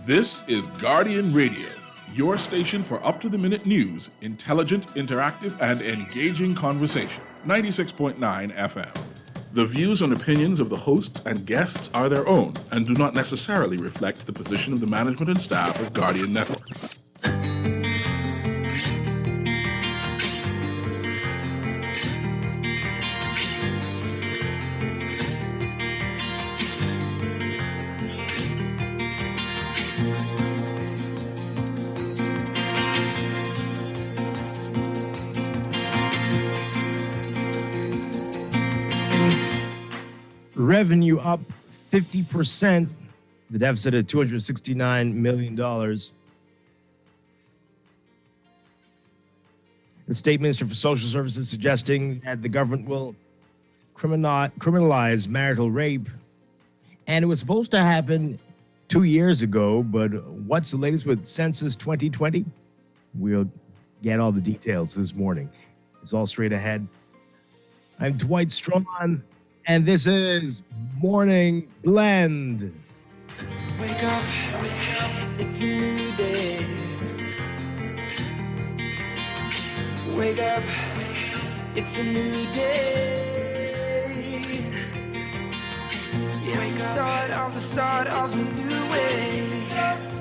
This is Guardian Radio, your station for up-to-the-minute news, intelligent, interactive, and engaging conversation. 96.9 FM. The views and opinions of the hosts and guests are their own and do not necessarily reflect the position of the management and staff of Guardian Network. Revenue up 50%, the deficit at $269 million. The State Minister for Social Services suggesting that the government will criminalize marital rape. And it was supposed to happen 2 years ago, but what's the latest with Census 2020? We'll get all the details this morning. It's all straight ahead. I'm Dwight Strachan, and this is Morning Blend. Wake up, it's a new day. Wake up, it's a new day. It's the start of a new way.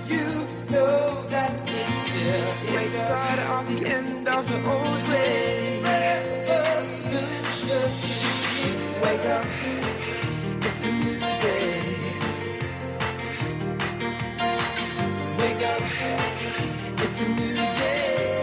You know that it's there. It's the start of the end of the old way. Wake up, it's a new day. Wake up, it's a new day.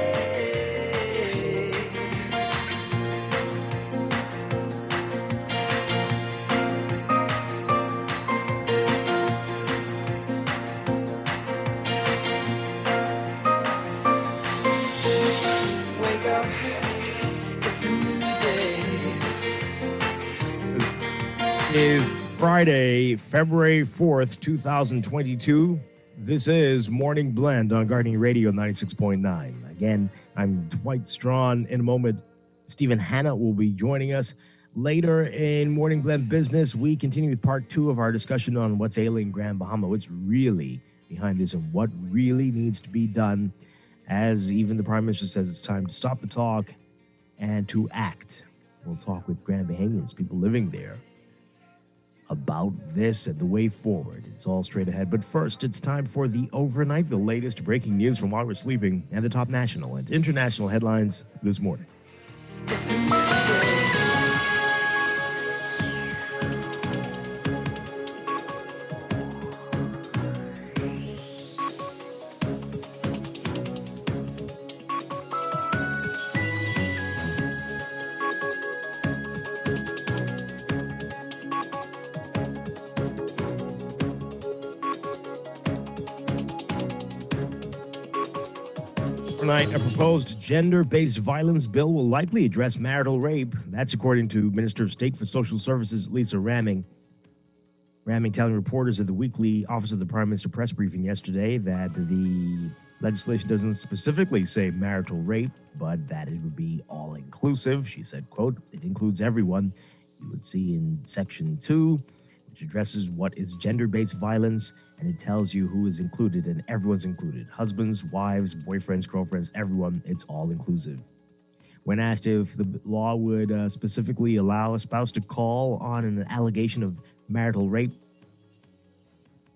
Wake up, it's a new day. Is Friday, February 4th, 2022. This is Morning Blend on Guardian Radio 96.9. Again, I'm Dwight Strachan. In a moment, Stephen Hanna will be joining us. Later in Morning Blend Business, we continue with part 2 of our discussion on what's ailing Grand Bahama, what's really behind this and what really needs to be done, as even the Prime Minister says it's time to stop the talk and to act. We'll talk with Grand Bahamians, people living there, about this and the way forward. It's all straight ahead. But first, it's time for the overnight, the latest breaking news from while we're sleeping, and the top national and international headlines this morning. It's a new day. Tonight, a proposed gender-based violence bill will likely address marital rape. That's according to Minister of State for Social Services, Lisa Ramming. Ramming telling reporters at the weekly Office of the Prime Minister press briefing yesterday that the legislation doesn't specifically say marital rape, but that it would be all-inclusive. She said, quote, "It includes everyone." You would see in Section 2, which addresses what is gender-based violence, and it tells you who is included, and everyone's included. Husbands, wives, boyfriends, girlfriends, everyone, it's all inclusive. When asked if the law would specifically allow a spouse to call on an allegation of marital rape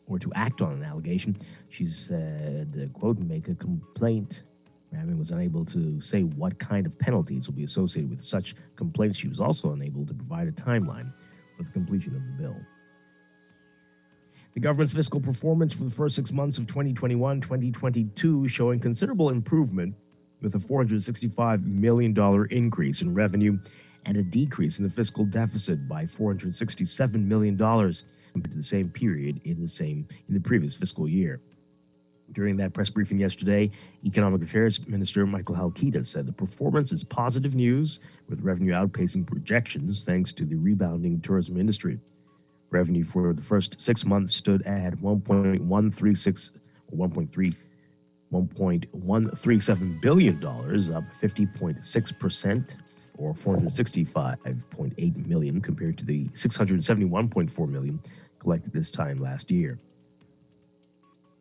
or to act on an allegation, she said, quote, "Make a complaint." Ramming was unable to say what kind of penalties will be associated with such complaints. She was also unable to provide a timeline for the completion of the bill. The government's fiscal performance for the first 6 months of 2021-2022 showing considerable improvement, with a $465 million increase in revenue and a decrease in the fiscal deficit by $467 million compared to the same period in the previous fiscal year. During that press briefing yesterday, Economic Affairs Minister Michael Halkida said the performance is positive news, with revenue outpacing projections thanks to the rebounding tourism industry. Revenue for the first 6 months stood at $1.137 billion, up 50.6%, or $465.8 million compared to the $671.4 million collected this time last year.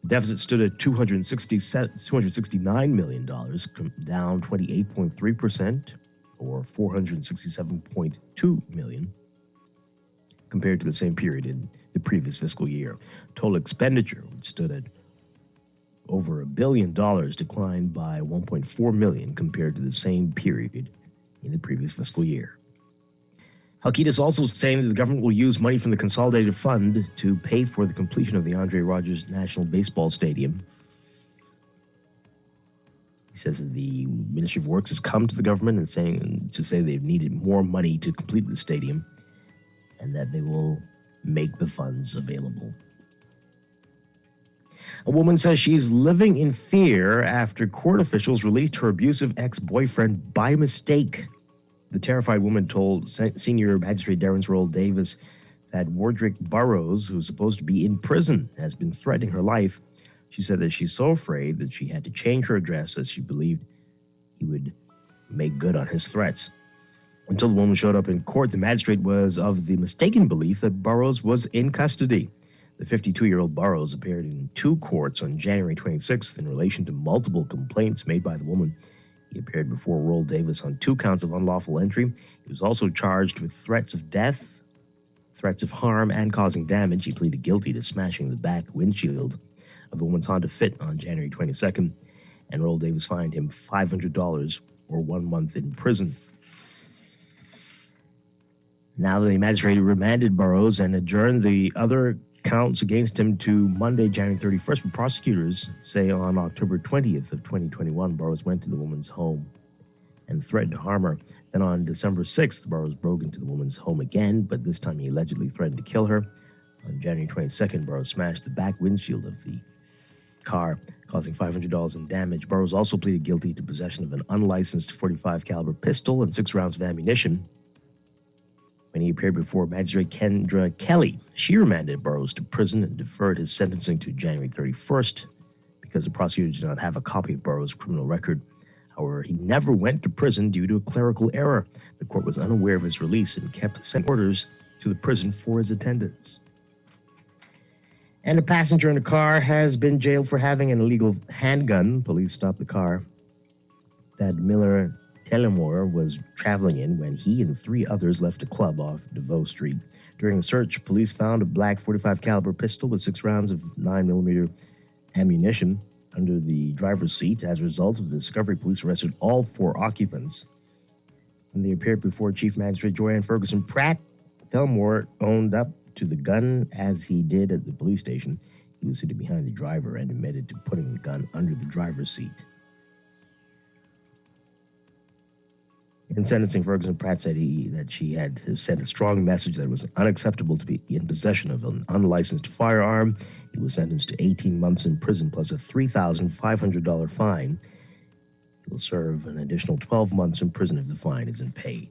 The deficit stood at $269 million, down 28.3%, or $467.2 million, compared to the same period in the previous fiscal year. Total expenditure, which stood at over $1 billion, declined by $1.4 million compared to the same period in the previous fiscal year. Halkidis is also saying that the government will use money from the Consolidated Fund to pay for the completion of the Andre Rogers National Baseball Stadium. He says that the Ministry of Works has come to the government and say they've needed more money to complete the stadium and that they will make the funds available. A woman says she's living in fear after court officials released her abusive ex-boyfriend by mistake. The terrified woman told Senior Magistrate Darren Roll Davis that Wardrick Burrows, who's supposed to be in prison, has been threatening her life. She said that she's so afraid that she had to change her address as she believed he would make good on his threats. Until the woman showed up in court, the magistrate was of the mistaken belief that Burrows was in custody. The 52-year-old Burrows appeared in 2 courts on January 26th in relation to multiple complaints made by the woman. He appeared before Roll Davis on 2 counts of unlawful entry. He was also charged with threats of death, threats of harm, and causing damage. He pleaded guilty to smashing the back windshield of the woman's Honda Fit on January 22nd, and Roll Davis fined him $500 or 1 month in prison. Now the magistrate remanded Burrows and adjourned the other counts against him to Monday, January 31st, but prosecutors say on October 20th of 2021, Burrows went to the woman's home and threatened to harm her. Then on December 6th, Burrows broke into the woman's home again, but this time he allegedly threatened to kill her. On January 22nd, Burrows smashed the back windshield of the car, causing $500 in damage. Burrows also pleaded guilty to possession of an unlicensed .45 caliber pistol and 6 rounds of ammunition. When he appeared before Magistrate Kendra Kelly, she remanded Burrows to prison and deferred his sentencing to January 31st because the prosecutor did not have a copy of Burrows' criminal record. However, he never went to prison due to a clerical error. The court was unaware of his release and kept sending orders to the prison for his attendance. And a passenger in a car has been jailed for having an illegal handgun. Police stopped the car that Miller Tellemore was traveling in when he and 3 others left a club off DeVoe Street. During the search, police found a black .45 caliber pistol with 6 rounds of 9mm ammunition under the driver's seat. As a result of the discovery, police arrested all 4 occupants. When they appeared before Chief Magistrate Joanne Ferguson Pratt, Tellemore owned up to the gun as he did at the police station. He was sitting behind the driver and admitted to putting the gun under the driver's seat. In sentencing, Ferguson Pratt said that she had sent a strong message that it was unacceptable to be in possession of an unlicensed firearm. He was sentenced to 18 months in prison plus a $3,500 fine. He will serve an additional 12 months in prison if the fine isn't paid.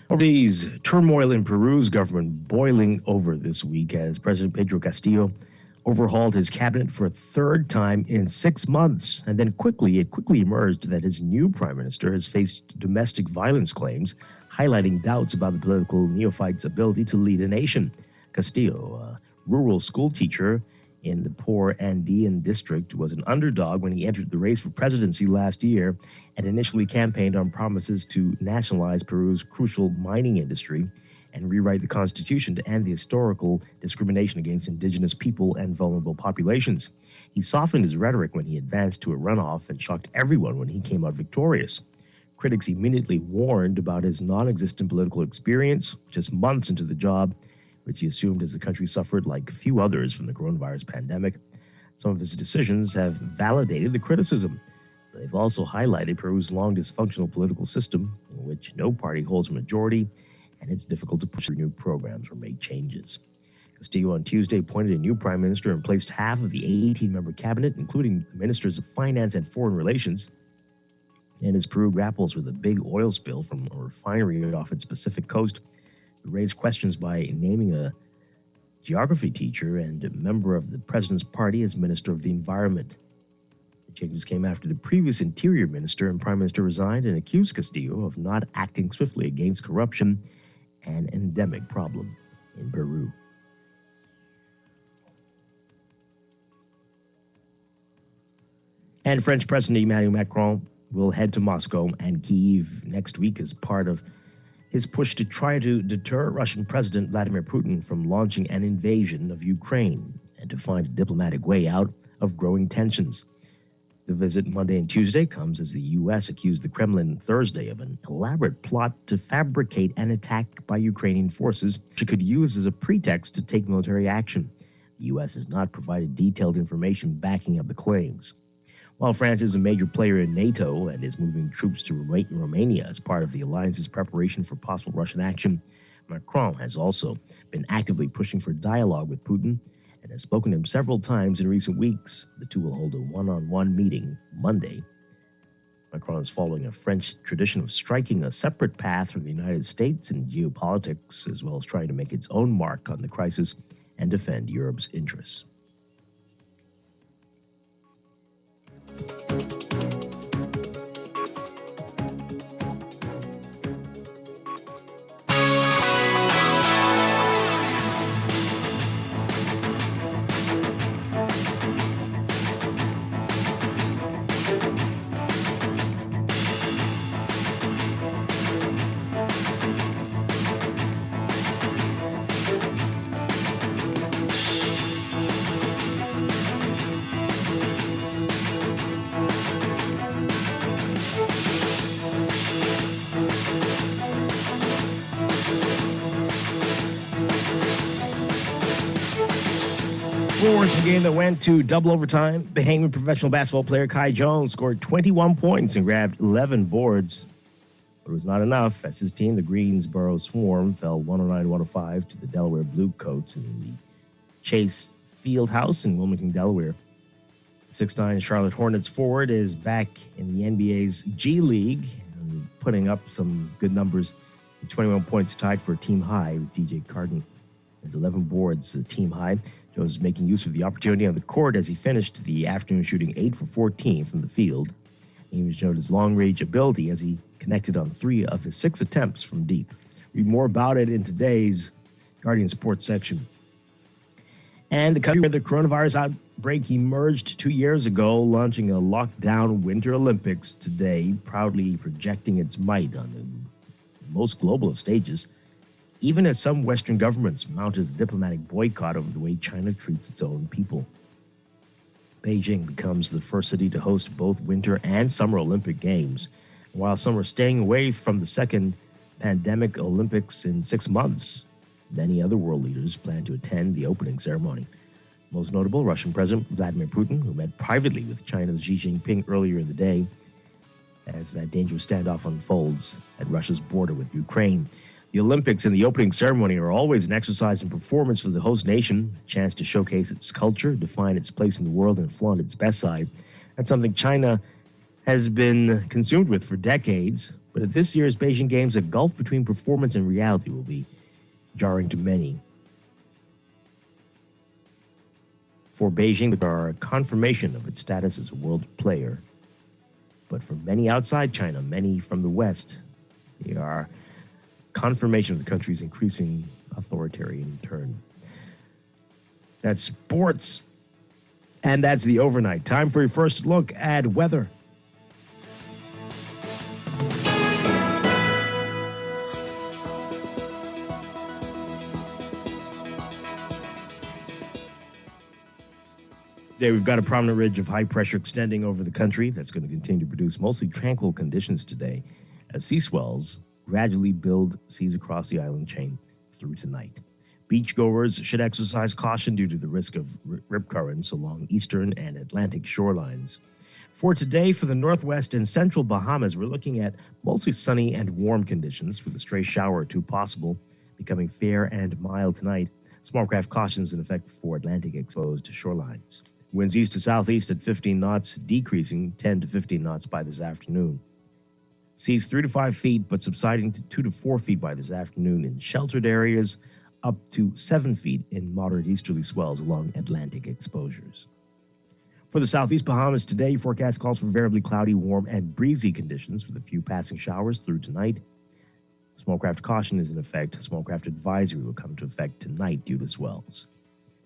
Over these turmoil in Peru's government boiling over this week as President Pedro Castillo overhauled his cabinet for a 3rd time in 6 months. And then it quickly emerged that his new prime minister has faced domestic violence claims, highlighting doubts about the political neophyte's ability to lead a nation. Castillo, a rural school teacher in the poor Andean district, was an underdog when he entered the race for presidency last year and initially campaigned on promises to nationalize Peru's crucial mining industry and rewrite the constitution to end the historical discrimination against indigenous people and vulnerable populations. He softened his rhetoric when he advanced to a runoff and shocked everyone when he came out victorious. Critics immediately warned about his non-existent political experience, just months into the job, which he assumed as the country suffered like few others from the coronavirus pandemic. Some of his decisions have validated the criticism. They've also highlighted Peru's long dysfunctional political system, in which no party holds a majority, and it's difficult to push through new programs or make changes. Castillo on Tuesday appointed a new prime minister and placed half of the 18-member cabinet, including the ministers of finance and foreign relations. And as Peru grapples with a big oil spill from a refinery off its Pacific coast, it raised questions by naming a geography teacher and a member of the president's party as Minister of the Environment. The changes came after the previous interior minister and prime minister resigned and accused Castillo of not acting swiftly against corruption, an endemic problem in Peru. And French President Emmanuel Macron will head to Moscow and Kyiv next week as part of his push to try to deter Russian President Vladimir Putin from launching an invasion of Ukraine and to find a diplomatic way out of growing tensions. The visit Monday and Tuesday comes as the U.S. accused the Kremlin Thursday of an elaborate plot to fabricate an attack by Ukrainian forces, which it could use as a pretext to take military action. The U.S. has not provided detailed information backing up the claims. While France is a major player in NATO and is moving troops to Romania as part of the alliance's preparation for possible Russian action, Macron has also been actively pushing for dialogue with Putin and has spoken to him several times in recent weeks. The two will hold a one-on-one meeting Monday. Macron is following a French tradition of striking a separate path from the United States in geopolitics, as well as trying to make its own mark on the crisis and defend Europe's interests. Forwards, a game that went to double overtime. Bahamian professional basketball player Kai Jones scored 21 points and grabbed 11 boards. But it was not enough as his team, the Greensboro Swarm, fell 109-105 to the Delaware Bluecoats in the Chase Fieldhouse in Wilmington, Delaware. 6'9" Charlotte Hornets forward is back in the NBA's G League and putting up some good numbers. 21 points tied for a team high with DJ Carden. There's 11 boards, the team high. Jones is making use of the opportunity on the court as he finished the afternoon shooting 8 for 14 from the field. He showed his long-range ability as he connected on 3 of his 6 attempts from deep. Read more about it in today's Guardian Sports section. And the country where the coronavirus outbreak emerged 2 years ago, launching a lockdown Winter Olympics today, proudly projecting its might on the most global of stages, even as some Western governments mounted a diplomatic boycott over the way China treats its own people. Beijing becomes the first city to host both Winter and Summer Olympic Games. While some are staying away from the second pandemic Olympics in 6 months, many other world leaders plan to attend the opening ceremony. Most notable, Russian President Vladimir Putin, who met privately with China's Xi Jinping earlier in the day as that dangerous standoff unfolds at Russia's border with Ukraine. The Olympics and the opening ceremony are always an exercise in performance for the host nation, a chance to showcase its culture, define its place in the world, and flaunt its best side. That's something China has been consumed with for decades. But at this year's Beijing Games, a gulf between performance and reality will be jarring to many. For Beijing, they are a confirmation of its status as a world player. But for many outside China, many from the West, they are confirmation of the country's increasing authoritarian turn. That's sports, and that's the overnight. Time for your first look at weather. Today, we've got a prominent ridge of high pressure extending over the country that's going to continue to produce mostly tranquil conditions today as sea swells gradually build seas across the island chain through tonight. Beachgoers should exercise caution due to the risk of rip currents along eastern and Atlantic shorelines. For today, for the northwest and central Bahamas, we're looking at mostly sunny and warm conditions with a stray shower or two possible, becoming fair and mild tonight. Small craft cautions in effect for Atlantic exposed shorelines. Winds east to southeast at 15 knots, decreasing 10 to 15 knots by this afternoon. Seas 3 to 5 feet, but subsiding to 2 to 4 feet by this afternoon in sheltered areas, up to 7 feet in moderate easterly swells along Atlantic exposures. For the southeast Bahamas today, forecast calls for variably cloudy, warm, and breezy conditions with a few passing showers through tonight. Small craft caution is in effect. Small craft advisory will come into effect tonight due to swells.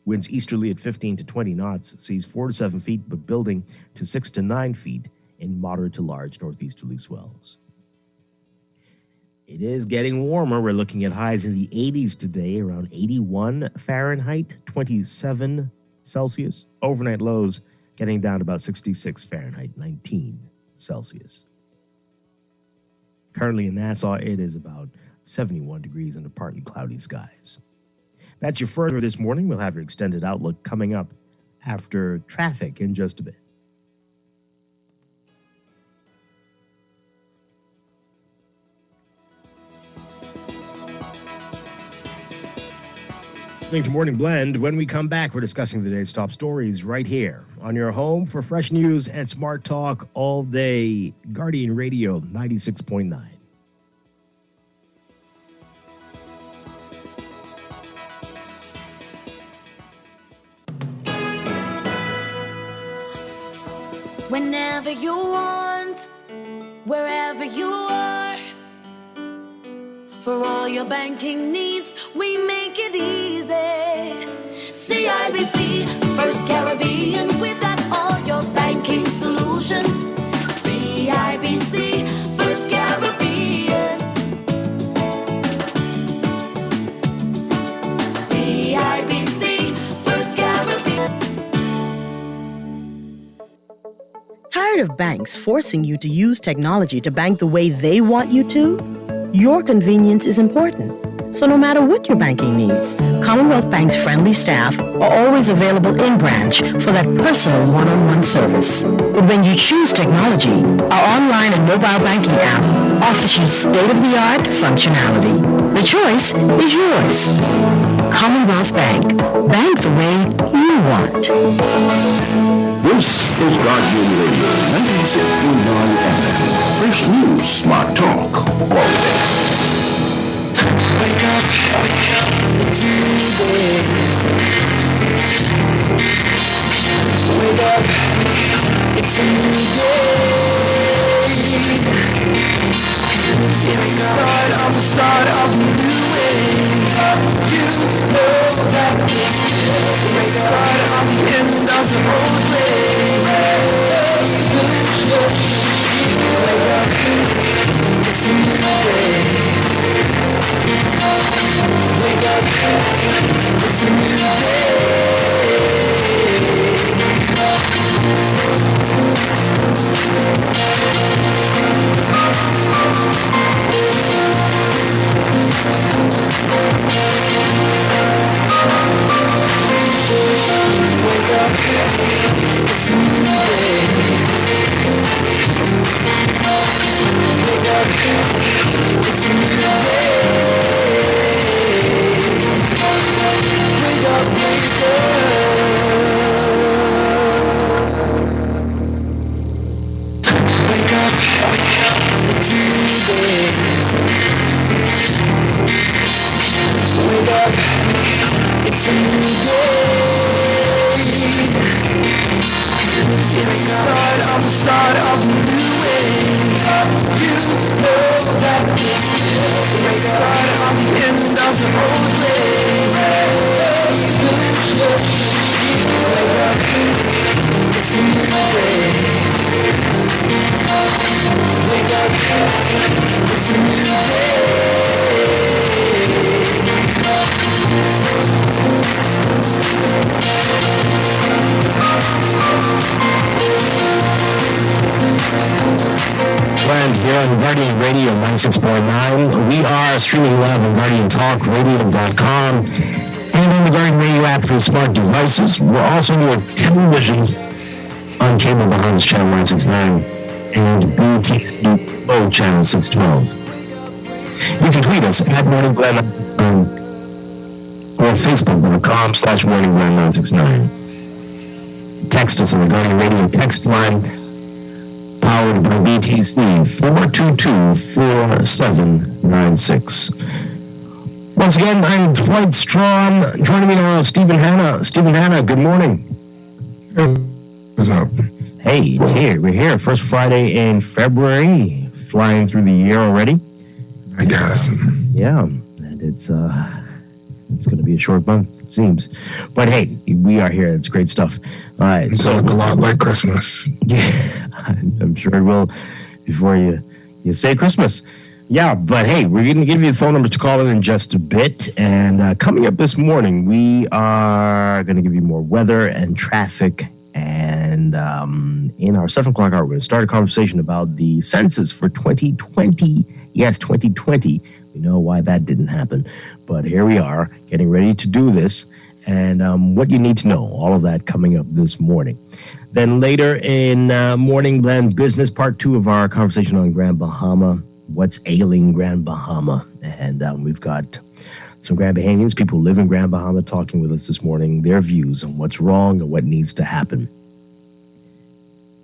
Winds easterly at 15 to 20 knots, seas 4 to 7 feet, but building to 6 to 9 feet in moderate to large northeasterly swells. It is getting warmer. We're looking at highs in the 80s today, around 81 Fahrenheit, 27 Celsius. Overnight lows getting down to about 66 Fahrenheit, 19 Celsius. Currently in Nassau, it is about 71 degrees under partly cloudy skies. That's your further this morning. We'll have your extended outlook coming up after traffic in just a bit. To Morning Blend. When we come back, we're discussing the day's top stories right here on your home for fresh news and smart talk all day. Guardian Radio 96.9. Whenever you want, wherever you are, for all your banking needs, we make it easy. CIBC, First Caribbean, we've got all your banking solutions. CIBC, First Caribbean. CIBC, First Caribbean. Tired of banks forcing you to use technology to bank the way they want you to? Your convenience is important. So no matter what your banking needs, Commonwealth Bank's friendly staff are always available in branch for that personal one-on-one service. But when you choose technology, our online and mobile banking app offers you state-of-the-art functionality. The choice is yours. Commonwealth Bank. Bank the way you want. This is Guardian Radio 96.9 FM. Fresh news, smart talk, all day. Wake up today. Wake up, it's a new day. It's the start of a new way. You know that it's the start of the end of the old way. Wake up, it's a new day. Wake up, it's a new day. Wake up, it's a new day. Wake up, it's a new day. Wake up, wake up. Wake up, it's a new day. Wake up, it's a new day. It's the start of a new way. You know that it's the start of the end of the old way. Wake up, it's a new day. Wake up, it's a new day. Blend here on Guardian Radio 96.9. We are streaming live on GuardianTalkRadio.com and on the Guardian Radio app for smart devices. We're also on your televisions on cable behind channel 169 and BTC channel 612. You can tweet us at Morning Blend or Facebook.com/Morning Blend 969. Text us on the Guardian Radio text line, powered by BTC 422-4796. Once again, I'm Dwight Strachan. Joining me now, Stephen Hanna. Stephen Hanna, good morning. What's up? Hey, it's here. We're here. First Friday in February. Flying through the year already. I guess. Yeah, and it's It's going to be a short month, it seems. But hey, we are here. It's great stuff. All right. It's So a lot like Christmas. yeah, I'm sure it will before you say Christmas. Yeah, but hey, we're going to give you the phone numbers to call in just a bit. And coming up this morning, we are going to give you more weather and traffic. And in our 7 o'clock hour, we're going to start a conversation about the census for 2020. Yes, 2020. We know why that didn't happen. But here we are, getting ready to do this. And what you need to know, all of that coming up this morning. Then later in Morning Blend Business, part 2 of our conversation on Grand Bahama. What's ailing Grand Bahama? And we've got some Grand Bahamians, people who live in Grand Bahama, talking with us this morning, their views on what's wrong and what needs to happen.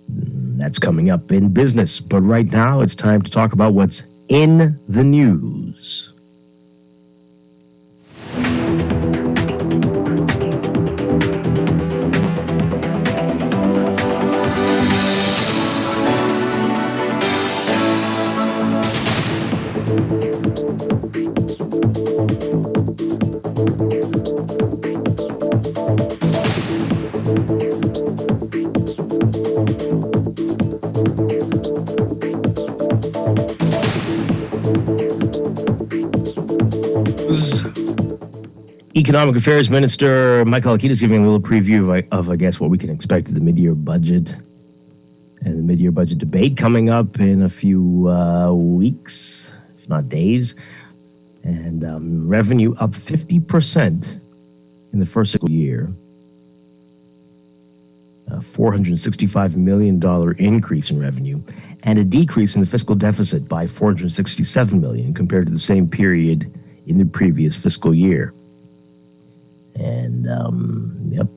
That's coming up in business. But right now, it's time to talk about what's in the news. Economic Affairs Minister Michael Alkita is giving a little preview of, I guess, what we can expect of the mid-year budget and the mid-year budget debate coming up in a few weeks, if not days. And revenue up 50% in the first fiscal year. A $465 million increase in revenue and a decrease in the fiscal deficit by $467 million compared to the same period in the previous fiscal year. And,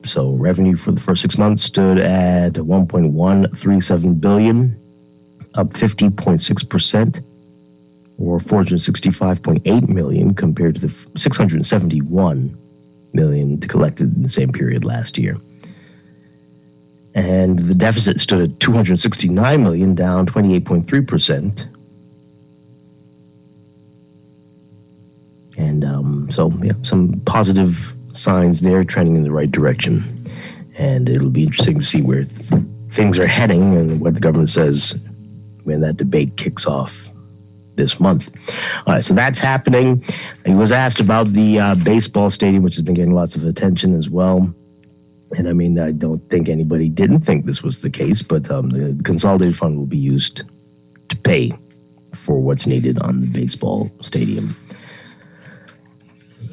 so revenue for the first 6 months stood at $1.137 billion, up 50.6%, or $465.8 million compared to the $671 million collected in the same period last year. And the deficit stood at $269 million, down 28.3%. And some positive signs there, trending in the right direction. And it'll be interesting to see where things are heading and what the government says when that debate kicks off this month. All right, so that's happening. He was asked about the baseball stadium, which has been getting lots of attention as well. And I mean, I don't think anybody didn't think this was the case, but the consolidated fund will be used to pay for what's needed on the baseball stadium.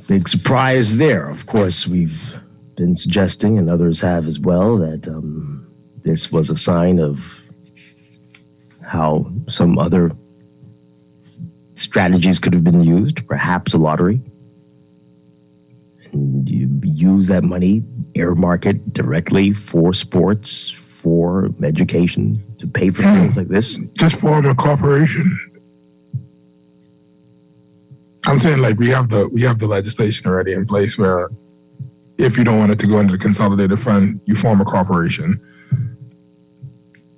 Big surprise there. Of course, we've been suggesting, and others have as well, that this was a sign of how some other strategies could have been used, perhaps a lottery. And you use that money, earmark it directly for sports, for education, to pay for things like this. Just form a corporation. I'm saying, like, we have the legislation already in place where if you don't want it to go into the consolidated fund, you form a corporation.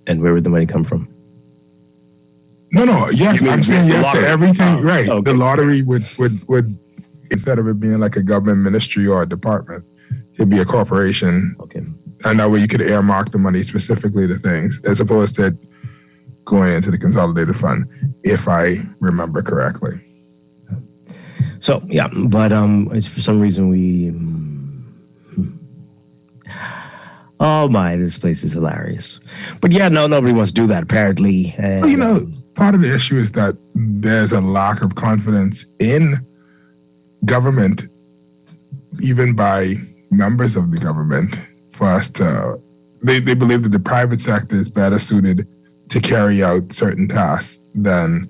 And where would the money come from? No. Yes, I'm saying yes to everything. Right. Okay. The lottery would instead of it being like a government ministry or a department, it'd be a corporation. Okay. And that way you could earmark the money specifically to things as opposed to going into the consolidated fund, if I remember correctly. So, yeah, but for some reason oh my, this place is hilarious. But yeah, no, nobody wants to do that apparently. And, well, part of the issue is that there's a lack of confidence in government, even by members of the government, for us to, they believe that the private sector is better suited to carry out certain tasks than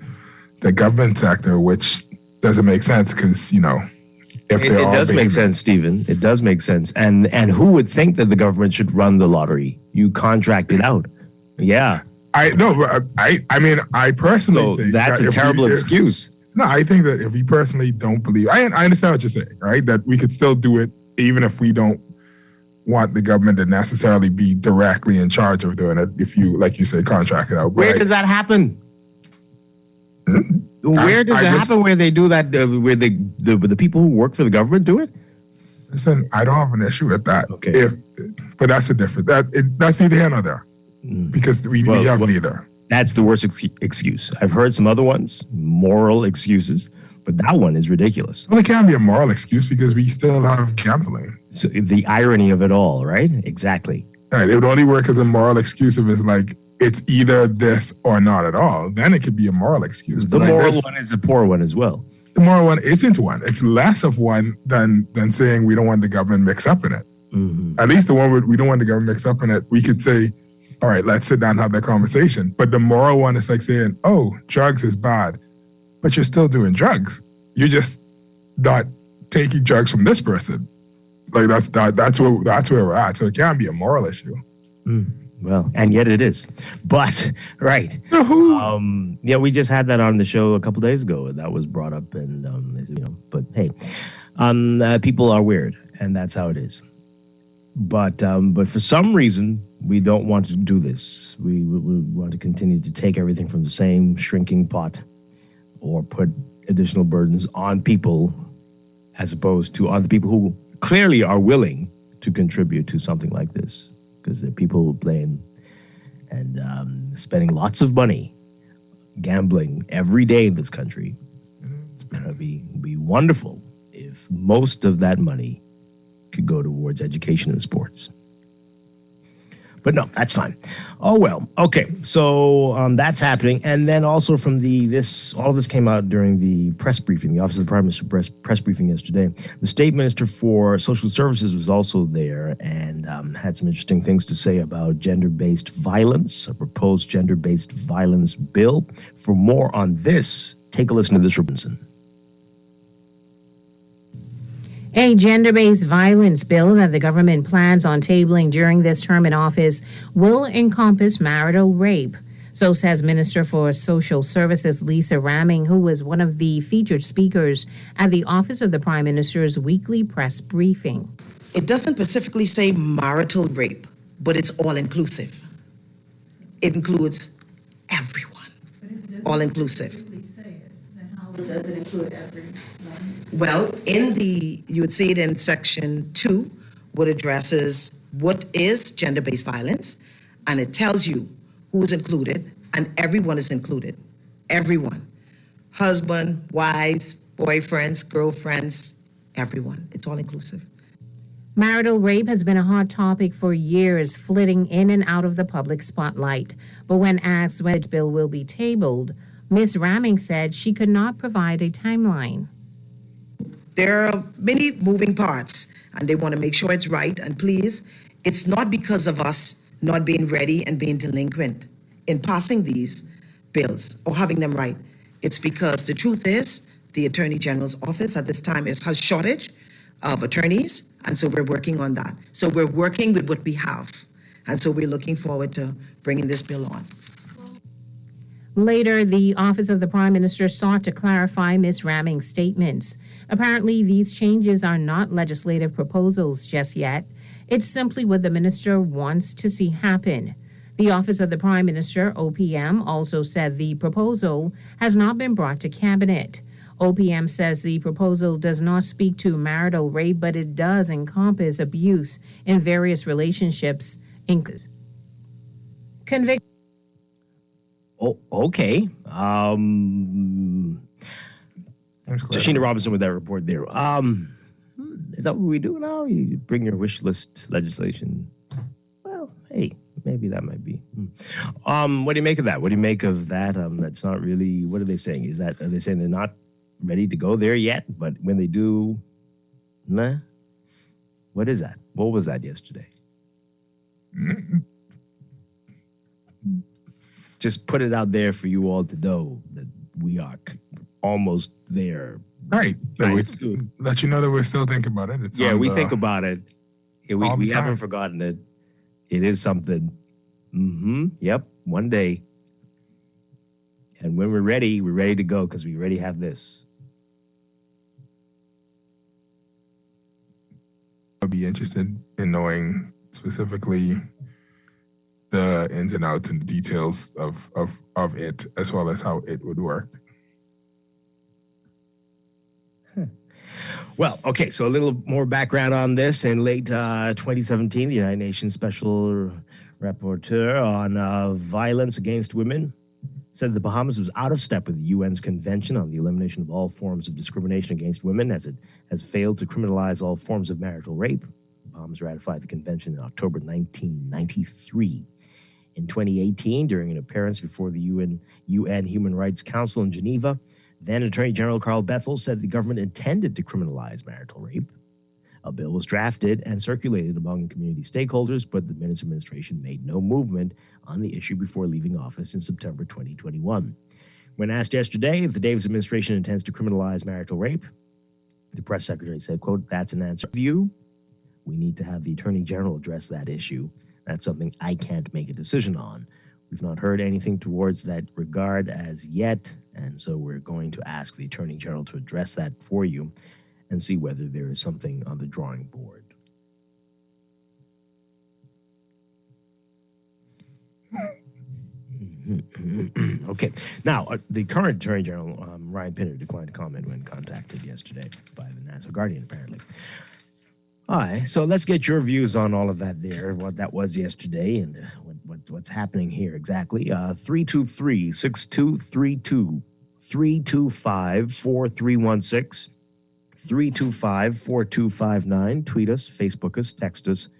the government sector, which doesn't make sense because, if they're all... It does make sense, Stephen. It does make sense. And who would think that the government should run the lottery? You contract it out. Yeah. I mean, I personally think... That's a terrible excuse. No, I think that if you personally don't believe... I understand what you're saying, right? That we could still do it even if we don't want the government to necessarily be directly in charge of doing it, if you, like you say, contract it out. Where does that happen? Where does it happen where they do that, where the people who work for the government do it? Listen, I don't have an issue with that. Okay. But that's a different. That's neither here nor there, because we have neither. That's the worst excuse. I've heard some other ones, moral excuses, but that one is ridiculous. Well, it can't be a moral excuse because we still have gambling. So the irony of it all, right? Exactly. Right. It would only work as a moral excuse if it's like it's either this or not at all. Then it could be a moral excuse. The moral one is a poor one as well. The moral one isn't one. It's less of one than saying we don't want the government mixed up in it. Mm-hmm. At least the one we don't want the government mixed up in it, we could say, all right, let's sit down and have that conversation. But the moral one is like saying, oh, drugs is bad, but you're still doing drugs. You're just not taking drugs from this person. Like that's where we're at. So it can't be a moral issue. Well, and yet it is. But right. We just had that on the show a couple days ago. That was brought up, and But hey, people are weird, and that's how it is. But for some reason, we don't want to do this. We want to continue to take everything from the same shrinking pot, or put additional burdens on people, as opposed to on the people who clearly are willing to contribute to something like this, because there are people playing and spending lots of money gambling every day in this country. And it'd be wonderful if most of that money could go towards education and sports. But no, that's fine. Oh, well. Okay. So that's happening. And then also from all of this came out during the press briefing, the Office of the Prime Minister press briefing yesterday. The State Minister for Social Services was also there and had some interesting things to say about gender-based violence, a proposed gender-based violence bill. For more on this, take a listen to this, Robinson. A gender-based violence bill that the government plans on tabling during this term in office will encompass marital rape. So says Minister for Social Services Lisa Ramming, who was one of the featured speakers at the Office of the Prime Minister's weekly press briefing. It doesn't specifically say marital rape, but it's all-inclusive. It includes everyone, all-inclusive. How does it include everyone? Well, you would see it in section 2, what addresses what is gender-based violence, and it tells you who's included, and everyone is included. Everyone. Husband, wives, boyfriends, girlfriends, everyone. It's all inclusive. Marital rape has been a hot topic for years, flitting in and out of the public spotlight. But when asked when the bill will be tabled, Ms. Ramming said she could not provide a timeline. There are many moving parts, and they want to make sure it's right. And please, it's not because of us not being ready and being delinquent in passing these bills or having them right. It's because the truth is the Attorney General's office at this time has shortage of attorneys, and so we're working on that. So we're working with what we have, and so we're looking forward to bringing this bill on. Later, the Office of the Prime Minister sought to clarify Ms. Ramming's statements. Apparently, these changes are not legislative proposals just yet. It's simply what the minister wants to see happen. The Office of the Prime Minister, OPM, also said the proposal has not been brought to Cabinet. OPM says the proposal does not speak to marital rape, but it does encompass abuse in various relationships. Oh, okay. Sheena Robinson with that report there. Is that what we do now? You bring your wish list legislation. Well, hey, maybe that might be. What do you make of that? What do you make of that? That's not really. What are they saying? Are they saying they're not ready to go there yet? But when they do, nah. What is that? What was that yesterday? Just put it out there for you all to know that we are almost there. Right. Let you know that we're still thinking about it. We think about it. We haven't forgotten it. It is something. Yep. One day. And when we're ready to go because we already have this. I'd be interested in knowing specifically the ins and outs and the details of it, as well as how it would work. Well, okay, so a little more background on this. In late 2017, the United Nations Special Rapporteur on Violence Against Women said the Bahamas was out of step with the UN's Convention on the Elimination of All Forms of Discrimination Against Women, as it has failed to criminalize all forms of marital rape. The Bahamas ratified the convention in October 1993. In 2018, during an appearance before the UN Human Rights Council in Geneva, then Attorney General Carl Bethel said the government intended to criminalize marital rape. A bill was drafted and circulated among community stakeholders, but the Minutes administration made no movement on the issue before leaving office in September 2021. When asked yesterday if the Davis administration intends to criminalize marital rape, the press secretary said, quote, "That's an answer. View. We need to have the Attorney General address that issue. That's something I can't make a decision on. We've not heard anything towards that regard as yet, and so we're going to ask the Attorney General to address that for you and see whether there is something on the drawing board." Okay. Now, the current Attorney General, Ryan Pinner, declined to comment when contacted yesterday by the Nassau Guardian, apparently. All right, so let's get your views on all of that there, what that was yesterday and what's happening here exactly. 323-6232, 325-4316, 325-4259. Tweet us, Facebook us, text us,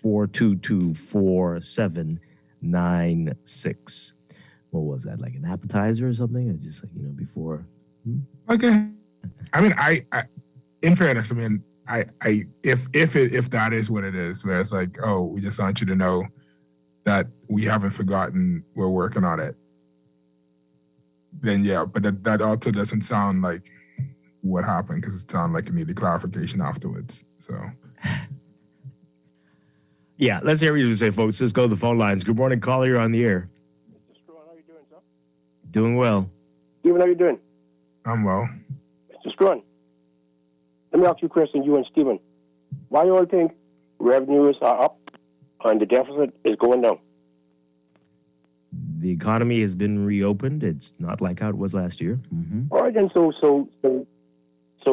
422-4796. What was that, like an appetizer or something? Or just like, before? Okay. I mean, I in fairness, I mean, if that is what it is, where it's like, oh, we just want you to know that we haven't forgotten, we're working on it, then yeah, but that also doesn't sound like what happened, because it sounded like it needed clarification afterwards. So yeah, let's hear what you say, folks. Let's go to the phone lines. Good morning, caller. You're on the air. Mr. Strachan, how are you doing, sir? Doing well. Stephen, how are you doing? I'm well. Mr. Strachan, let me ask you a question, you and Stephen. Why you all think revenues are up and the deficit is going down? The economy has been reopened. It's not like how it was last year. Mm-hmm. All right, then. So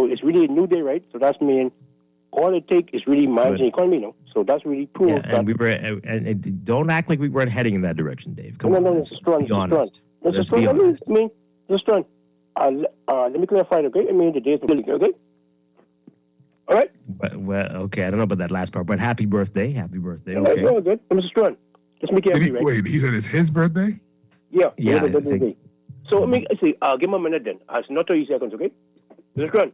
it's really a new day, right? So that's mean all it takes is really managing the economy, So that's really proof. Yeah, and we were, and don't act like we weren't heading in that direction, Dave. Come on, Mr. Strachan, be honest. Let's be Strachan, honest. Mr. Strachan, let me clarify, okay? I mean, the days are really okay? All right? Well, okay, I don't know about that last part, but happy birthday. Happy birthday, okay. Yeah, good. Mr. Strachan, let's make it happy, right? Wait, he said it's his birthday? Yeah, I birthday. think. So, let me see, give him a minute then. It's not 30 seconds, okay? Mr. Strachan,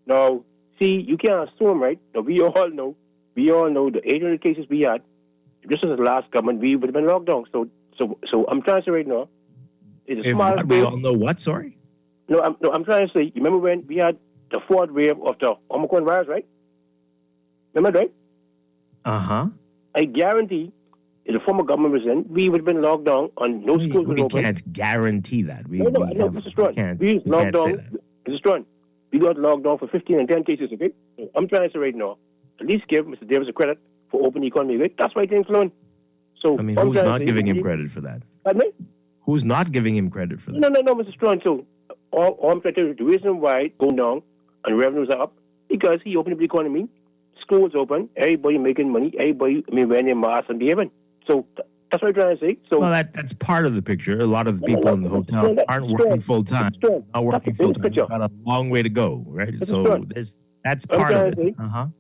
now, see, you can't assume, right? Now, we all know the 800 cases we had, just as the last government, we would have been locked down. So I'm trying to say right now, it's a smart we all know what, sorry? No, I'm trying to say, you remember when we had the fourth wave of the Omicron virus, right? Remember, right? Uh-huh. I guarantee if the former government was in, we would have been locked down and no schools would open. We can't guarantee that. No, Mr. Strachan. We locked down. Mr. Strachan, we got locked down for 15 and 10 cases, okay? So I'm trying to say right now, at least give Mr. Davis a credit for opening the economy, right? That's why things flowing. So I mean, who's not giving him credit for that? Pardon me? Who's not giving him credit for that? No, Mr. Strachan. So all I'm trying to tell you, the reason why it's going down and revenues are up, because he opened up the economy, schools open, everybody making money, everybody wearing their masks and behaving. So that's what I'm trying to say. So well, that's part of the picture. A lot of the people in the hotel aren't working full time. Not working full time. We've got a long way to go, right? So that's part of it. Mr.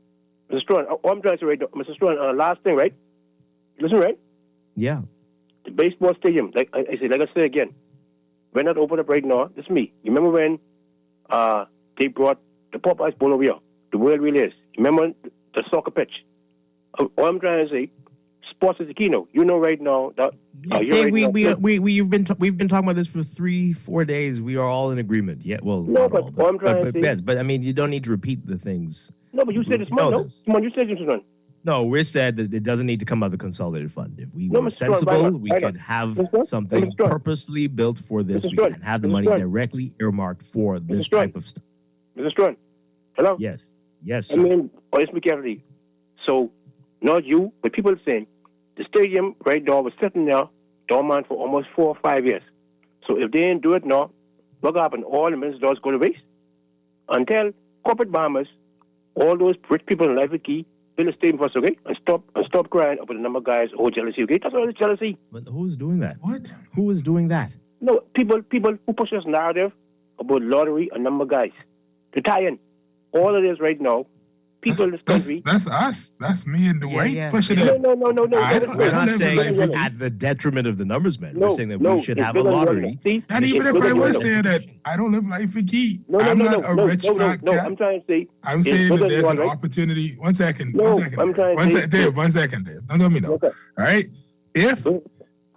Strachan, all I'm trying to say right now, Mr. Strachan, last thing, right? Listen, right? Yeah. The baseball stadium, like I say again, we're not open up right now. This is me. You remember when they brought the Popeyes Bowl over here, the World Relays? Remember the soccer pitch? All I'm trying to say, sports is the key now. You know right now that Dave, we've been talking about this for 3-4 days. We are all in agreement. Yeah, well, no, but all I'm trying to say, yes, but I mean, you don't need to repeat the things. No, but you said it's money. No, come on, you said it's money. No, we said that it doesn't need to come out of the consolidated fund. If we were sensible, we could have something purposely built for this. We can have the money directly earmarked for this type of stuff. Mr. Strachan, hello? Yes, sir. I mean, let's be careful. So, not you, but people saying the stadium right now was sitting there dormant for almost 4 or 5 years. So if they didn't do it now, what happened? All the millions of dollars go to waste. Until corporate Bahamas, all those rich people in life with key, fill a statement for us, okay? And stop crying about the number of guys, jealousy, okay? That's all it's jealousy. But who's doing that? What? Who is doing that? No, people who push this narrative about lottery and number guys. To tie in, all it is right now, people in this country. That's us. That's me and Dwight pushing No, it. no. We're not saying like at the detriment of the numbers man. No, We're saying that no, we should it's have a bigger than lottery. See? And even It's if I bigger was than saying that, I don't live life for key. No, I'm not a rich fat no. cat. I'm trying to say. I'm it's saying bigger that than there's one, an right? opportunity. One second. No, I'm trying to say. Dave, 1 second, Dave. Don't let me know. Okay. All right. If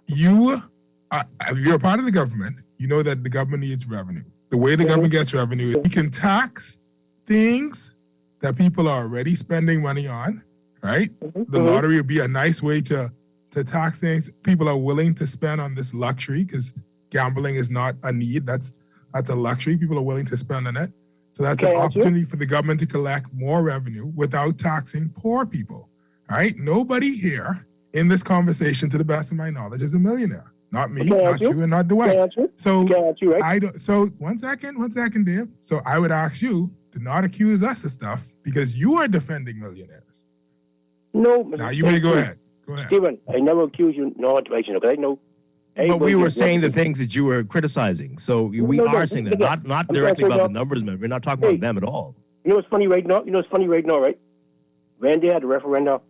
you're a part of the government, you know that the government needs revenue. The way the government gets revenue is you can tax things that people are already spending money on, right? The lottery would be a nice way to tax things people are willing to spend on this luxury, because gambling is not a need. That's a luxury. People are willing to spend on it. So that's an opportunity for the government to collect more revenue without taxing poor people, right? Nobody here in this conversation, to the best of my knowledge, is a millionaire. Not me, not you, and not Dwight. So I don't. So 1 second, Dave. So I would ask you to not accuse us of stuff because you are defending millionaires. No. Now you may go ahead. Go ahead. Stephen, I never accuse you not right, because I know. But we were saying the things that you were criticizing. So we are saying that, not directly about the numbers, man. We're not talking about them at all. You know what's funny right now? Right? When they had the referendum,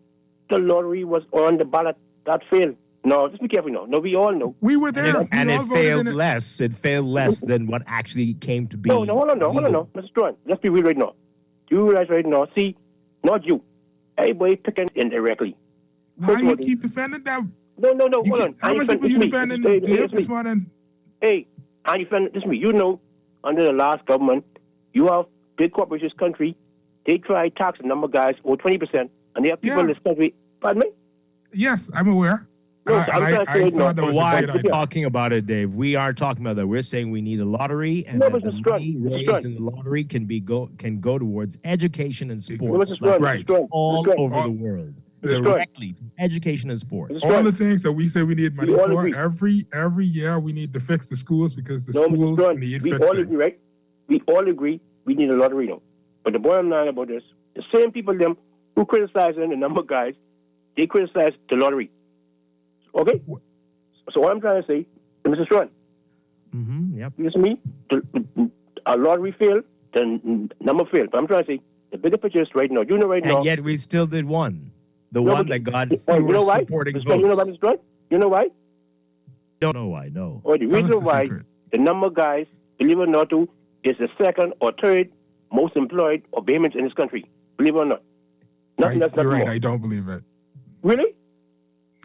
the lottery was on the ballot. That failed. No, just be careful now. No, we all know. We were there. And it failed less. It failed less than what actually came to be. No, hold on, Mr. Strachan. Let's be real right now. You realize right now, see, not you. Everybody picking indirectly. Why you keep defending that? No, hold on. How much people you defending this morning? Hey, and you defend this me. You know, under the last government, you have big corporations country. They try tax a number of guys over 20%, and they have people in this country. Pardon me? Yes, I'm aware. No, I thought that was why a great are you idea. talking about it, Dave? We are talking about that. We're saying we need a lottery, and that the money raised in the lottery can go towards education and sports, all over the world, directly to education and sports. All the things that we say we need money for, every year we need to fix the schools because the schools need fixing. We all agree, right? We all agree we need a lottery now. But the bottom line about this, the same people them who criticize the number of guys, they criticize the lottery. Okay? So what I'm trying to say, Mr. Strachan, yep. You listen to me? A lottery failed, the number failed. But I'm trying to say, the bigger picture is right now. You know right now. And yet we still did one. The one that got fewer supporting votes. You know why, Mr. Strachan? You know why? Don't know why, no. Or the reason why the number of guys, believe it or not, is the second or third most employed or payments in this country. Believe it or not. You're right, I don't believe it. Really?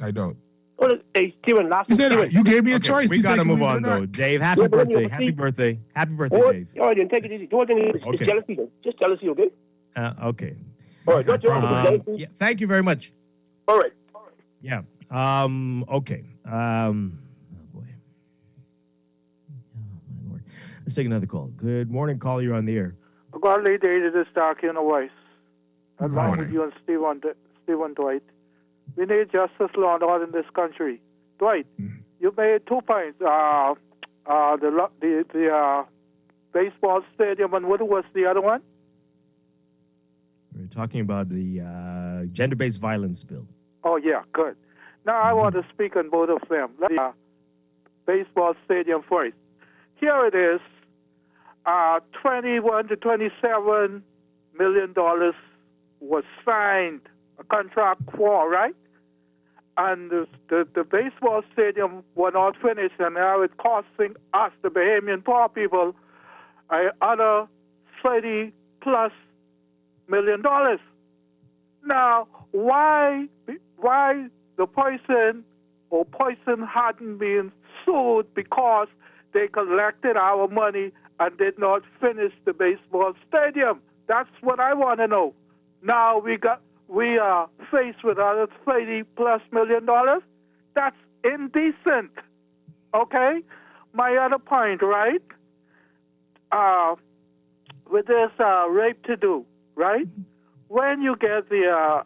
I don't. Well, hey, Stephen, last you said you gave me a choice. We got to move on, though. Dave, happy birthday. Happy birthday. Happy birthday, Dave. All right, then take it easy. It's jealousy, though. Just jealousy, okay? Okay. All right, not jealousy. Yeah, thank you very much. All right. Yeah. Okay. Oh, boy. Oh, my Lord. Let's take another call. Good morning, caller. You're on the air. Godly day to this dark in a voice. Along with you and Stephen Dwight. We need justice, law, and order in this country. Dwight, you made 2 points. The baseball stadium, and what was the other one? We're talking about the gender-based violence bill. Oh, yeah, good. Now I want to speak on both of them. The baseball stadium first. Here it is. $21 to $27 million was signed, a contract for, right? And the baseball stadium was not finished, and now it's costing us, the Bahamian poor people, another $30+ million. Now, why the person hadn't been sued because they collected our money and did not finish the baseball stadium? That's what I want to know. Now we are faced with another $30+ million. That's indecent. Okay? My other point, right? With this rape to do, right? When you get the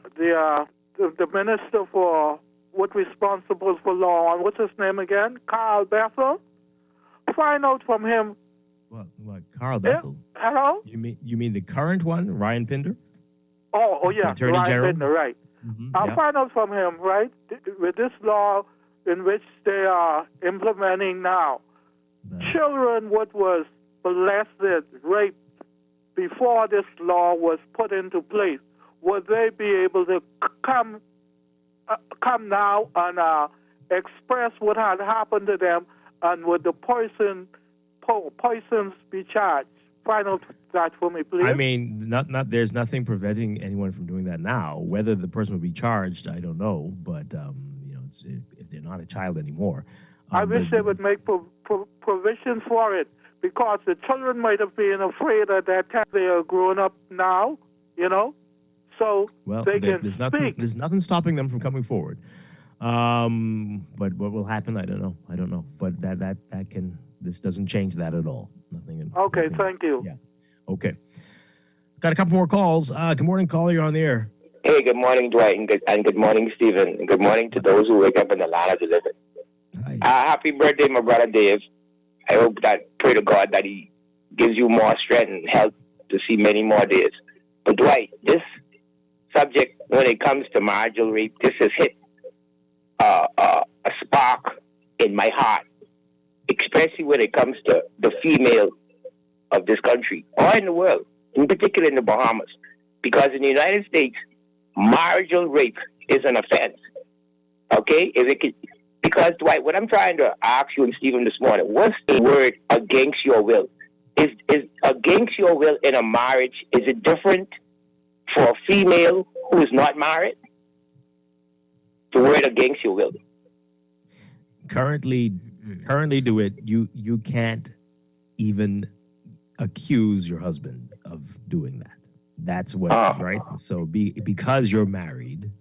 minister for what responsible for law, what's his name again? Carl Bethel. Find out from him. What? Carl Bethel? Hello? You mean the current one, Ryan Pinder? Oh, yeah, Attorney Ryan General? Bittner, right. I'll yeah. find out from him, right, with this law in which they are implementing now. Children what was molested, raped before this law was put into place, would they be able to come now and express what had happened to them, and would the persons be charged? Find out that for me, please. I mean, there's nothing preventing anyone from doing that now. Whether the person will be charged, I don't know. But if they're not a child anymore, I wish they would make provision for it, because the children might have been afraid at that time. They are grown up now, so they can speak. There's nothing stopping them from coming forward. But what will happen, I don't know. But this doesn't change that at all. Nothing. Okay, thank you. Yeah. Okay. Got a couple more calls. Good morning, caller. You're on the air. Hey, good morning, Dwight, and good morning, Stephen. And good morning to those who wake up in the land of the living. Happy birthday, my brother Dave. I pray to God that he gives you more strength and health to see many more days. But Dwight, this subject, when it comes to marital rape, this has hit a spark in my heart, especially when it comes to the female of this country, or in the world, in particular in the Bahamas. Because in the United States, marital rape is an offense. Okay? Because, Dwight, what I'm trying to ask you and Stephen this morning, what's the word against your will? Is against your will in a marriage, is it different for a female who is not married? The word against your will. Currently, do it. You can't even accuse your husband of doing that. That's what, right? So because you're married,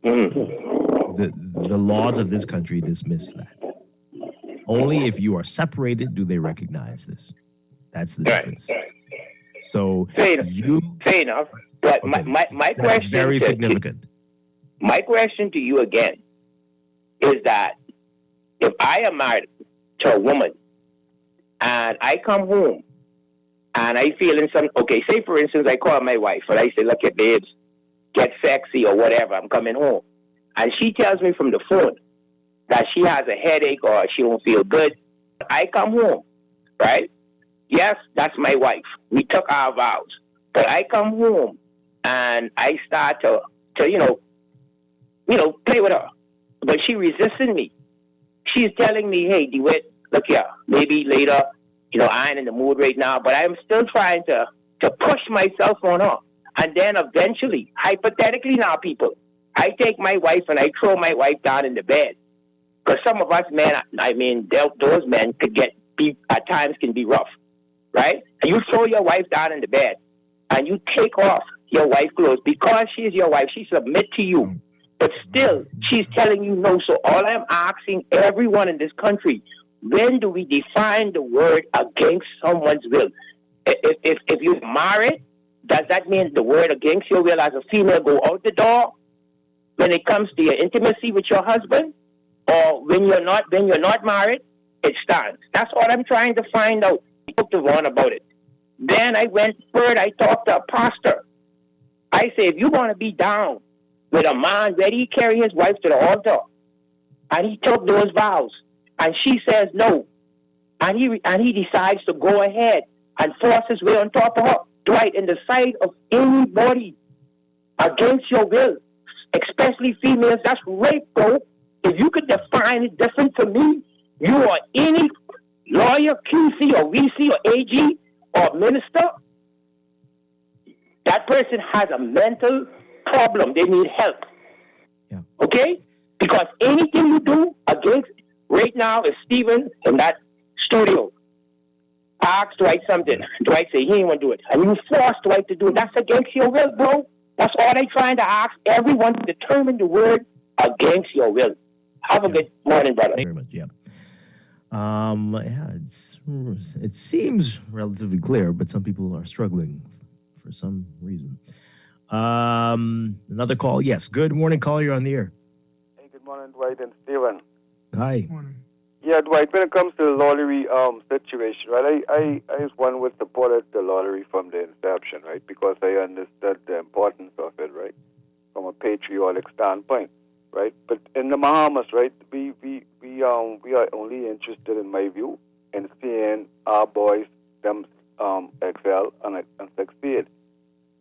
the laws of this country dismiss that. Only if you are separated do they recognize this. That's the difference. So fair enough. But okay. my question very significant. My question to you again is that if I am married to a woman and I come home and I feel say for instance, I call my wife and I say, look at babes, get sexy or whatever, I'm coming home. And she tells me from the phone that she has a headache or she don't feel good. I come home, right? Yes, that's my wife. We took our vows. But I come home and I start to play with her. But she resisting me. She's telling me, hey, DeWitt, look here, maybe later, I ain't in the mood right now, but I'm still trying to push myself on her. And then eventually, hypothetically now, people, I take my wife and I throw my wife down in the bed. Because some of us men, those men at times can be rough, right? And you throw your wife down in the bed and you take off your wife's clothes because she's your wife. She submits to you. But still, she's telling you no. So all I'm asking everyone in this country, when do we define the word against someone's will? If you're married, does that mean the word against your will as a female go out the door when it comes to your intimacy with your husband? Or when you're not married, it stands. That's all I'm trying to find out. I talked to Vaughn about it. Then I went further. I talked to a pastor. I say, if you want to be down with a man ready to carry his wife to the altar, and he took those vows, and she says no, and he decides to go ahead and force his will on top of her, Dwight, in the sight of anybody against your will, especially females, that's rape, bro. If you could define it different for me, you are any lawyer, QC or VC or AG or minister, that person has a mental problem. They need help. Yeah. Okay? Because anything you do against, right now, if Stephen in that studio asks Dwight something, Dwight say he ain't want to do it, and you force Dwight to do it, that's against your will, bro. That's all I'm trying to ask everyone to determine the word against your will. Have a good morning, brother. Thank you very much. Yeah. It seems relatively clear, but some people are struggling for some reason. Another call. Yes. Good morning, caller. You're on the air. Hey, good morning, Dwight and Stephen. Hi. Morning. Yeah, Dwight, when it comes to the lottery situation, right, I was one who supported the lottery from the inception, right, because I understood the importance of it, right, from a patriotic standpoint, right. But in the Bahamas, right, we are only interested, in my view, in seeing our boys them excel and succeed.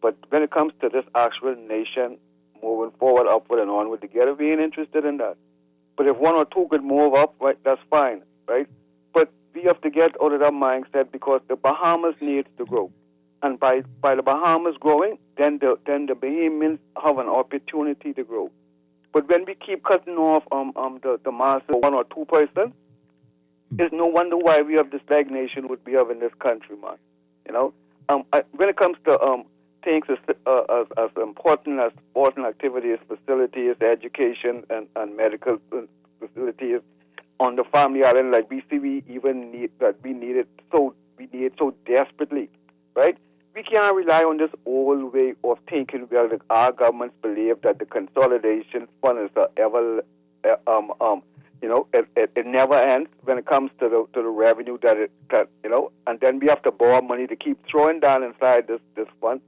But when it comes to this actual nation moving forward, upward and onward together, we ain't interested in that. But if one or two could move up, right, that's fine, right? But we have to get out of that mindset because the Bahamas needs to grow. And by the Bahamas growing, then the Bahamians have an opportunity to grow. But when we keep cutting off the masses, 1 or 2%, there's no wonder why we have the stagnation what we have in this country, man. You know, when it comes to things as important as sports and activities, facilities, education, and medical facilities on the family island, like we need it so desperately, right? We can't rely on this old way of thinking where our governments believe that the consolidation fund is ever, it never ends when it comes to the revenue that and then we have to borrow money to keep throwing down inside this fund.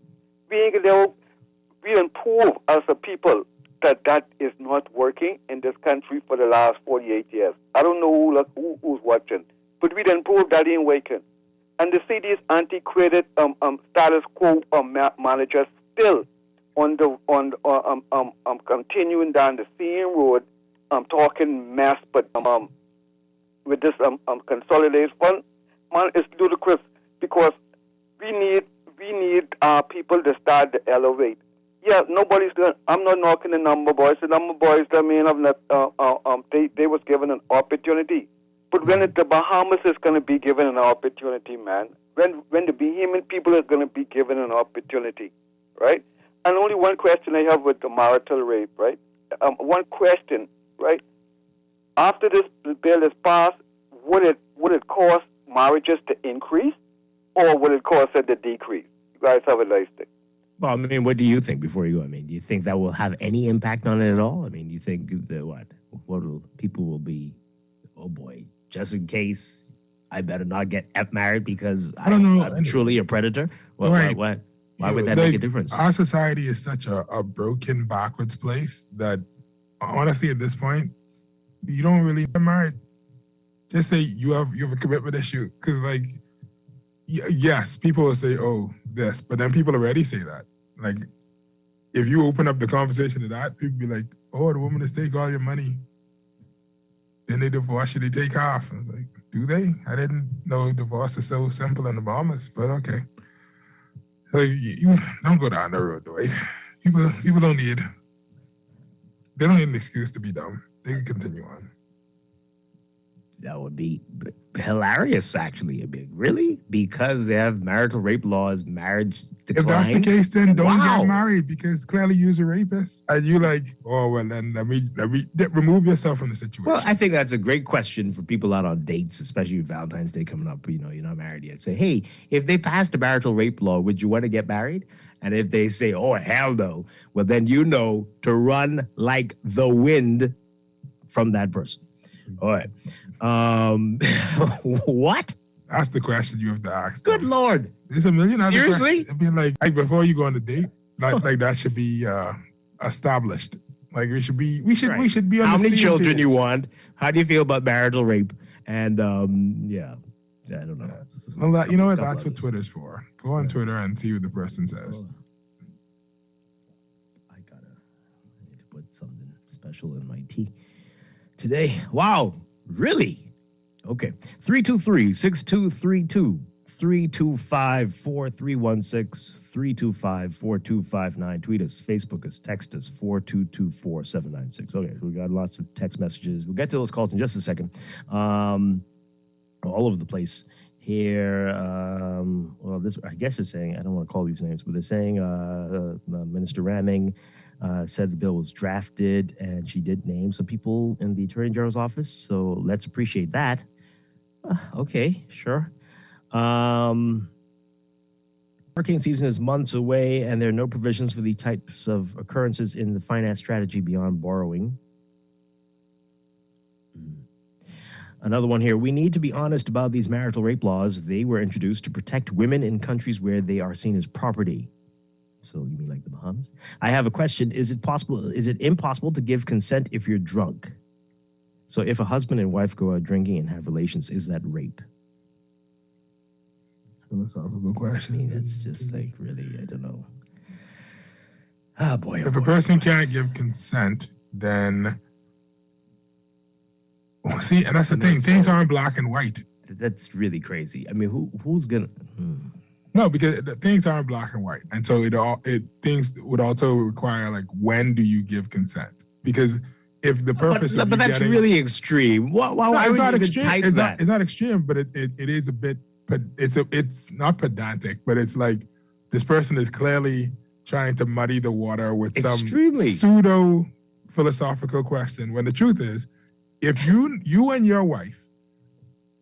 We didn't prove as a people that is not working in this country for the last 48 years. I don't know who's watching, but we didn't prove that ain't working. And to see these antiquated status quo managers still continuing down the same road, talking mess, but with this consolidated fund, man, it's ludicrous because we need people to start to elevate. Yeah, I'm not knocking the number boys. The number boys, I mean, they was given an opportunity. But when the Bahamas is going to be given an opportunity, man, when the Bahamian people are going to be given an opportunity, right? And only one question I have with the marital rape, right? One question, right? After this bill is passed, would it cause marriages to increase, or would it cause it to decrease? You guys have a nice day. Well, I mean, what do you think before you go? I mean, do you think that will have any impact on it at all? I mean, do you think that people will be, oh boy, just in case I better not get married because I don't know, I'm truly a predator? Why would that make a difference? Our society is such a broken, backwards place that honestly, at this point, you don't really get married. Just say you have a commitment issue, because yes, people will say, oh, this, but then people already say that. Like, if you open up the conversation to that, people be like, oh, the woman is take all your money. Then they divorce you, they take half. I was like, do they? I didn't know divorce is so simple in the Bahamas, but okay. Like, you don't go down the road, Dwight. People don't need an excuse to be dumb. They can continue on. That would be hilarious, actually. Really? Because they have marital rape laws, marriage decline? If that's the case, then don't get married, because clearly you're a rapist. And you like, oh, well, then let me remove yourself from the situation. Well, I think that's a great question for people out on dates, especially with Valentine's Day coming up. You know, you're not married yet. Say, hey, if they passed a marital rape law, would you want to get married? And if they say, oh, hell no, well, then you know to run like the wind from that person. All right. What? That's the question you have to ask. Good Lord. There's a million other Seriously? questions. I mean, like before you go on a date, like that should be established. Like we should be on How the many same children page. you want? How do you feel about marital rape? And I don't know. Well, you know what? That's what Twitter's for. Go on Twitter and see what the person says. I need to put something special in my tea today. Wow. Really? Okay. 323-6232. 325-4316. 325-4259. Tweet us. Facebook us. Text us. 422-4796. Okay. We got lots of text messages. We'll get to those calls in just a second. All over the place here. Well, this, I guess they're saying, I don't want to call these names, but they're saying Minister Ramming said the bill was drafted, and she did name some people in the Attorney General's office. So let's appreciate that. Okay, sure. Hurricane season is months away, and there are no provisions for these types of occurrences in the finance strategy beyond borrowing. Another one here. We need to be honest about these marital rape laws. They were introduced to protect women in countries where they are seen as property. So you mean like the Bahamas? I have a question. Is it impossible to give consent if you're drunk? So if a husband and wife go out drinking and have relations, is that rape? Philosophical question. I mean, that's just like really, I don't know. Ah, boy. If a person can't give consent, then see, and that's the thing. Things aren't black and white. That's really crazy. I mean, who's gonna? No, because things aren't black and white, and so things would also require like when do you give consent? Because if the purpose, but that's really extreme. Why it's would not you extreme. type It's that? not extreme, but it is a bit. It's not pedantic, but it's like this person is clearly trying to muddy the water with Extremely. some pseudo philosophical question. When the truth is, if you and your wife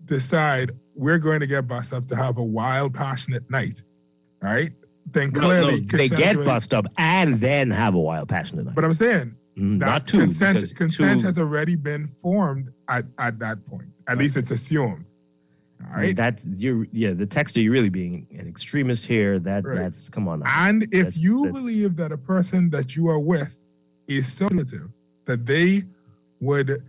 decide we're going to get bussed up to have a wild, passionate night, all right? Then clearly they get bussed up and then have a wild, passionate night. But I'm saying not two. Consent has already been formed at that point. At least it's assumed. All right. The texter, you're really being an extremist here. That's come on now. And if you believe that a person that you are with is so manipulative that they would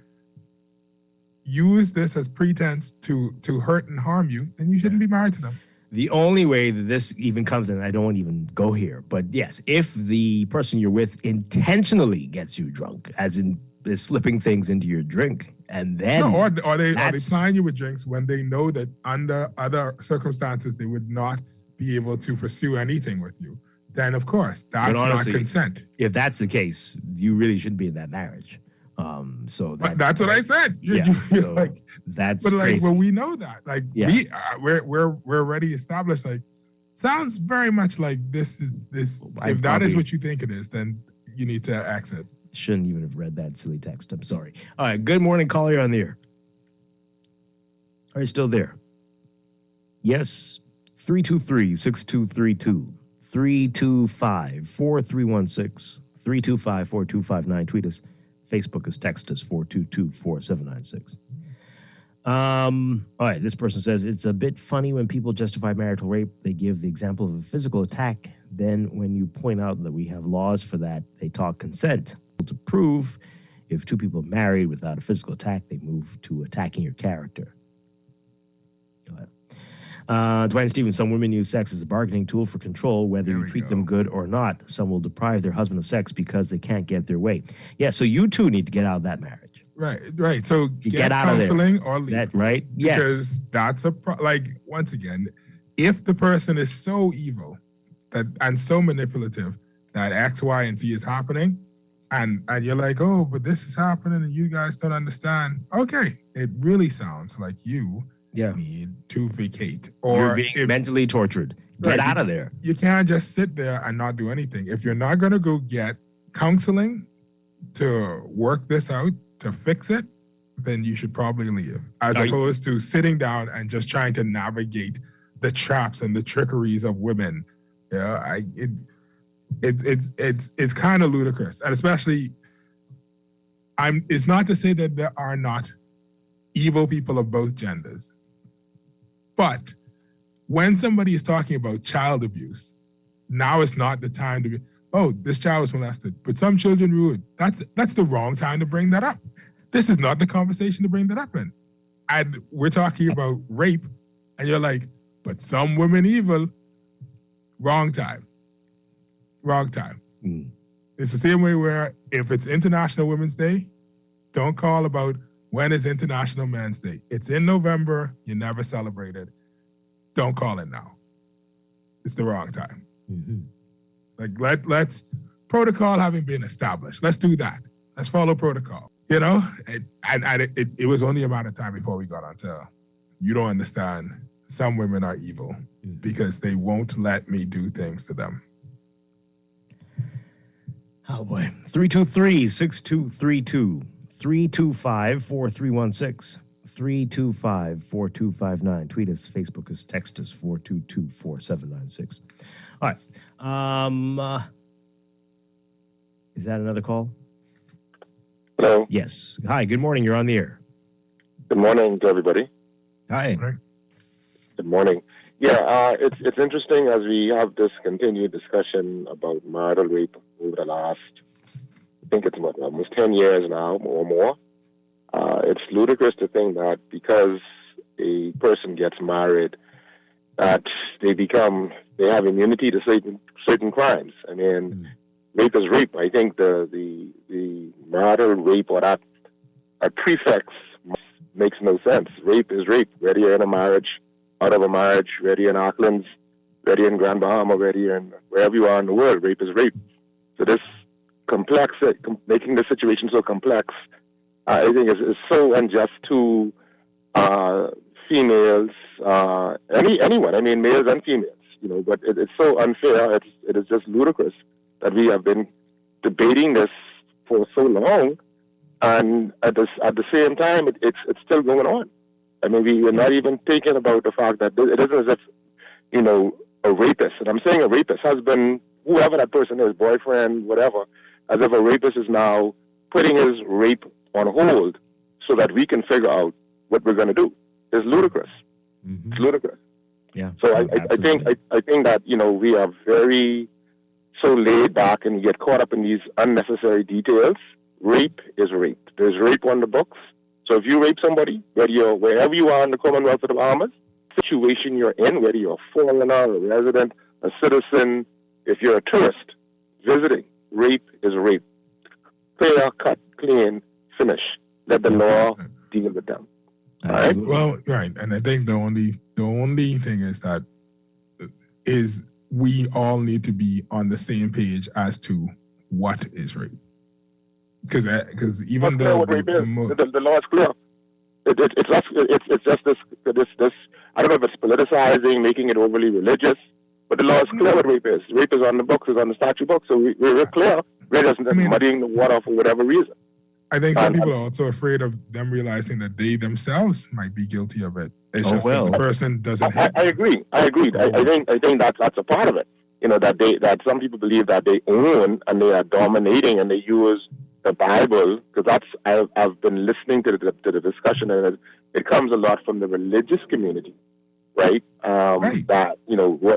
use this as pretense to hurt and harm you, then you shouldn't be married to them. The only way that this even comes in, I don't even go here, but yes, if the person you're with intentionally gets you drunk, as in is slipping things into your drink, and then or they plying you with drinks when they know that under other circumstances they would not be able to pursue anything with you, then of course that's honestly, not consent. If that's the case, you really shouldn't be in that marriage. That's what I said. So like that's. But like, crazy. well, we know that. Like we're already established. Like, sounds very much like this is this. If that is what you think it is, then you need to exit. Shouldn't even have read that silly text. I'm sorry. All right. Good morning, caller. You're on the air. Are you still there? Yes. 323-6232. 325-4316. 325-4259. Tweet us. Facebook is text us 422-4796. All right. This person says it's a bit funny when people justify marital rape. They give the example of a physical attack. Then when you point out that we have laws for that, they talk consent. To prove if two people are married without a physical attack, they move to attacking your character. Go ahead. Dwight and Stevens, some women use sex as a bargaining tool for control, whether you treat them good or not. Some will deprive their husband of sex because they can't get their way. Yeah, so you two need to get out of that marriage. Right. So get out counseling of there. Or leave. That, right? Yes. Because that's once again, if the person is so evil and so manipulative that X, Y, and Z is happening, and you're like, oh, but this is happening and you guys don't understand. Okay, it really sounds like you need to vacate. Or you're being mentally tortured. Get out of there. You can't just sit there and not do anything. If you're not going to go get counseling to work this out, to fix it, then you should probably leave. As opposed to sitting down and just trying to navigate the traps and the trickeries of women. Yeah, it's kind of ludicrous. And especially, it's not to say that there are not evil people of both genders. But when somebody is talking about child abuse, now is not the time to be, oh, this child was molested, but some children ruined. That's the wrong time to bring that up. This is not the conversation to bring that up in. And we're talking about rape, and you're like, but some women evil. Wrong time. It's the same way where if it's International Women's Day, don't call about when is International Men's Day. It's in November. You never celebrate it. Don't call it now. It's the wrong time. Like let's protocol having been established. Let's do that. Let's follow protocol. You know, it was only a matter of time before we got onto you don't understand. Some women are evil because they won't let me do things to them. Oh boy. 323-6232. 325-4316. 325-4259. Tweet us, Facebook us, text us 422-4796. All right. Is that another call? Hello. Yes. Hi, good morning. You're on the air. Good morning to everybody. Hi. Good morning. Yeah, it's interesting as we have this continued discussion about marital rape over the last, I think it's what, almost 10 years now or more. It's ludicrous to think that because a person gets married, that they have immunity to certain crimes. I mean, rape is rape. I think the marital rape or that prefix makes no sense. Rape is rape, whether you're in a marriage, out of a marriage, whether you're in Auckland, whether you're in Grand Bahama, whether you're in wherever you are in the world, rape is rape. So this making the situation so complex, I think is so unjust to females, anyone. I mean, males and females. But it's so unfair. It is just ludicrous that we have been debating this for so long, and at the same time, it's still going on. I mean, we're not even thinking about the fact that it isn't as if, a rapist, and I'm saying a rapist, husband, whoever that person is, boyfriend, whatever, as if a rapist is now putting his rape on hold so that we can figure out what we're going to do. It's ludicrous. It's ludicrous. Yeah. So I think that we are very so laid back and get caught up in these unnecessary details. Rape is rape. There's rape on the books. So if you rape somebody, wherever you are in the Commonwealth of the Bahamas, situation you're in, whether you're a foreigner, a resident, a citizen, if you're a tourist visiting, rape is rape. Clear, cut, clean, finish. Let the law deal with them. All right. Well, right, and I think the only thing is that we all need to be on the same page as to what is rape. Because even though the law is clear, it's just this. I don't know if it's politicizing, making it overly religious, but the law is clear what rape is. Rape is on the books, is on the statute books, so we're clear. We're just muddying the water for whatever reason. I think some people are also afraid of them realizing that they themselves might be guilty of it. It's just that the person doesn't. I agree. I think that's a part of it. That some people believe that they own and they are dominating and they use the Bible, because I've been listening to the discussion, and it comes a lot from the religious community, right? That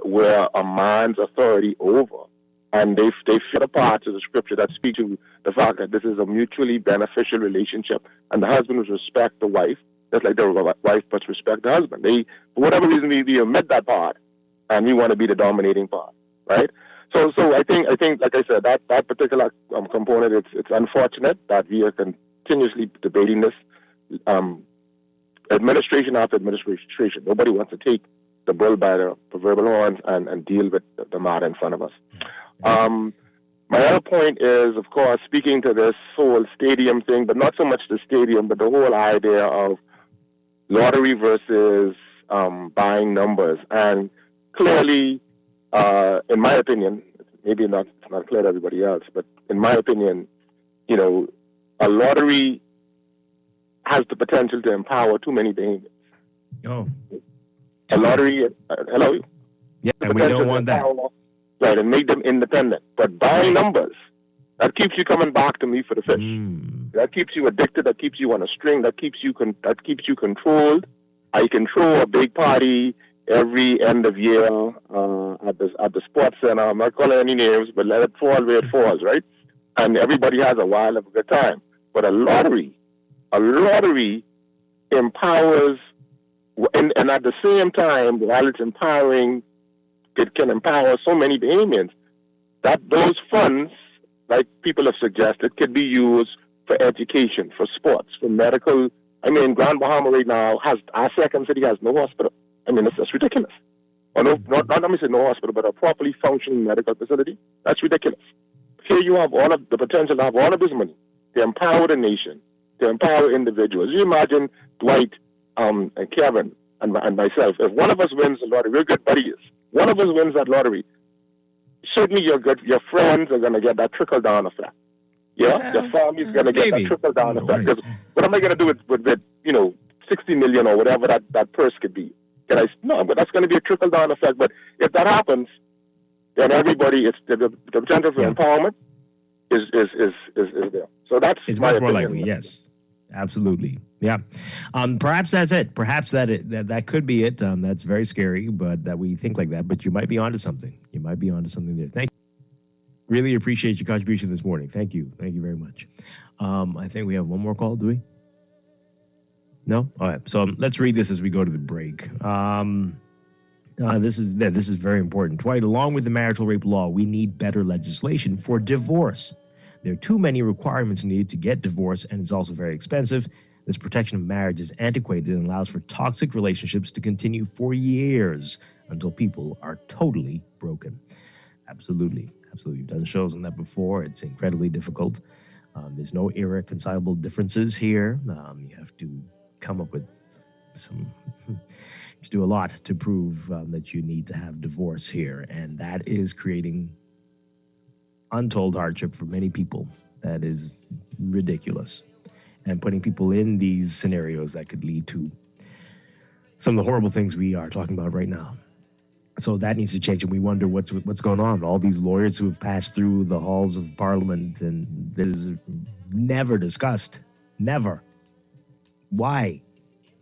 where a man's authority over, and they fit a part to the scripture that speaks to the fact that this is a mutually beneficial relationship, and the husband must respect the wife, just like the wife must respect the husband. For whatever reason, we omit that part, and we want to be the dominating part, right? So I think, like I said, that particular component, it's unfortunate that we are continuously debating this. Administration after administration, nobody wants to take the bull by the proverbial horns and deal with the matter in front of us. My other point is, of course, speaking to this whole stadium thing, but not so much the stadium, but the whole idea of lottery versus buying numbers. And clearly, in my opinion, maybe it's not clear to everybody else, but in my opinion, a lottery has the potential to empower too many behaviors. A lottery, hello? Yeah, and we don't want that. Right, and make them independent. But buying numbers, that keeps you coming back to me for the fish. That keeps you addicted, that keeps you on a string, that keeps you controlled. I can throw a big party every end of year at the sports center. I'm not calling any names, but let it fall where it falls, right? And everybody has a while of a good time. But a lottery empowers, and at the same time, while it's empowering, it can empower so many Bahamians that those funds, like people have suggested, could be used for education, for sports, for medical. I mean, Grand Bahama right now our second city has no hospital. I mean, that's ridiculous. Or not let me say no hospital, but a properly functioning medical facility. That's ridiculous. Here you have all of the potential to have all of this money to empower the nation, to empower individuals. You imagine Dwight and Kevin and myself. If one of us wins the lottery, we're good buddies. One of us wins that lottery. Certainly, your friends are going to get that trickle down effect. Yeah, your family's going to get that trickle down effect. Because what am I going to do with 60 million or whatever that purse could be? No, but that's going to be a trickle down effect. But if that happens, then everybody, it's the potential for empowerment is there. So that's it's my much more opinion. likely. Yes. Absolutely. Yeah. Perhaps that's it. Perhaps that could be it. That's very scary, but that we think like that. But you might be onto something. You might be onto something there. Thank you. Really appreciate your contribution this morning. Thank you. Thank you very much. I think we have one more call, do we? No? All right. So let's read this as we go to the break. This is very important. Dwight, along with the marital rape law, we need better legislation for divorce. There are too many requirements needed to get divorced, and it's also very expensive. This protection of marriage is antiquated and allows for toxic relationships to continue for years until people are totally broken. Absolutely. Absolutely. You've done shows on that before. It's incredibly difficult. There's no irreconcilable differences here. You have to come up with some... to do a lot to prove that you need to have divorce here, and that is creating untold hardship for many people. That is ridiculous, and putting people in these scenarios that could lead to some of the horrible things we are talking about right now. So that needs to change, and we wonder what's going on. All these lawyers who have passed through the halls of Parliament, and this is never discussed. Never. Why?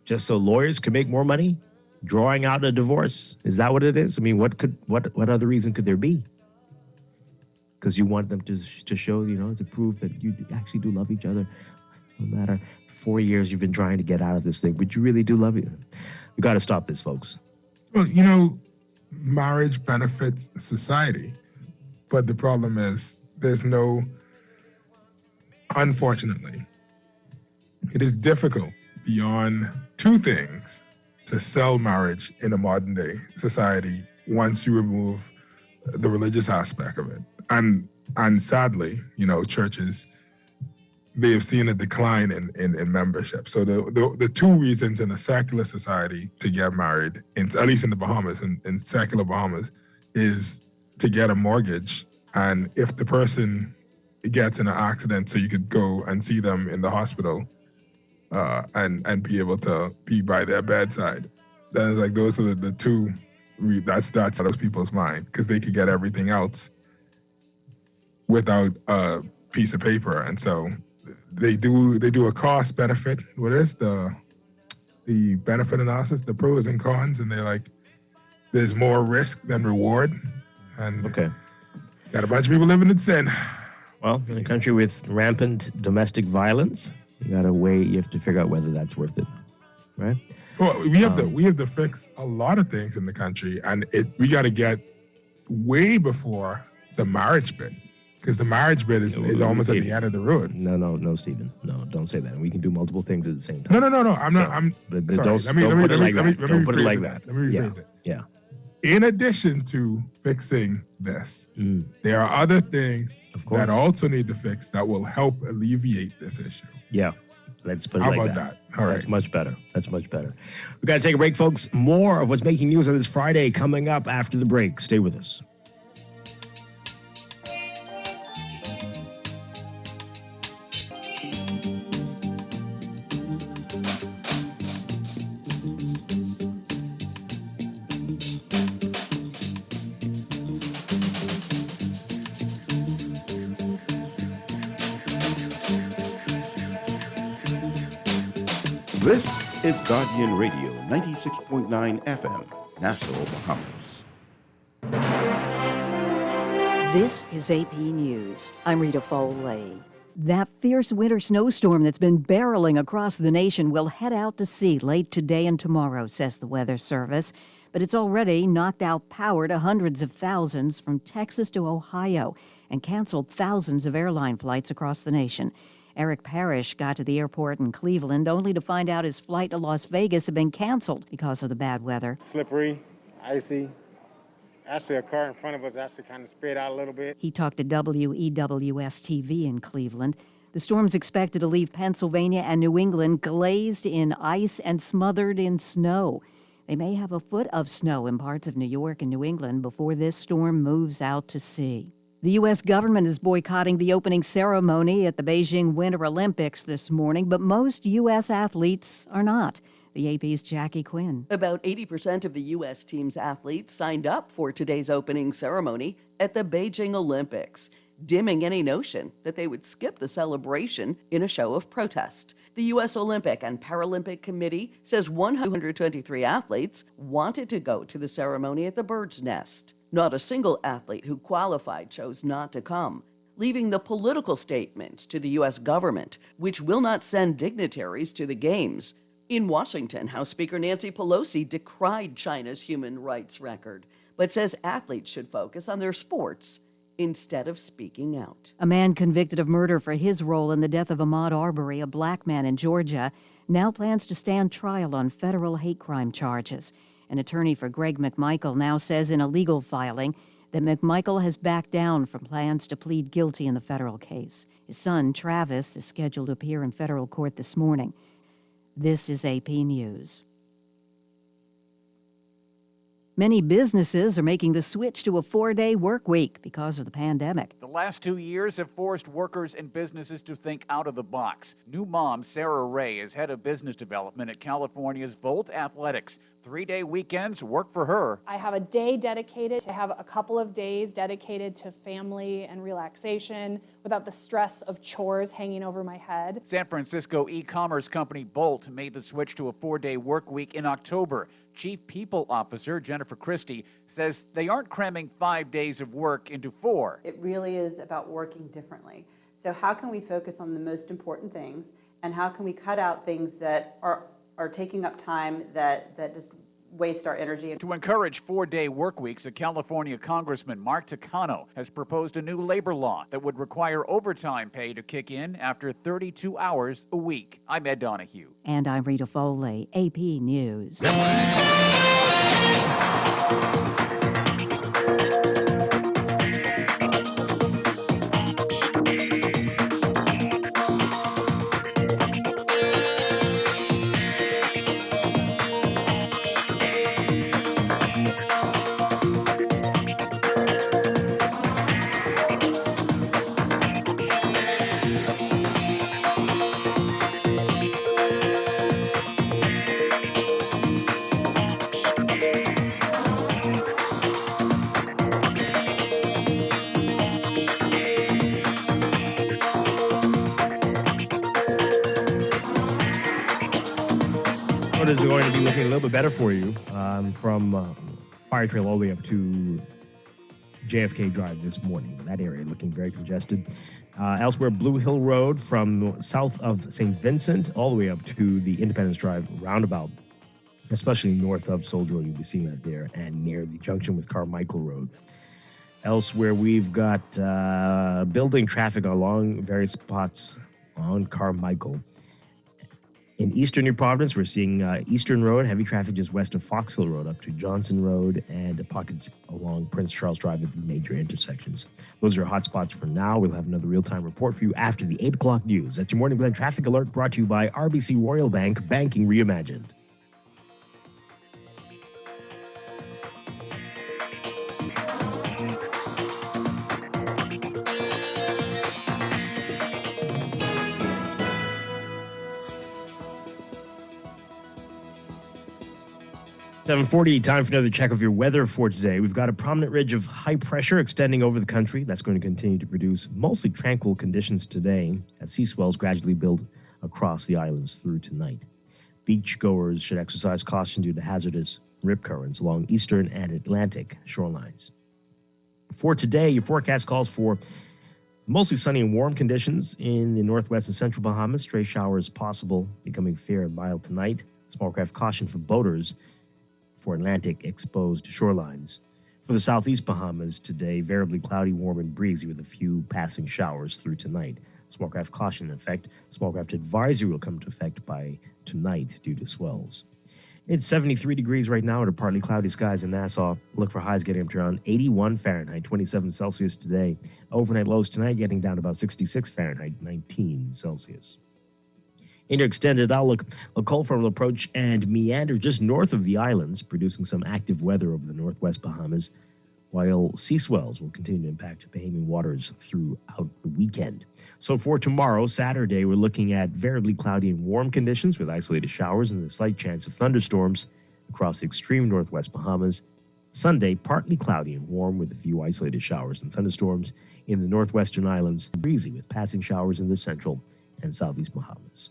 Just so lawyers can make more money? Drawing out a divorce? Is that what it is? I mean, what other reason could there be? Because you want them to show, to prove that you actually do love each other. No matter 4 years you've been trying to get out of this thing, but you really do love it. We got to stop this, folks. Well, marriage benefits society, but the problem is unfortunately, it is difficult beyond two things to sell marriage in a modern day society once you remove the religious aspect of it. And sadly, churches, they have seen a decline in membership. So the two reasons in a secular society to get married, at least in the Bahamas, in secular Bahamas, is to get a mortgage. And if the person gets in an accident, so you could go and see them in the hospital, and be able to be by their bedside. Then it's like those are the two. That's those people's mind, because they could get everything else without a piece of paper, and so they do a cost benefit. What is the benefit analysis, the pros and cons, and they're like, there's more risk than reward, and got a bunch of people living in sin. Well, in a country with rampant domestic violence, you have to figure out whether that's worth it, right? Well, we have to fix a lot of things in the country, and we got to get way before the marriage bit, because the marriage bit is almost at the end of the road. No, Stephen. No, don't say that. We can do multiple things at the same time. No. I'm not. I'm sorry. Let me put it like that. Let me rephrase it. Yeah. In addition to fixing this, there are other things that also need to fix that will help alleviate this issue. Yeah. Let's put it How like about that. All right. That's much better. We got to take a break, folks. More of what's making news on this Friday coming up after the break. Stay with us. This is Guardian Radio, 96.9 FM, Nassau, Bahamas. This is AP News. I'm Rita Foley. That fierce winter snowstorm that's been barreling across the nation will head out to sea late today and tomorrow, says the Weather Service. But it's already knocked out power to hundreds of thousands from Texas to Ohio and canceled thousands of airline flights across the nation. Eric Parrish got to the airport in Cleveland only to find out his flight to Las Vegas had been canceled because of the bad weather. Slippery, icy. Actually, a car in front of us actually kind of sped out a little bit. He talked to WEWS-TV in Cleveland. The storm's expected to leave Pennsylvania and New England glazed in ice and smothered in snow. They may have a foot of snow in parts of New York and New England before this storm moves out to sea. The U.S. government is boycotting the opening ceremony at the Beijing Winter Olympics this morning, but most U.S. athletes are not. The AP's Jackie Quinn. About 80% of the U.S. team's athletes signed up for today's opening ceremony at the Beijing Olympics. dimming any notion that they would skip the celebration in a show of protest. The U.S. Olympic and Paralympic Committee says 123 athletes wanted to go to the ceremony at the Bird's Nest. Not a single athlete who qualified chose not to come, leaving the political statements to the U.S. government, which will not send dignitaries to the Games. In Washington, House Speaker Nancy Pelosi decried China's human rights record, but says athletes should focus on their sports instead of speaking out. A man convicted of murder for his role in the death of Ahmaud Arbery, a black man in Georgia, now plans to stand trial on federal hate crime charges. An attorney for Greg McMichael now says in a legal filing that McMichael has backed down from plans to plead guilty in the federal case. His son, Travis, is scheduled to appear in federal court this morning. This is AP News. Many businesses are making the switch to a 4-day work week because of the pandemic. The last 2 years have forced workers and businesses to think out of the box. New mom Sarah Ray is head of business development at California's Volt Athletics. 3-day weekends work for her. I have a day dedicated to have a couple of days dedicated to family and relaxation without the stress of chores hanging over my head. San Francisco e-commerce company Bolt made the switch to a 4-day work week in October. Chief People Officer Jennifer Christie says they aren't cramming 5 days of work into 4. It really is about working differently. So how can we focus on the most important things, and how can we cut out things that are taking up time that just waste our energy? To encourage 4-day work weeks, a California Congressman Mark Takano has proposed a new labor law that would require overtime pay to kick in after 32 hours a week. I'm Ed Donahue. And I'm Rita Foley, AP News. 'Is going to be looking a little bit better for you from Fire Trail all the way up to JFK Drive this morning. That area looking very congested. Elsewhere, Blue Hill Road from south of St. Vincent all the way up to the Independence Drive roundabout, especially north of Soldier Road. You'll be seeing that there and near the junction with Carmichael Road. Elsewhere, we've got building traffic along various spots on Carmichael. In eastern New Providence, we're seeing Eastern Road, heavy traffic just west of Fox Hill Road up to Johnson Road, and pockets along Prince Charles Drive at the major intersections. Those are hot spots for now. We'll have another real-time report for you after the 8 o'clock news. That's your Morning Blend Traffic Alert brought to you by RBC Royal Bank, Banking Reimagined. .40, time for another check of your weather for today. We've got a prominent ridge of high pressure extending over the country. That's going to continue to produce mostly tranquil conditions today as sea swells gradually build across the islands through tonight. Beachgoers should exercise caution due to hazardous rip currents along eastern and Atlantic shorelines. For today, your forecast calls for mostly sunny and warm conditions in the northwest and central Bahamas. Stray showers possible, becoming fair and mild tonight. Small craft caution for boaters for Atlantic exposed shorelines. For the southeast Bahamas today, variably cloudy, warm, and breezy with a few passing showers through tonight. Small craft caution in effect. Small craft advisory will come into effect by tonight due to swells. It's 73 degrees right now under partly cloudy skies in Nassau. Look for highs getting up to around 81 Fahrenheit, 27 Celsius today. Overnight lows tonight getting down to about 66 Fahrenheit, 19 Celsius. In your extended outlook, a cold front will approach and meander just north of the islands, producing some active weather over the northwest Bahamas, while sea swells will continue to impact Bahamian waters throughout the weekend. So for tomorrow, Saturday, we're looking at variably cloudy and warm conditions with isolated showers and a slight chance of thunderstorms across the extreme northwest Bahamas. Sunday, partly cloudy and warm with a few isolated showers and thunderstorms in the northwestern islands. Breezy with passing showers in the central and southeast Bahamas.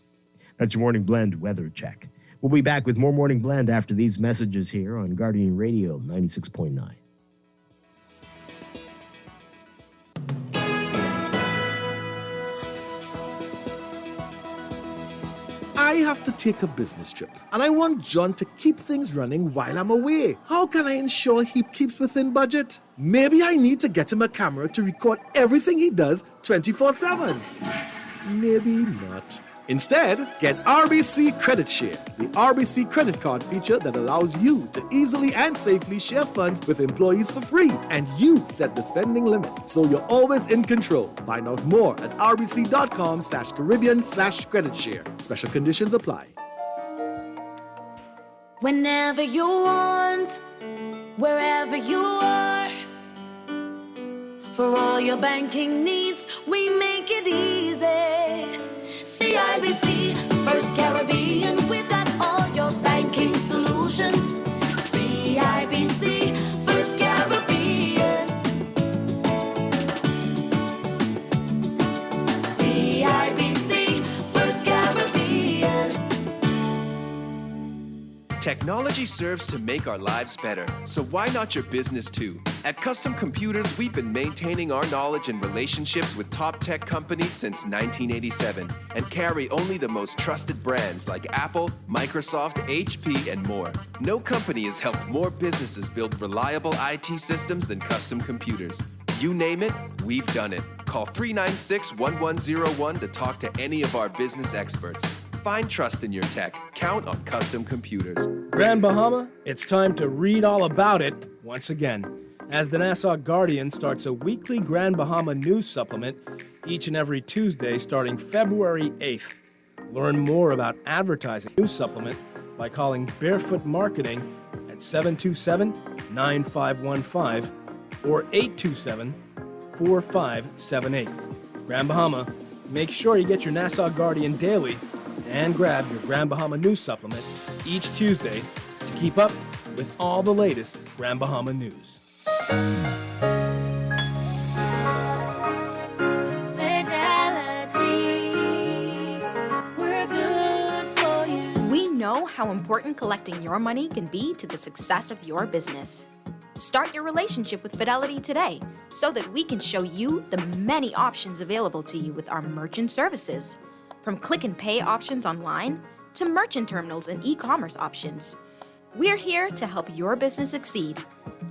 That's your Morning Blend weather check. We'll be back with more Morning Blend after these messages here on Guardian Radio 96.9. I have to take a business trip, and I want John to keep things running while I'm away. How can I ensure he keeps within budget? Maybe I need to get him a camera to record everything he does 24/7. Maybe not. Instead, get RBC Credit Share, the RBC credit card feature that allows you to easily and safely share funds with employees for free, and you set the spending limit, so you're always in control. Find out more at rbc.com/Caribbean/credit share. Special conditions apply. Whenever you want, wherever you are, for all your banking needs, we make it easy. CIBC, First Caribbean, we've got all your banking solutions. CIBC, First Caribbean. CIBC, First Caribbean. Technology serves to make our lives better, so why not your business too? At Custom Computers, we've been maintaining our knowledge and relationships with top tech companies since 1987 and carry only the most trusted brands like Apple, Microsoft, HP, and more. No company has helped more businesses build reliable IT systems than Custom Computers. You name it, we've done it. Call 396-1101 to talk to any of our business experts. Find trust in your tech. Count on Custom Computers. Grand Bahama, it's time to read all about it once again, as the Nassau Guardian starts a weekly Grand Bahama news supplement each and every Tuesday starting February 8th. Learn more about advertising news supplement by calling Barefoot Marketing at 727-9515 or 827-4578. Grand Bahama, make sure you get your Nassau Guardian daily and grab your Grand Bahama news supplement each Tuesday to keep up with all the latest Grand Bahama news. Fidelity, we're good for you. We know how important collecting your money can be to the success of your business. Start your relationship with Fidelity today so that we can show you the many options available to you with our merchant services. From click and pay options online to merchant terminals and e-commerce options. We're here to help your business succeed.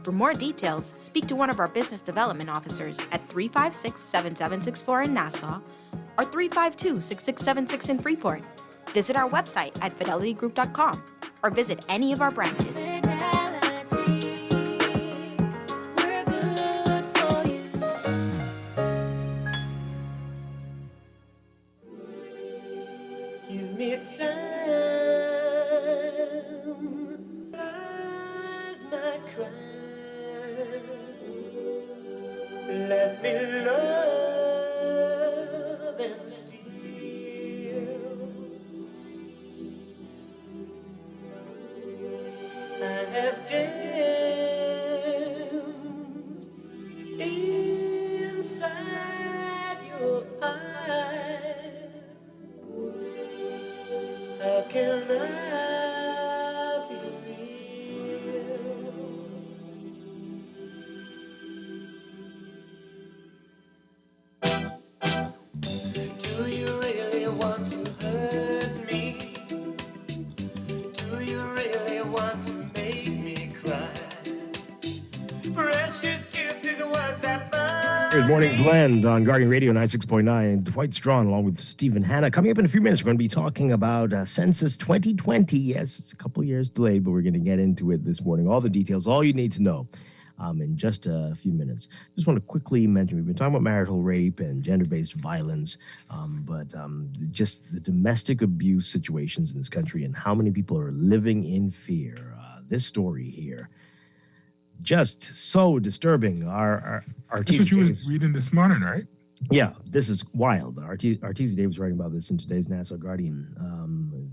For more details, speak to one of our business development officers at 356-7764 in Nassau or 352-6676 in Freeport. Visit our website at fidelitygroup.com or visit any of our branches. Give me time, eyes my cries. Let me love and steal. I have danced inside your eyes. How can I be real? Do you really want to hurt me? Do you really want to make me cry? Precious kisses, what's that? Good Morning Blend on Guardian Radio 96.9. Dwight Strachan along with Stephen Hanna. Coming up in a few minutes, we're going to be talking about Census 2020. Yes, it's a couple years delayed, but we're going to get into it this morning. All the details, all you need to know in just a few minutes. Just want to quickly mention, we've been talking about marital rape and gender-based violence, but just the domestic abuse situations in this country and how many people are living in fear. This story here, just so disturbing. Our That's what you were reading this morning, right? Yeah, this is wild. Arteezy Davis writing about this in today's Nassau Guardian.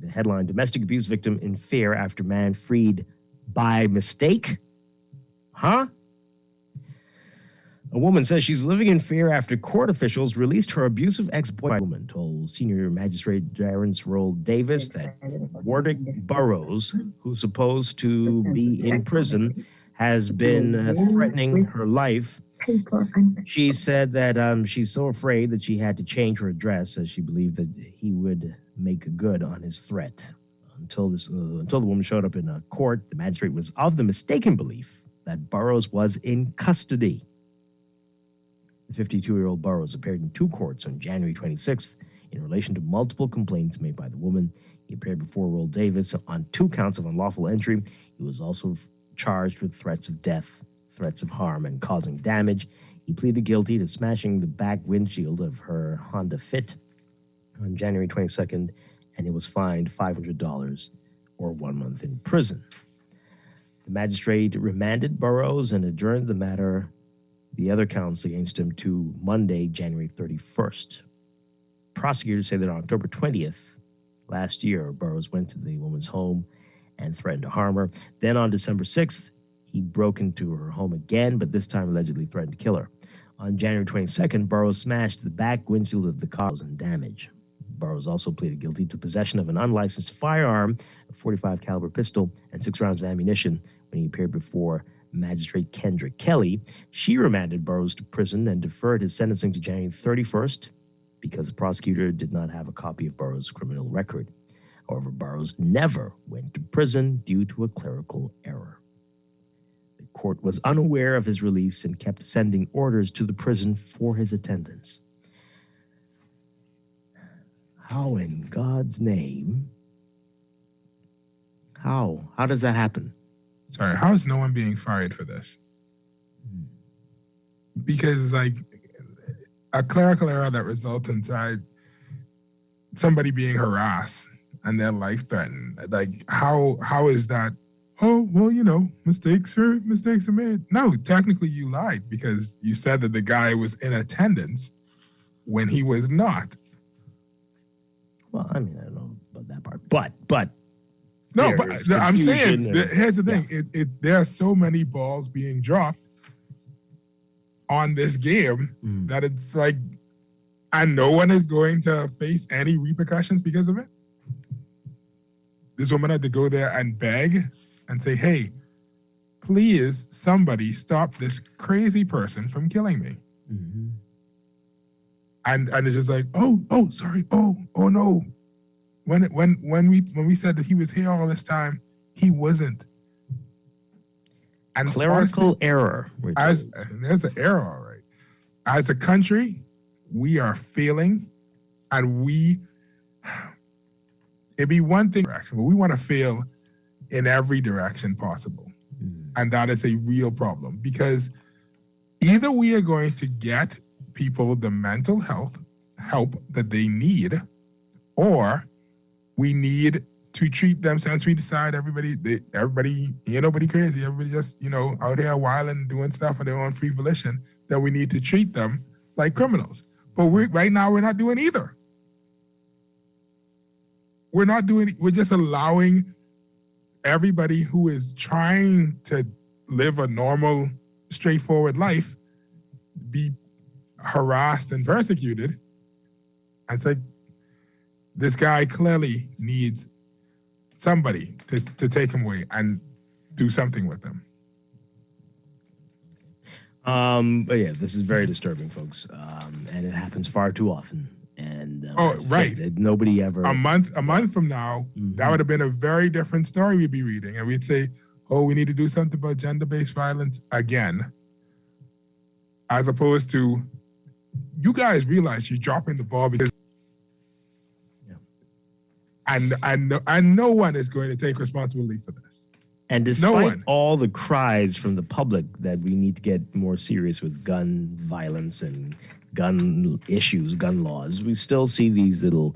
The headline, domestic abuse victim in fear after man freed by mistake. Huh? A woman says she's living in fear after court officials released her abusive ex-boyfriend. Woman told Senior Magistrate Darren Roll Davis that Warwick Burroughs, who's supposed to be in prison, has been threatening her life. She said that she's so afraid that she had to change her address as she believed that he would make good on his threat. Until the woman showed up in a court, the magistrate was of the mistaken belief that Burroughs was in custody. The 52-year-old Burroughs appeared in 2 courts on January 26th in relation to multiple complaints made by the woman. He appeared before Roll Davis on 2 counts of unlawful entry. He was also charged with threats of death, threats of harm, and causing damage. He pleaded guilty to smashing the back windshield of her Honda Fit on January 22nd, and he was fined $500 or 1 month in prison. The magistrate remanded Burroughs and adjourned the other counts against him to Monday, January 31st. Prosecutors say that on October 20th last year, Burroughs went to the woman's home and threatened to harm her. Then on December 6th, he broke into her home again, but this time allegedly threatened to kill her. On January 22nd, Burroughs smashed the back windshield of the car and damage. Burroughs also pleaded guilty to possession of an unlicensed firearm, a .45 caliber pistol, and 6 rounds of ammunition when he appeared before Magistrate Kendra Kelly. She remanded Burroughs to prison and deferred his sentencing to January 31st because the prosecutor did not have a copy of Burroughs' criminal record. However, Burroughs never went to prison due to a clerical error. The court was unaware of his release and kept sending orders to the prison for his attendance. How in God's name? How does that happen? Sorry, how is no one being fired for this? Because it's like a clerical error that results inside somebody being harassed and their life threatened. Like, how is that? Oh, well, mistakes are made. No, technically you lied because you said that the guy was in attendance when he was not. Well, I mean, I don't know about that part, but no, but I'm saying here's the thing: yeah. There are so many balls being dropped on this game that it's like, and no one is going to face any repercussions because of it. This woman had to go there and beg and say, "Hey, please, somebody stop this crazy person from killing me." Mm-hmm. And it's just like, oh, sorry, oh no. When we said that he was here all this time, he wasn't. And clerical honestly, error. There's an error, all right. As a country, we are failing, and it'd be one thing, but we want to fail in every direction possible. And that is a real problem because either we are going to get people the mental health help that they need, or we need to treat them since we decide everybody ain't nobody crazy. Everybody just, out here wilding, doing stuff on their own free volition, that we need to treat them like criminals. But right now we're not doing either. We're just allowing everybody who is trying to live a normal, straightforward life be harassed and persecuted. And it's like, this guy clearly needs somebody to take him away and do something with him. But yeah, this is very disturbing, folks. And it happens far too often. And right. Nobody ever. A month from now, that would have been a very different story we'd be reading. And we'd say, oh, we need to do something about gender-based violence again. As opposed to, you guys realize you're dropping the ball because and no one is going to take responsibility for this. And despite all the cries from the public that we need to get more serious with gun violence and gun issues, gun laws, we still see these little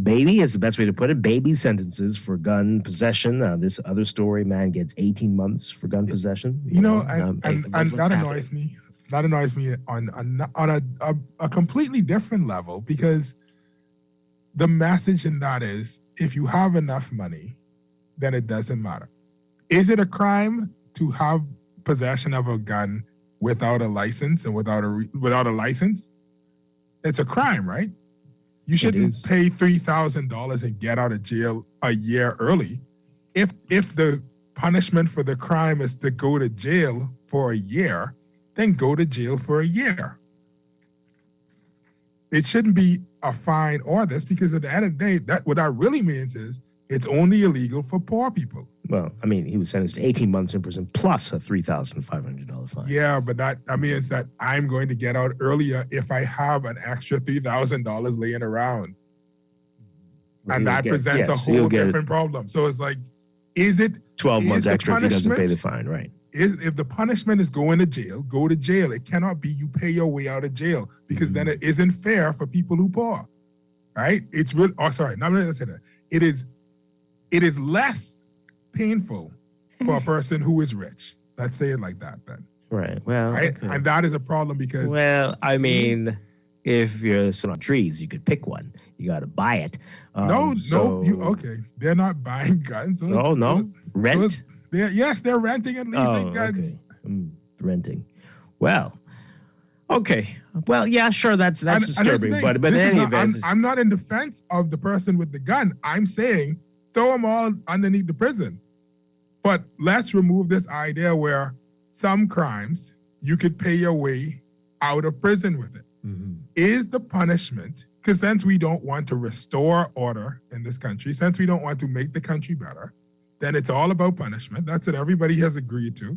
baby is the best way to put it, baby sentences for gun possession. This other story, man gets 18 months for gun possession. And that annoys me. That annoys me on a completely different level, because the message in that is, if you have enough money, then it doesn't matter. Is it a crime to have possession of a gun without a license and without a license, it's a crime, right? You shouldn't pay $3,000 and get out of jail a year early. If the punishment for the crime is to go to jail for a year, then go to jail for a year. It shouldn't be a fine or this, because at the end of the day, what that really means is it's only illegal for poor people. Well, I mean, he was sentenced to 18 months in prison plus a $3,500 fine. Yeah, but that means that I'm going to get out earlier if I have an extra $3,000 laying around. Well, and that presents a whole different problem. So it's like, is it 12 months extra if he doesn't pay the fine, right? If the punishment is going to jail, go to jail. It cannot be you pay your way out of jail, because then it isn't fair for people who poor, right? It's really, not going to say that. It is less painful for a person who is rich. Let's say it like that then. Right. Well, right? Okay. And that is a problem because. Well, I mean, if you're sitting on trees, you could pick one. You got to buy it. Okay. They're not buying guns. Rent? They're renting and leasing guns. Okay. Renting. Well, okay. Well, yeah, sure. That's disturbing. But in any event, I'm not in defense of the person with the gun. I'm saying throw them all underneath the prison. But let's remove this idea where some crimes you could pay your way out of prison with it. Is the punishment, because since we don't want to restore order in this country, since we don't want to make the country better, then it's all about punishment. That's what everybody has agreed to,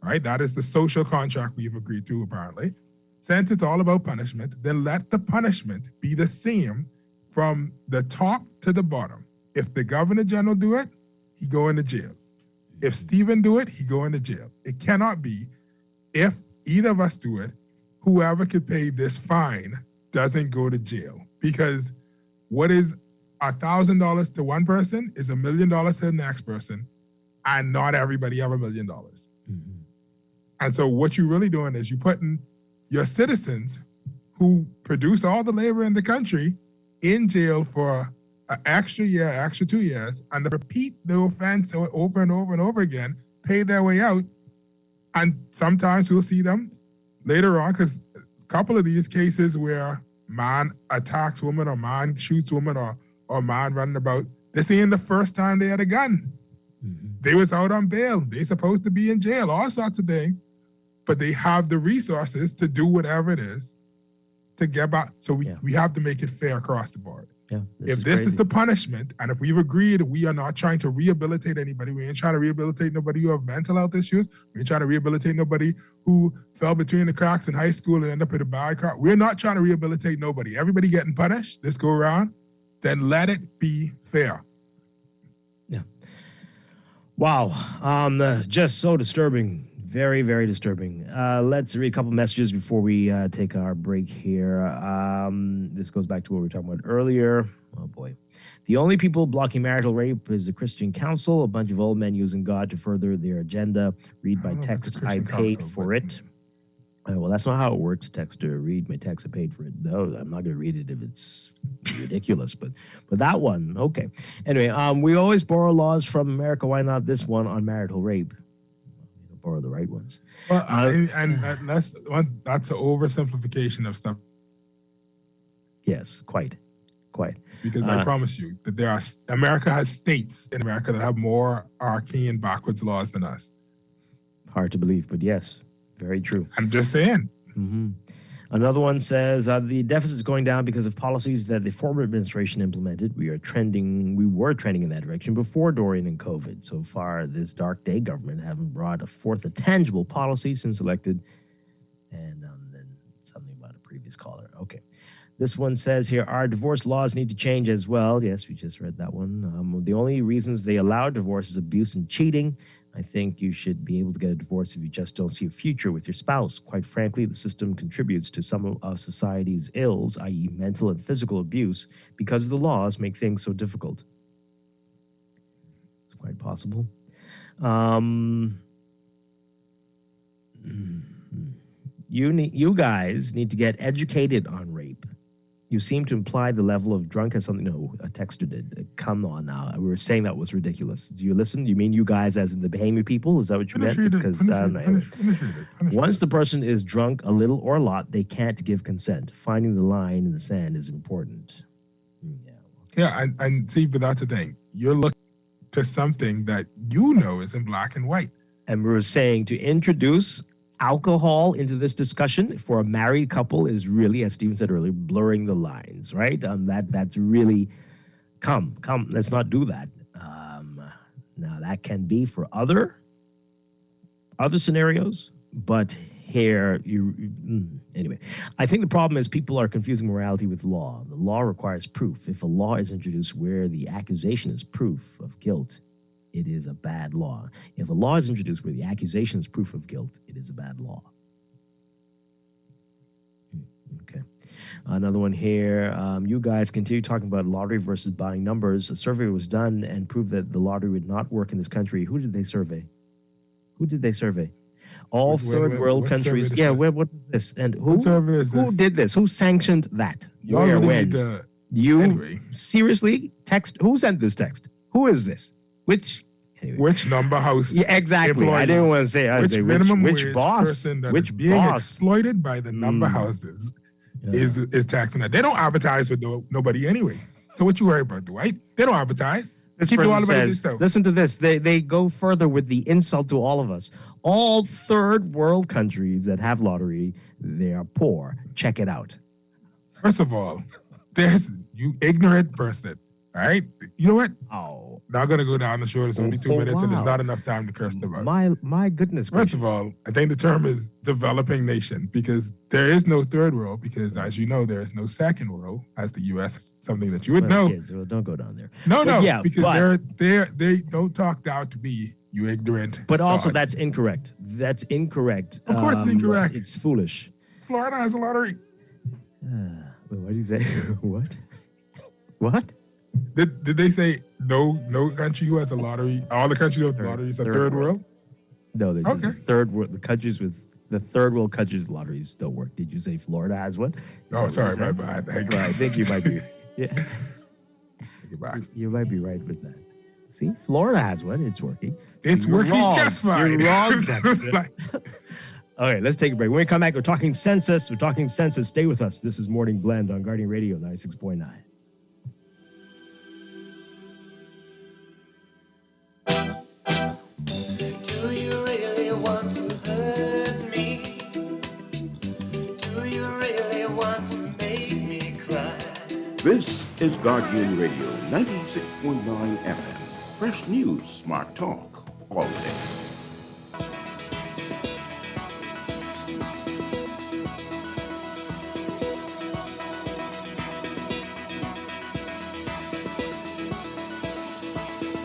right? That is the social contract we've agreed to, apparently. Since it's all about punishment, then let the punishment be the same from the top to the bottom. If the governor general do it, he go into jail. If Stephen do it, he go into jail. It cannot be, if either of us do it, whoever could pay this fine doesn't go to jail. Because what is $1,000 to one person is $1 million to the next person, and not everybody have $1 million. And so what you're really doing is you're putting your citizens who produce all the labor in the country in jail for an extra year, extra 2 years, and they repeat the offense over and over and over again, pay their way out. And sometimes we'll see them later on, because a couple of these cases where man attacks woman or man shoots woman or man running about, this ain't the first time they had a gun. They was out on bail. They supposed to be in jail, all sorts of things, but they have the resources to do whatever it is to get back. So we have to make it fair across the board. Yeah, if this is the punishment, and if we've agreed we are not trying to rehabilitate anybody, we ain't trying to rehabilitate nobody who have mental health issues, we ain't trying to rehabilitate nobody who fell between the cracks in high school and ended up in a bad car. We're not trying to rehabilitate nobody. Everybody getting punished this go around, then let it be fair. Yeah. Wow. Just so disturbing. Very, very disturbing. Let's read a couple messages before we take our break here. This goes back to what we were talking about earlier. Oh, boy. The only people blocking marital rape is the Christian Council, a bunch of old men using God to further their agenda. Read by text. I paid for it. Well, that's not how it works. Text or read my text. I paid for it. No, I'm not going to read it if it's ridiculous. But that one, okay. Anyway, we always borrow laws from America. Why not this one on marital rape? Or the right ones. Well, and that's an oversimplification of stuff. Yes, quite. Because I promise you that America has states in America that have more arcane backwards laws than us. Hard to believe, but yes, very true. I'm just saying. Mm-hmm. Another one says the deficit is going down because of policies that the former administration implemented. We were trending in that direction before Dorian and COVID. So far, this dark day government haven't brought forth a tangible policy since elected. And then something about a previous caller. Okay. This one says here, our divorce laws need to change as well. Yes, we just read that one. The only reasons they allow divorce is abuse and cheating. I think you should be able to get a divorce if you just don't see a future with your spouse. Quite frankly, the system contributes to some of society's ills, i.e. mental and physical abuse, because the laws make things so difficult. It's quite possible. You guys need to get educated on rape. You seem to imply the level of drunk as something. No, a texter did. Come on now. We were saying that was ridiculous. Do you listen? You mean you guys as in the Bahamian people? Is that what you meant? Because once the person is drunk a little or a lot, they can't give consent. Finding the line in the sand is important. Yeah, and see, but that's the thing. You're looking to something that you know is in black and white. And we were saying to introduce alcohol into this discussion for a married couple is really, as Stephen said earlier, blurring the lines, right? That's really, come, let's not do that. Now that can be for other scenarios, but here anyway. I think the problem is people are confusing morality with law. The law requires proof. If a law is introduced where the accusation is proof of guilt, it is a bad law. If a law is introduced where the accusation is proof of guilt, it is a bad law. Okay. Another one here. You guys continue talking about lottery versus buying numbers. A survey was done and proved that the lottery would not work in this country. Who did they survey? All third world countries. Yeah, what is this? And who did this? Who sanctioned that? Anyway. Seriously? Text? Who sent this text? Who is this? Which number house? Yeah, exactly. Employee, I didn't want to say. I say minimum which wage boss? person that Which is being boss? exploited by the number houses is taxing that. They don't advertise with nobody anyway. So what you worry about, Dwight? They don't advertise. This Keep it all person about says, yourself. listen to this. They go further with the insult to all of us. All third world countries that have lottery, they are poor. Check it out. First of all, there's you ignorant person. All right? You know what? Oh. Not going to go down the shore. It's only 2 minutes and there's not enough time to curse them out. My goodness. First of all, I think the term is developing nation because there is no third world because, as you know, there is no second world as the U.S. Something that you would know. Kids, well, don't go down there. No, Yeah, because they don't talk down to me, you ignorant. But also, sod. that's incorrect. That's incorrect. Of course it's incorrect. It's foolish. Florida has a lottery. What did you say? What? Did they say no country who has a lottery? All the countries with lotteries are third world? No, they okay. Third world. The third world countries lotteries don't work. Did you say Florida has one? Oh, sorry, my bad. I think you might be. Yeah. Take it back. You might be right with that. See, Florida has one. It's working. It's working just fine. You're wrong. Okay, let's take a break. When we come back, we're talking census. Stay with us. This is Morning Blend on Guardian Radio 96.9. Do you really want to hurt me? Do you really want to make me cry? This is Guardian Radio 96.9 FM. Fresh news, smart talk, all day.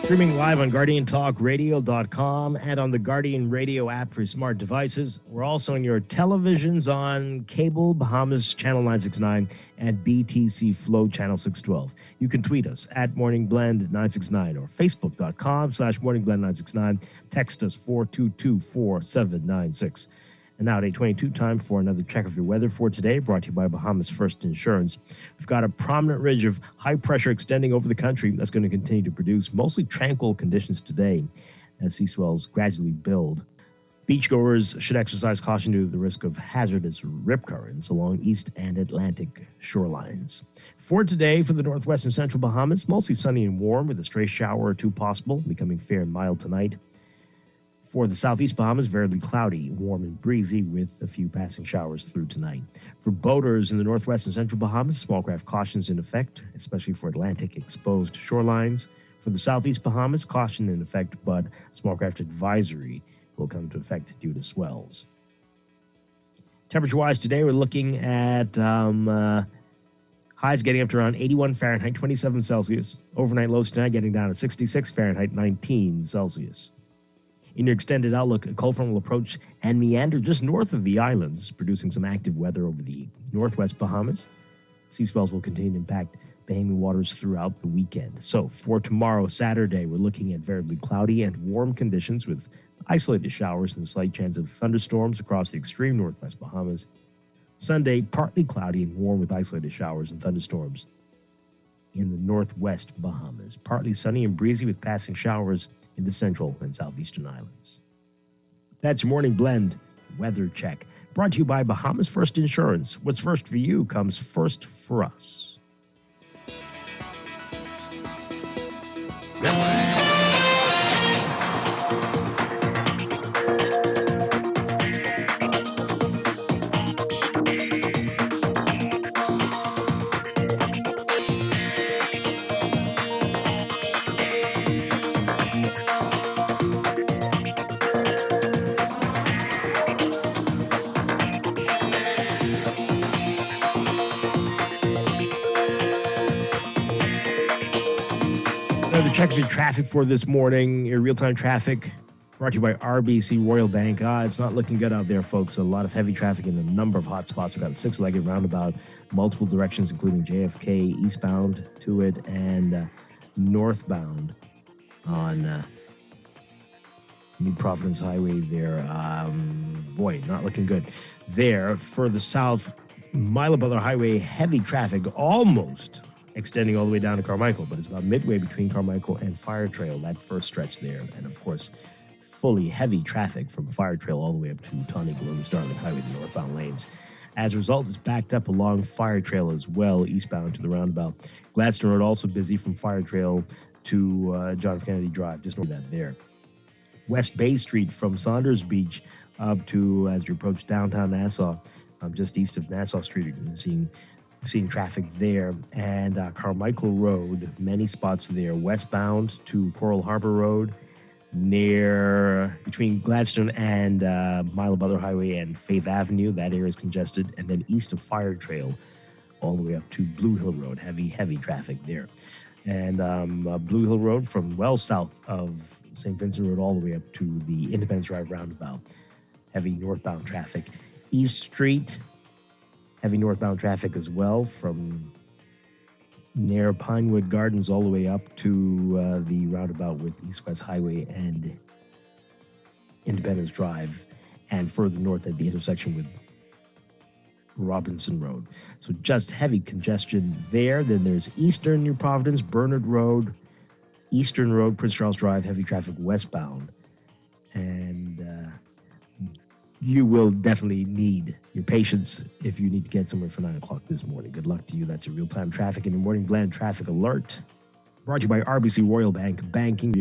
Streaming live on GuardianTalkRadio.com and on the Guardian Radio app for smart devices. We're also on your televisions on Cable Bahamas Channel 969 and BTC Flow Channel 612. You can tweet us at MorningBlend969 or Facebook.com/MorningBlend969. Text us 422-4796. And now at 8:22, time for another check of your weather for today, brought to you by Bahamas First Insurance. We've got a prominent ridge of high pressure extending over the country that's going to continue to produce mostly tranquil conditions today as sea swells gradually build. Beachgoers should exercise caution due to the risk of hazardous rip currents along east and Atlantic shorelines. For today, for the northwest and central Bahamas, mostly sunny and warm with a stray shower or two possible, becoming fair and mild tonight. For the southeast Bahamas, variably cloudy, warm and breezy with a few passing showers through tonight. For boaters in the northwest and central Bahamas, small craft cautions in effect, especially for Atlantic exposed shorelines. For the southeast Bahamas, caution in effect, but small craft advisory will come into effect due to swells. Temperature-wise today, we're looking at highs getting up to around 81 Fahrenheit, 27 Celsius. Overnight lows tonight getting down to 66 Fahrenheit, 19 Celsius. In your extended outlook, a cold front will approach and meander just north of the islands, producing some active weather over the northwest Bahamas. Sea swells will continue to impact Bahamian waters throughout the weekend. So for tomorrow, Saturday, we're looking at variably cloudy and warm conditions with isolated showers and a slight chance of thunderstorms across the extreme northwest Bahamas. Sunday, partly cloudy and warm with isolated showers and thunderstorms in the northwest Bahamas. Partly sunny and breezy with passing showers in the central and southeastern islands. That's your morning blend weather check. Brought to you by Bahamas First Insurance. What's first for you comes first for us. Another check of your traffic for this morning, your real-time traffic brought to you by RBC Royal Bank. It's not looking good out there, folks. A lot of heavy traffic in a number of hot spots. We've got a six-legged roundabout, multiple directions, including JFK, eastbound to it, and northbound on New Providence Highway there. Not looking good. There, further south, Milo Butler Highway, heavy traffic, almost extending all the way down to Carmichael, but it's about midway between Carmichael and Fire Trail, that first stretch there. And of course, fully heavy traffic from Fire Trail all the way up to Tawny Gloom Starling Highway, the northbound lanes. As a result, it's backed up along Fire Trail as well, eastbound to the roundabout. Gladstone Road also busy from Fire Trail to John F. Kennedy Drive. Just know that there. West Bay Street from Saunders Beach up to, as you approach downtown Nassau, just east of Nassau Street, you're seeing traffic there. And Carmichael Road, many spots there, westbound to Coral Harbor Road, near between Gladstone and Milo Butler Highway and Faith Avenue. That area is congested. And then east of Fire Trail, all the way up to Blue Hill Road, heavy traffic there. And Blue Hill Road from well south of St. Vincent Road all the way up to the Independence Drive roundabout, heavy northbound traffic. East Street, heavy northbound traffic as well from near Pinewood Gardens all the way up to the roundabout with East-West Highway and Independence Drive, and further north at the intersection with Robinson Road. So just heavy congestion there. Then there's Eastern New Providence, Bernard Road, Eastern Road, Prince Charles Drive, heavy traffic westbound. And you will definitely need your patience if you need to get somewhere for 9 o'clock this morning. Good luck to you. That's a real-time traffic in your morning blend traffic alert. Brought to you by RBC Royal Bank Banking.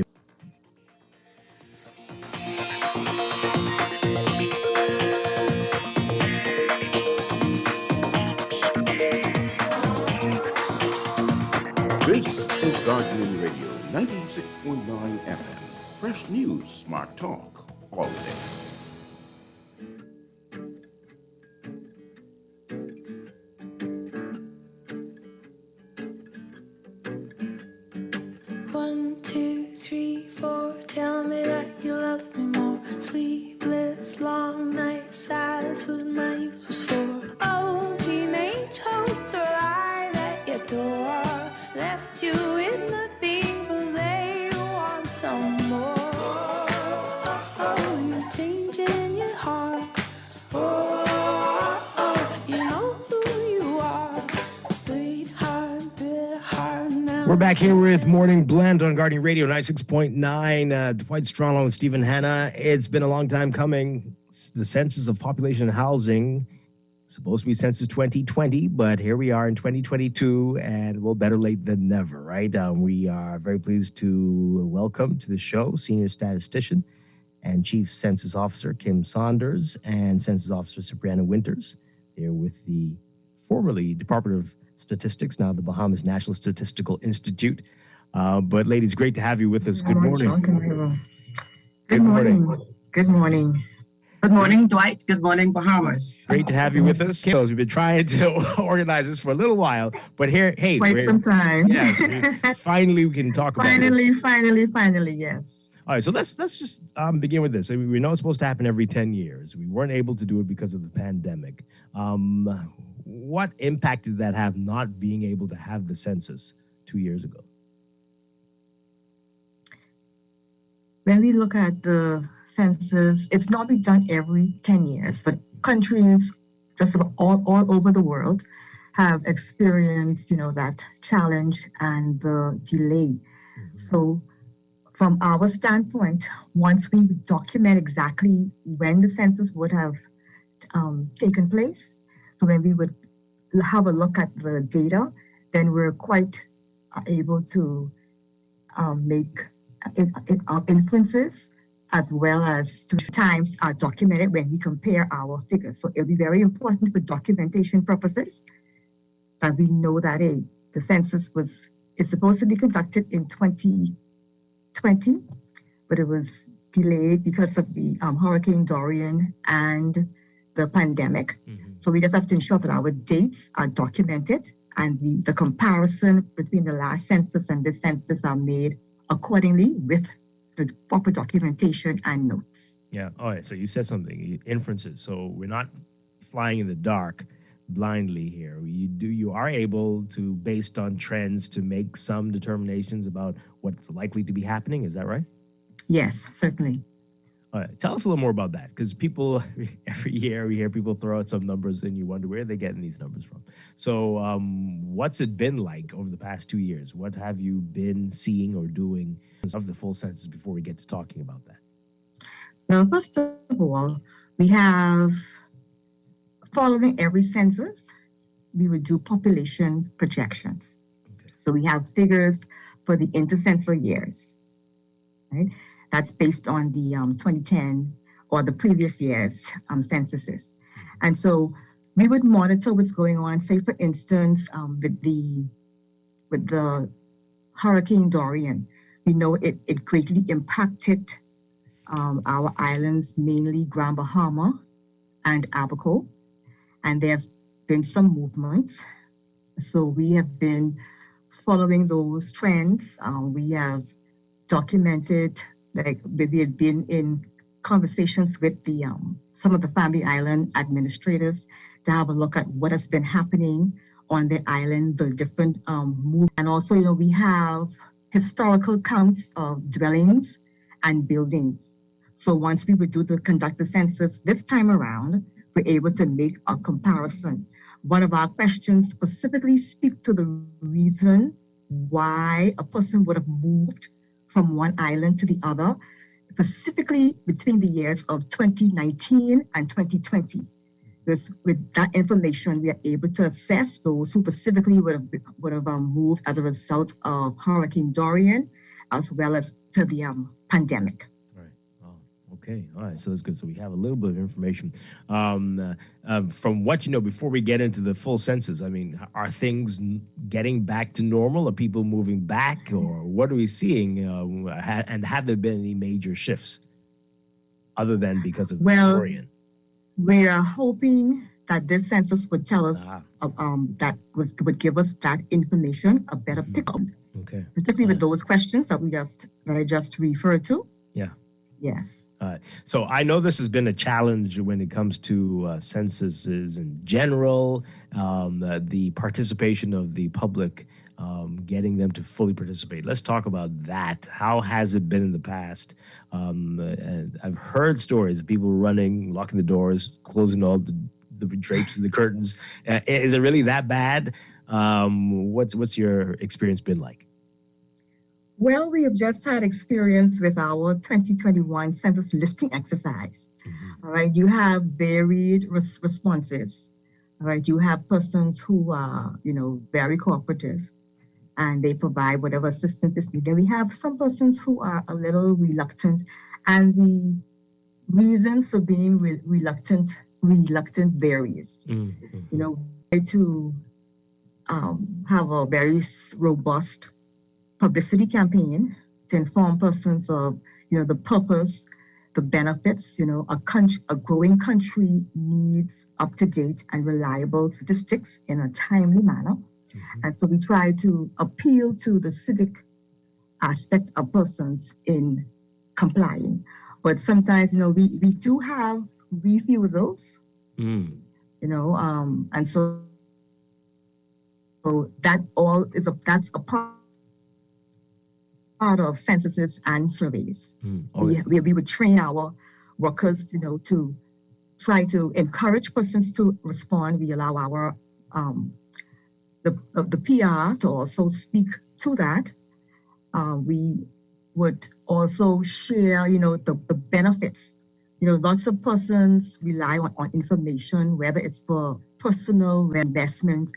This is Guardian Radio, 96.9 FM. Fresh news, smart talk, all day. We're back here with Morning Blend on Guardian Radio 96.9. Dwight Strachan and Stephen Hanna. It's been a long time coming. The Census of Population and Housing, supposed to be Census 2020, but here we are in 2022, and well, better late than never, right? We are very pleased to welcome to the show Senior Statistician and Chief Census Officer Kim Saunders and Census Officer Sabrina Winters. They're with the formerly Department of Statistics, now the Bahamas National Statistical Institute. But ladies, great to have you with us. Good morning. Good morning. Good morning. Good morning, Dwight. Good morning, Bahamas. Great to have you with us. We've been trying to organize this for a little while, but here, hey, quite some time. Yes, finally we can talk about this. Finally, yes. All right, so let's just begin with this. I mean, we know it's supposed to happen every 10 years. We weren't able to do it because of the pandemic. What impact did that have, not being able to have the census 2 years ago? When we look at the census, it's not been done every 10 years, but countries just about all over the world have experienced, that challenge and the delay. So from our standpoint, once we document exactly when the census would have taken place, so when we would have a look at the data, then we're quite able to make inferences, as well as to times are documented when we compare our figures. So it'll be very important for documentation purposes that we know that the census is supposed to be conducted in 2020, but it was delayed because of the Hurricane Dorian and the pandemic. So we just have to ensure that our dates are documented and the comparison between the last census and this census are made accordingly with the proper documentation and notes. Yeah. All right. So you said something, inferences. So we're not flying in the dark blindly here. You are able to, based on trends, to make some determinations about what's likely to be happening. Is that right? Yes, certainly. All right. Tell us a little more about that, because people, every year we hear people throw out some numbers and you wonder where they're getting these numbers from. So what's it been like over the past 2 years? What have you been seeing or doing of the full census before we get to talking about that? Well, first of all, we have, following every census, we would do population projections. Okay. So we have figures for the intercensal years, right? That's based on the 2010 or the previous year's censuses. And so we would monitor what's going on, say, for instance, with the Hurricane Dorian. We know it greatly impacted our islands, mainly Grand Bahama and Abaco, and there's been some movements. So we have been following those trends. We have documented, like we had been in conversations with the some of the Family Island administrators to have a look at what has been happening on the island, the different movements. And also, we have historical counts of dwellings and buildings. So once we would conduct the census this time around, we're able to make a comparison. One of our questions specifically speak to the reason why a person would have moved from one island to the other, specifically between the years of 2019 and 2020. Because with that information, we are able to assess those who specifically would have moved as a result of Hurricane Dorian, as well as to the pandemic. Okay, all right, so that's good. So we have a little bit of information. From what you know, before we get into the full census, I mean, are things getting back to normal? Are people moving back, or what are we seeing? And have there been any major shifts other than because of Dorian? We are hoping that this census would tell us, would give us that information, a better pickup. Okay. Particularly with those questions that I just referred to. Yeah. Yes. So I know this has been a challenge when it comes to censuses in general, the participation of the public, getting them to fully participate. Let's talk about that. How has it been in the past? And I've heard stories of people running, locking the doors, closing all the drapes and the curtains. Is it really that bad? What's your experience been like? Well, we have just had experience with our 2021 census listing exercise. All right, you have varied responses. All right, you have persons who are, very cooperative, and they provide whatever assistance is needed. We have some persons who are a little reluctant, and the reasons for being reluctant varies. To have a very robust publicity campaign to inform persons of, the purpose, the benefits. A growing country needs up-to-date and reliable statistics in a timely manner. And so we try to appeal to the civic aspect of persons in complying. But sometimes, we do have refusals, and so that that's a part of censuses and surveys. We would train our workers, to try to encourage persons to respond. We allow our the PR to also speak to that. We would also share, the benefits. Lots of persons rely on information, whether it's for personal investment.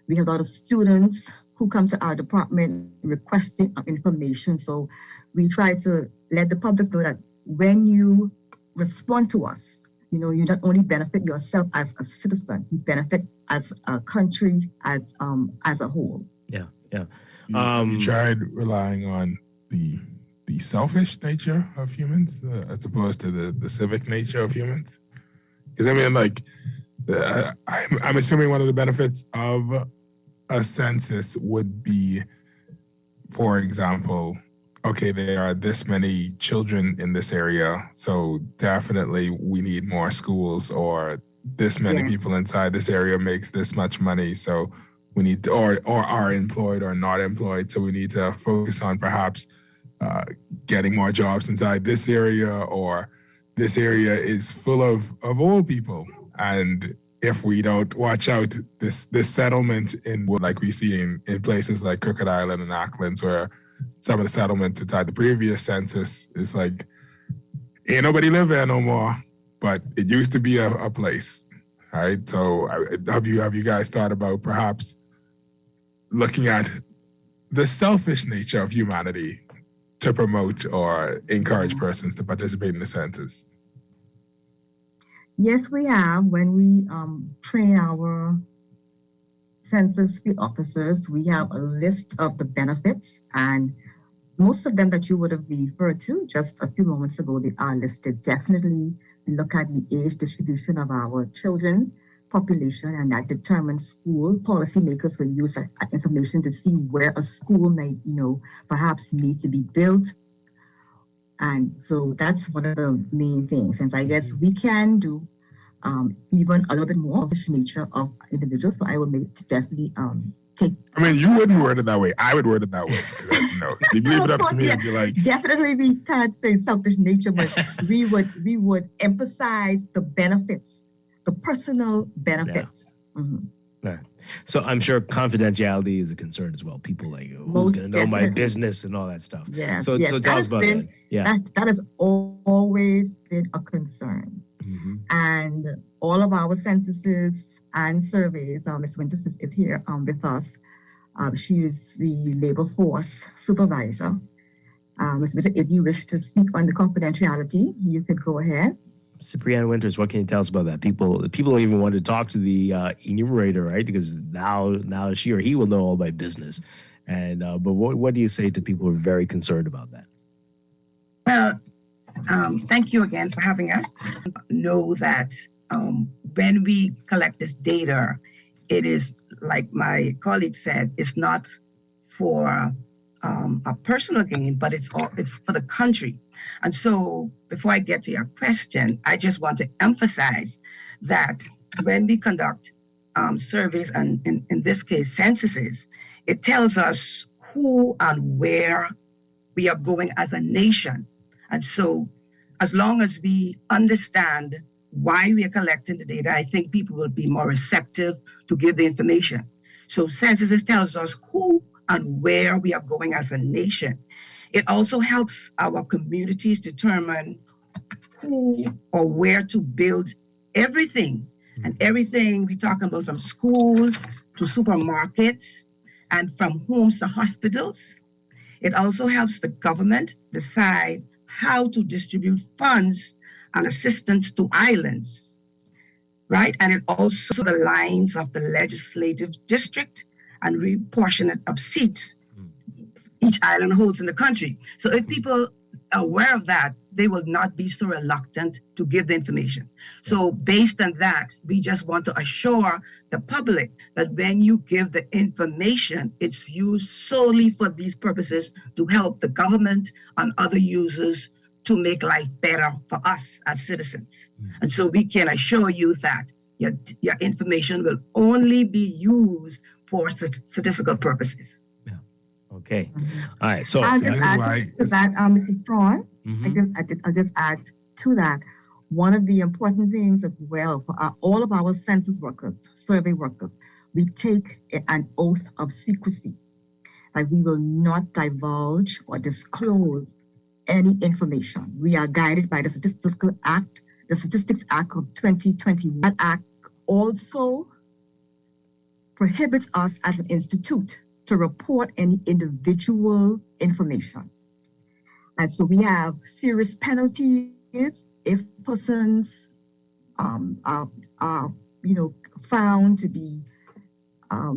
We have a lot of students who come to our department requesting information. So we try to let the public know that when you respond to us, you not only benefit yourself as a citizen, you benefit as a country as a whole. Yeah. You tried relying on the selfish nature of humans as opposed to the civic nature of humans? Because I'm assuming one of the benefits of a census would be, for example, okay, there are this many children in this area, so definitely we need more schools, or this many people inside this area makes this much money, so we need to, or are employed or not employed, so we need to focus on perhaps getting more jobs inside this area, or this area is full of old people, and if we don't watch out, this settlement in like we see in places like Crooked Island and Acklands, where some of the settlements inside the previous census is like, ain't nobody live there no more, but it used to be a place, right? So have you guys thought about perhaps looking at the selfish nature of humanity to promote or encourage persons to participate in the census? Yes, we have. When we train our census officers, we have a list of the benefits, and most of them that you would have referred to just a few moments ago, they are listed. Definitely, we look at the age distribution of our children population, and that determines school. Policymakers will use that information to see where a school might, perhaps need to be built. And so that's one of the main things. And I guess we can do even a little bit more of the nature of individuals. So I would definitely take. I mean, you wouldn't word it that way. I would word it that way. If you leave it up to me, I'd be like, definitely we can't say selfish nature, but we would emphasize the benefits, the personal benefits. Yeah. Mm-hmm. Yeah. So I'm sure confidentiality is a concern as well. People like, who's going to know my business and all that stuff. Yeah. So tell us about that. Yeah. That has always been a concern. Mm-hmm. And all of our censuses and surveys, Ms. Winters is here with us. She is the labor force supervisor. Ms. Winters, if you wish to speak on the confidentiality, you could go ahead. Cipriana Winters, what can you tell us about that? People don't even want to talk to the enumerator, right? Because now she or he will know all my business. And but what do you say to people who are very concerned about that? Well, thank you again for having us. Know that when we collect this data, it is, like my colleague said, it's not for a personal gain, but it's for the country. And so before I get to your question, I just want to emphasize that when we conduct surveys, and in this case, censuses, it tells us who and where we are going as a nation. And so as long as we understand why we are collecting the data, I think people will be more receptive to give the information. So censuses tells us who and where we are going as a nation. It also helps our communities determine who or where to build everything. And everything we're talking about, from schools to supermarkets and from homes to hospitals. It also helps the government decide how to distribute funds and assistance to islands, right? And it also the lines of the legislative district and reapportionment of seats each island holds in the country. So if people are aware of that, they will not be so reluctant to give the information. So based on that, we just want to assure the public that when you give the information, it's used solely for these purposes to help the government and other users to make life better for us as citizens. And so we can assure you that your information will only be used for statistical purposes. Okay. All right. So I'll just add to that, Mrs. Strachan. I'll just add to that. one of the important things as well for all of our census workers, survey workers, we take an oath of secrecy. Like we will not divulge or disclose any information. We are guided by the Statistics Act of 2021. That act also prohibits us as an institute to report any individual information. And so we have serious penalties if persons are found to be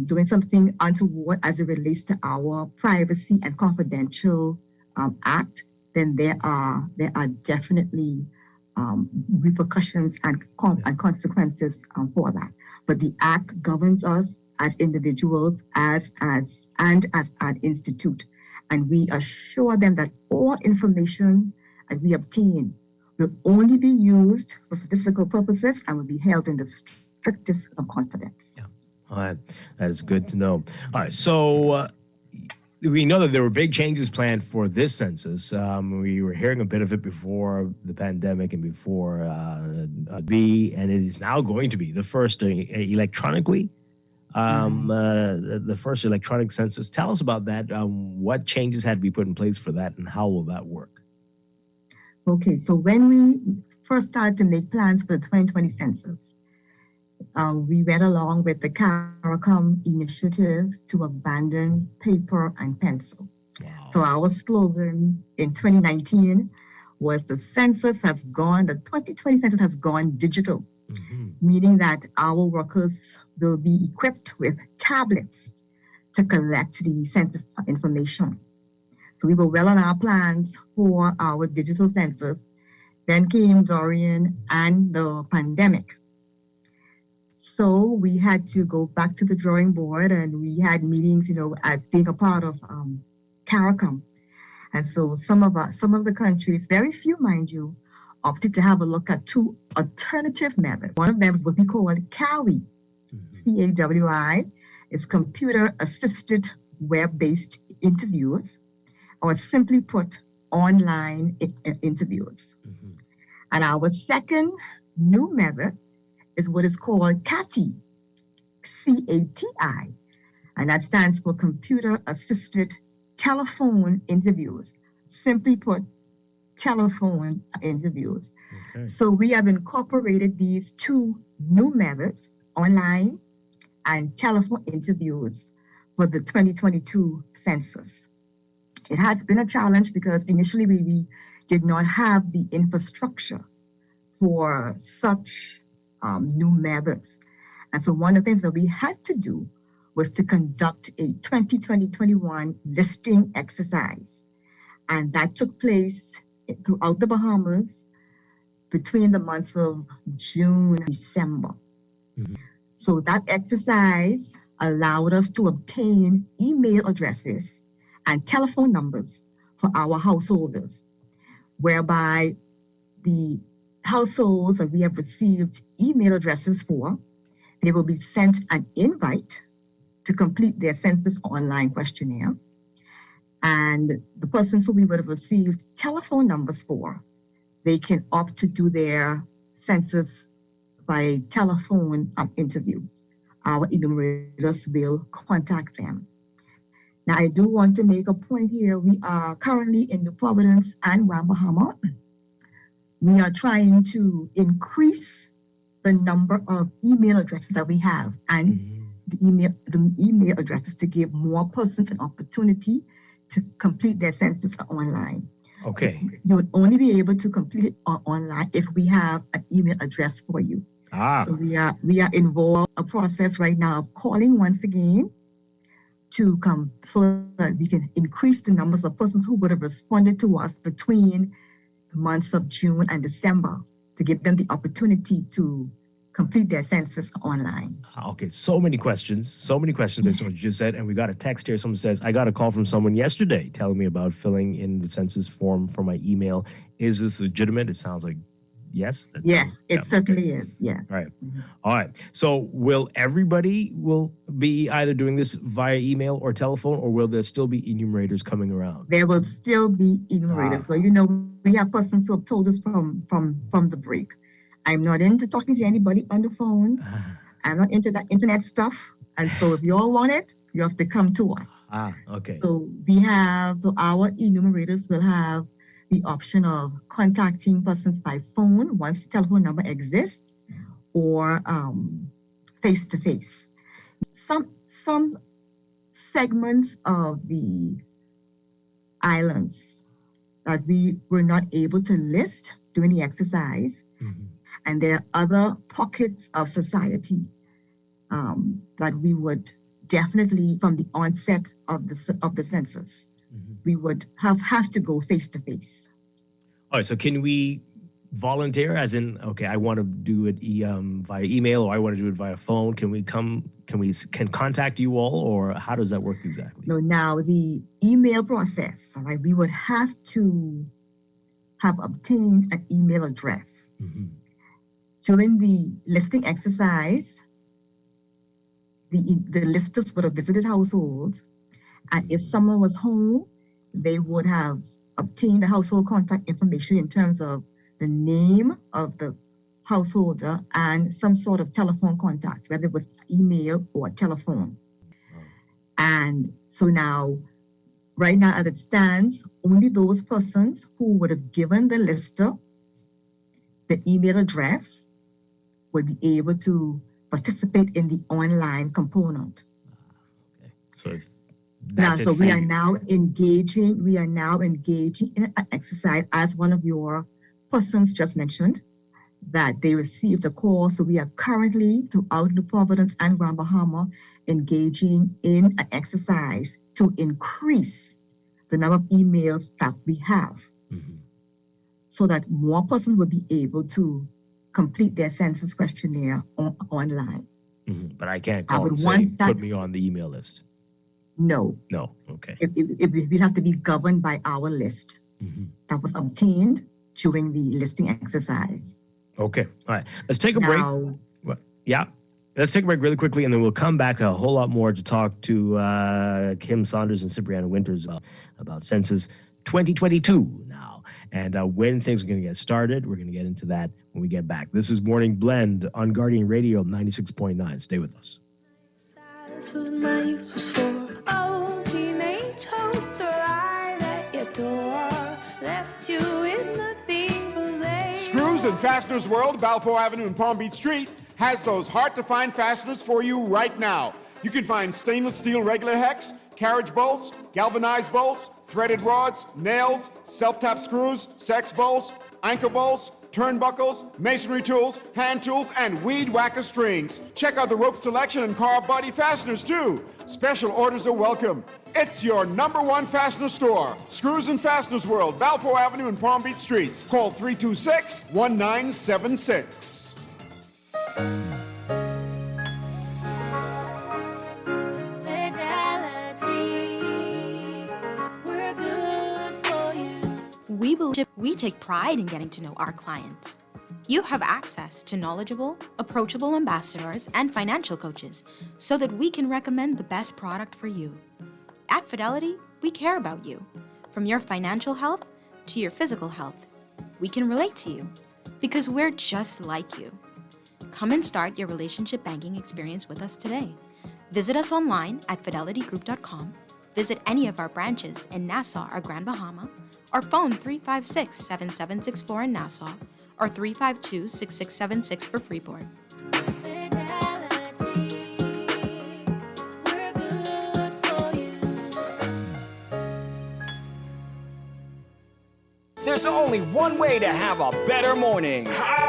doing something untoward as it relates to our privacy and confidential act. Then there are definitely repercussions and consequences for that. But the act governs us as individuals, as an institute, and we assure them that all information that we obtain will only be used for statistical purposes and will be held in the strictest of confidence. Yeah. All right, that is good to know. All right, so we know that there were big changes planned for this census. We were hearing a bit of it before the pandemic and before and it is now going to be the first electronically, the first electronic census. Tell us about that. What changes had to be put in place for that, and how will that work? Okay, so when we first started to make plans for the 2020 census, we went along with the CARICOM initiative to abandon paper and pencil. Wow. So our slogan in 2019 was the 2020 census has gone digital, meaning that our workers will be equipped with tablets to collect the census information. So we were well on our plans for our digital census. Then came Dorian and the pandemic. So we had to go back to the drawing board, and we had meetings, as being a part of CARICOM. And so some of the countries, very few, mind you, opted to have a look at two alternative methods. One of them is what we call CAWI, CAWI. It's computer-assisted web-based interviews, or simply put, online interviews. And our second new method is what is called CATI, C-A-T-I, and that stands for Computer-Assisted Telephone Interviews. Simply put, telephone interviews. Okay. So we have incorporated these two new methods, online and telephone interviews, for the 2022 census. It has been a challenge because initially we did not have the infrastructure for such new methods. And so one of the things that we had to do was to conduct a 2020-21 listing exercise. And that took place throughout the Bahamas between the months of June and December. So that exercise allowed us to obtain email addresses and telephone numbers for our householders, whereby the households that we have received email addresses for, they will be sent an invite to complete their census online questionnaire. And the persons who we would have received telephone numbers for, they can opt to do their census by telephone interview. Our enumerators will contact them. Now, I do want to make a point here. We are currently in New Providence and Grand Bahama. We are trying to increase the number of email addresses that we have, and the email addresses to give more persons an opportunity to complete their census online. Okay. You would only be able to complete it online if we have an email address for you. So we are involved in a process right now of calling once again to come so that we can increase the numbers of persons who would have responded to us between the months of June and December, to give them the opportunity to complete their census online. Okay, so many questions based on what you just said. And we got a text here. Someone says, I got a call from someone yesterday telling me about filling in the census form for my email. Is this legitimate? It sounds like yes. Yes, it certainly is. Yeah. All right. All right. So will everybody be either doing this via email or telephone, or will there still be enumerators coming around? There will still be enumerators. Well, we have persons who have told us from the break I'm not into talking to anybody on the phone. I'm not into that internet stuff. And so if you all want it, you have to come to us. Okay. So our enumerators will have the option of contacting persons by phone once the telephone number exists, or face-to-face. Some segments of the islands that we were not able to list during the exercise, and there are other pockets of society that we would definitely, from the onset of the census, we would have to go face to face. All right. So can we volunteer? As in, okay, I want to do it via email, or I want to do it via phone. Can we contact you all, or how does that work exactly? No, now the email process. Right, we would have to have obtained an email address. During the listing exercise, the listers would have visited households, and if someone was home, they would have obtained the household contact information in terms of the name of the householder and some sort of telephone contact, whether it was email or telephone. And so now, right now as it stands, only those persons who would have given the lister the email address would be able to participate in the online component. So we are now engaging in an exercise, as one of your persons just mentioned, that they received a call. So we are currently, throughout New Providence and Grand Bahama, engaging in an exercise to increase the number of emails that we have, so that more persons will be able to complete their census questionnaire online. But I can't call and say, put me on the email list. No. Okay. We have to be governed by our list that was obtained during the listing exercise. Okay. All right. Let's take a break. Yeah. Let's take a break really quickly, and then we'll come back a whole lot more to talk to Kim Saunders and Cipriana Winters about Census 2022 now. And when things are going to get started, we're going to get into that when we get back. This is Morning Blend on Guardian Radio 96.9. Stay with us. That's what my youth was for. Oh, teenage hopes arrived at your door, left you with nothing but they. Screws and Fasteners World, Balfour Avenue and Palm Beach Street, has those hard-to-find fasteners for you right now. You can find stainless steel regular hex, carriage bolts, galvanized bolts, threaded rods, nails, self-tap screws, sex bolts, anchor bolts, turnbuckles, masonry tools, hand tools, and weed whacker strings. Check out the rope selection and car body fasteners too. Special orders are welcome. It's your #1 fastener store. Screws and Fasteners World, Balfour Avenue and Palm Beach Streets. Call 326-1976. We take pride in getting to know our clients. You have access to knowledgeable, approachable ambassadors and financial coaches so that we can recommend the best product for you. At Fidelity, we care about you. From your financial health to your physical health, we can relate to you because we're just like you. Come and start your relationship banking experience with us today. Visit us online at fidelitygroup.com. Visit any of our branches in Nassau or Grand Bahama, or phone 356-7764 in Nassau or 352-6676 for Freeport. There's only one way to have a better morning. How?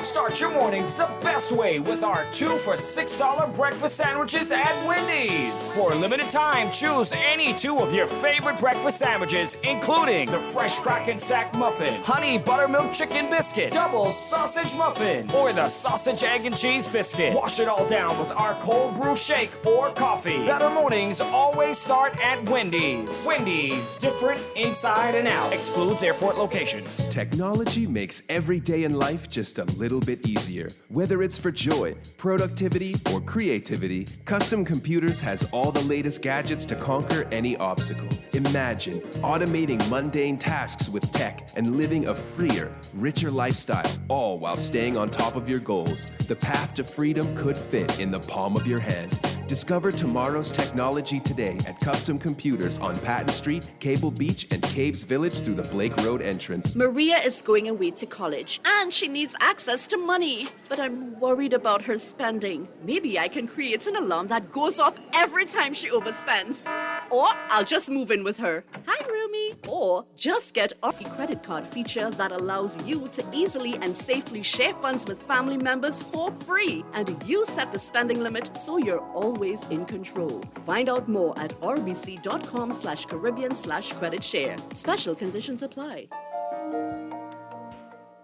Start your mornings the best way with our 2 for $6 breakfast sandwiches at Wendy's. For a limited time, choose any 2 of your favorite breakfast sandwiches, including the fresh Strachan sack muffin, honey buttermilk chicken biscuit, double sausage muffin, or the sausage, egg, and cheese biscuit. Wash it all down with our cold brew shake or coffee. Better mornings always start at Wendy's. Wendy's, different inside and out. Excludes airport locations. Technology makes every day in life just a little bit easier. Whether it's for joy, productivity, or creativity, Custom Computers has all the latest gadgets to conquer any obstacle. Imagine automating mundane tasks with tech and living a freer, richer lifestyle, all while staying on top of your goals. The path to freedom could fit in the palm of your hand. Discover tomorrow's technology today at Custom Computers on Patton Street, Cable Beach, and Caves Village through the Blake Road entrance. Maria is going away to college and she needs access to money. But I'm worried about her spending. Maybe I can create an alarm that goes off every time she overspends. Or I'll just move in with her. Hi, Rumi. Or just get our credit card feature that allows you to easily and safely share funds with family members for free. And you set the spending limit so you're always in control. Find out more at rbc.com/Caribbean/credit share. Special conditions apply.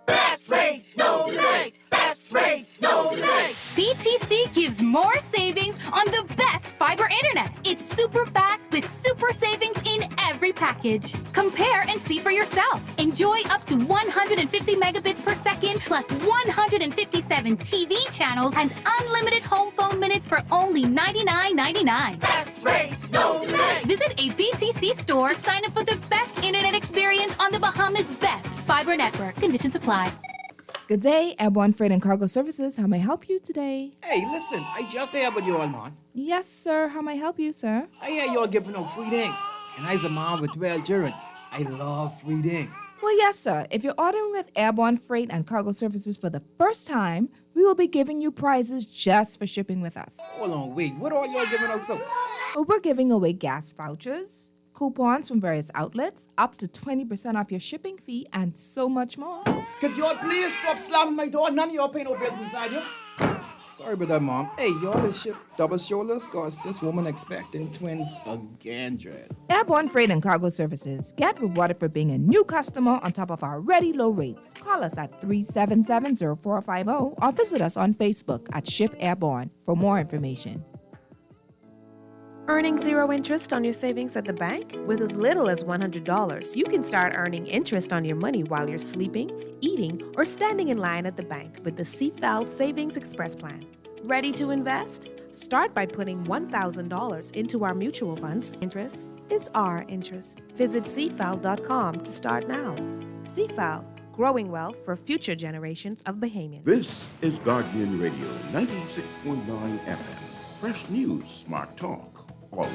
Best rate, no delay. Best rate, no delay. BTC gives more savings on the best fiber internet. It's super fast with super savings in every package. Compare and see for yourself. Enjoy up to 150 megabits per second plus 157 TV channels and unlimited home phone minutes for only $99.99. Best rate, no delay. Visit a BTC store to sign up for the best internet experience on the Bahamas' best fiber network. Conditions apply. Good day, Airborne Freight and Cargo Services. How may I help you today? Hey, listen, I just heard about you all, man. Yes, sir. How may I help you, sir? I hear you all giving out free things. And I's a mom with 12 children. I love free things. Well, yes, sir. If you're ordering with Airborne Freight and Cargo Services for the first time, we will be giving you prizes just for shipping with us. Hold on, wait. What all y'all giving out so? Well, we're giving away gas vouchers, coupons from various outlets, up to 20% off your shipping fee, and so much more. Could y'all please stop slamming my door? None of y'all pay no bills inside you. Sorry about that, Mom. Hey, y'all is ship double shoulders cause this woman expecting twins again, Dread. Airborne Freight and Cargo Services. Get rewarded for being a new customer on top of our already low rates. Call us at 377-0450 or visit us on Facebook at Ship Airborne for more information. Earning zero interest on your savings at the bank? With as little as $100, you can start earning interest on your money while you're sleeping, eating, or standing in line at the bank with the CFAL Savings Express Plan. Ready to invest? Start by putting $1,000 into our mutual funds. Interest is our interest. Visit CFAL.com to start now. CFAL, growing wealth for future generations of Bahamians. This is Guardian Radio 96.9 FM. Fresh news, smart talk. All day.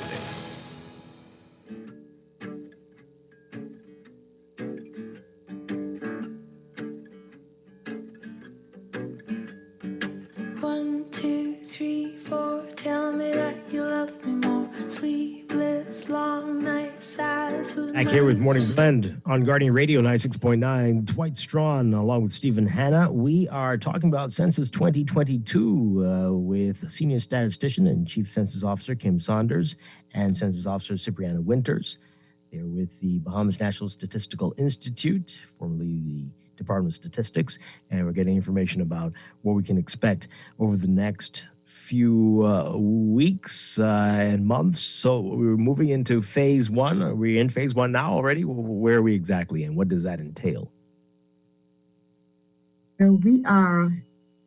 One, two, three, four. Tell me that you love me more. Sleepless, long nights, eyes with Back here with Morning Blend on Guardian Radio 96.9. Dwight Strachan along with Stephen Hanna. We are talking about Census 2022 with Senior Statistician and Chief Census Officer Kim Saunders and Census Officer Cipriana Winters. They're with the Bahamas National Statistical Institute, formerly the Department of Statistics, and we're getting information about what we can expect over the next few weeks and months. So we're moving into phase one. Are we in phase one now already? Where are we exactly and what does that entail? We are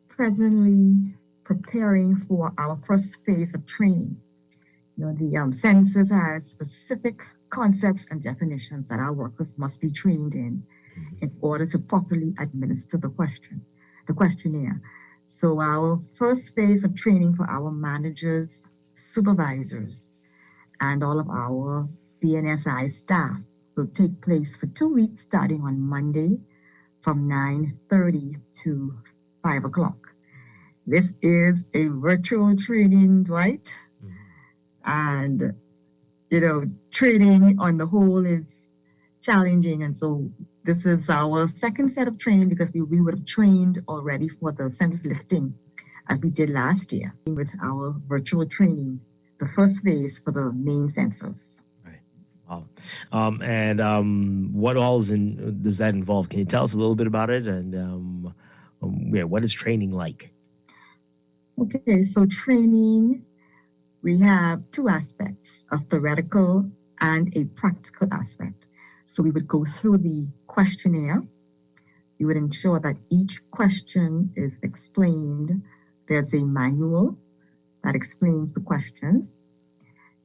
presently preparing for our first phase of training. You know, the census has specific concepts and definitions that our workers must be trained in order to properly administer the questionnaire. So our first phase of training for our managers, supervisors, and all of our BNSI staff will take place for 2 weeks starting on Monday from 9:30 to 5 o'clock. This is a virtual training, Dwight. And, you know, training on the whole is challenging. And so this is our second set of training because we would have trained already for the census listing as we did last year with our virtual training, the first phase for the main census. Wow. What all does that involve? Can you tell us a little bit about it? And what is training like? Okay, so training, we have two aspects, a theoretical and a practical aspect. So we would go through the questionnaire. We would ensure that each question is explained. There's a manual that explains the questions.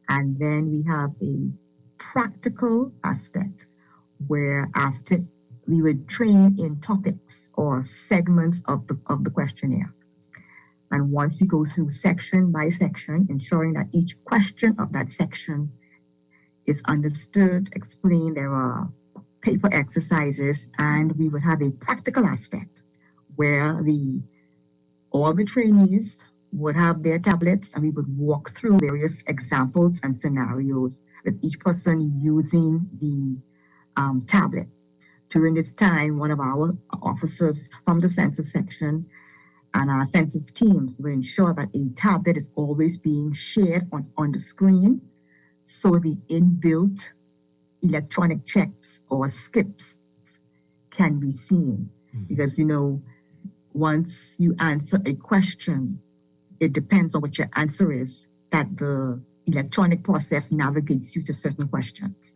And then we have a practical aspect where after we would train in topics or segments of the questionnaire. And once we go through section by section, ensuring that each question of that section is understood, explained, there are paper exercises, and we would have a practical aspect where all the trainees would have their tablets and we would walk through various examples and scenarios with each person using the tablet. During this time, one of our officers from the census section and our census teams will ensure that a tablet is always being shared on the screen so the inbuilt electronic checks or skips can be seen. Because, once you answer a question, it depends on what your answer is, that the electronic process navigates you to certain questions.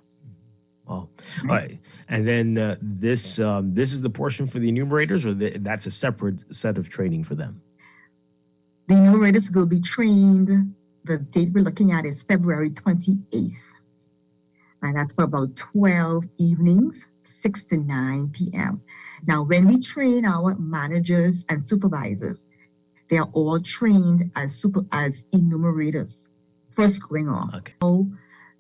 Oh, all right. And then this is the portion for the enumerators, or that's a separate set of training for them? The enumerators will be trained. The date we're looking at is February 28th. And that's for about 12 evenings, 6 to 9 p.m. Now, when we train our managers and supervisors, they are all trained as enumerators first going on. Okay.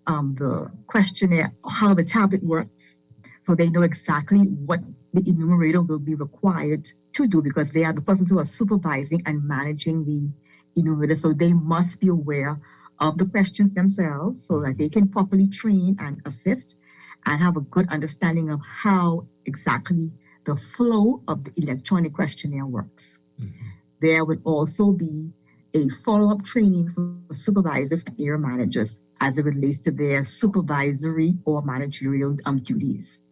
The questionnaire, how the tablet works, so they know exactly what the enumerator will be required to do, because they are the persons who are supervising and managing the enumerator. So they must be aware of the questions themselves so that they can properly train and assist and have a good understanding of how exactly the flow of the electronic questionnaire works. There would also be a follow-up training for supervisors and area managers as it relates to their supervisory or managerial duties.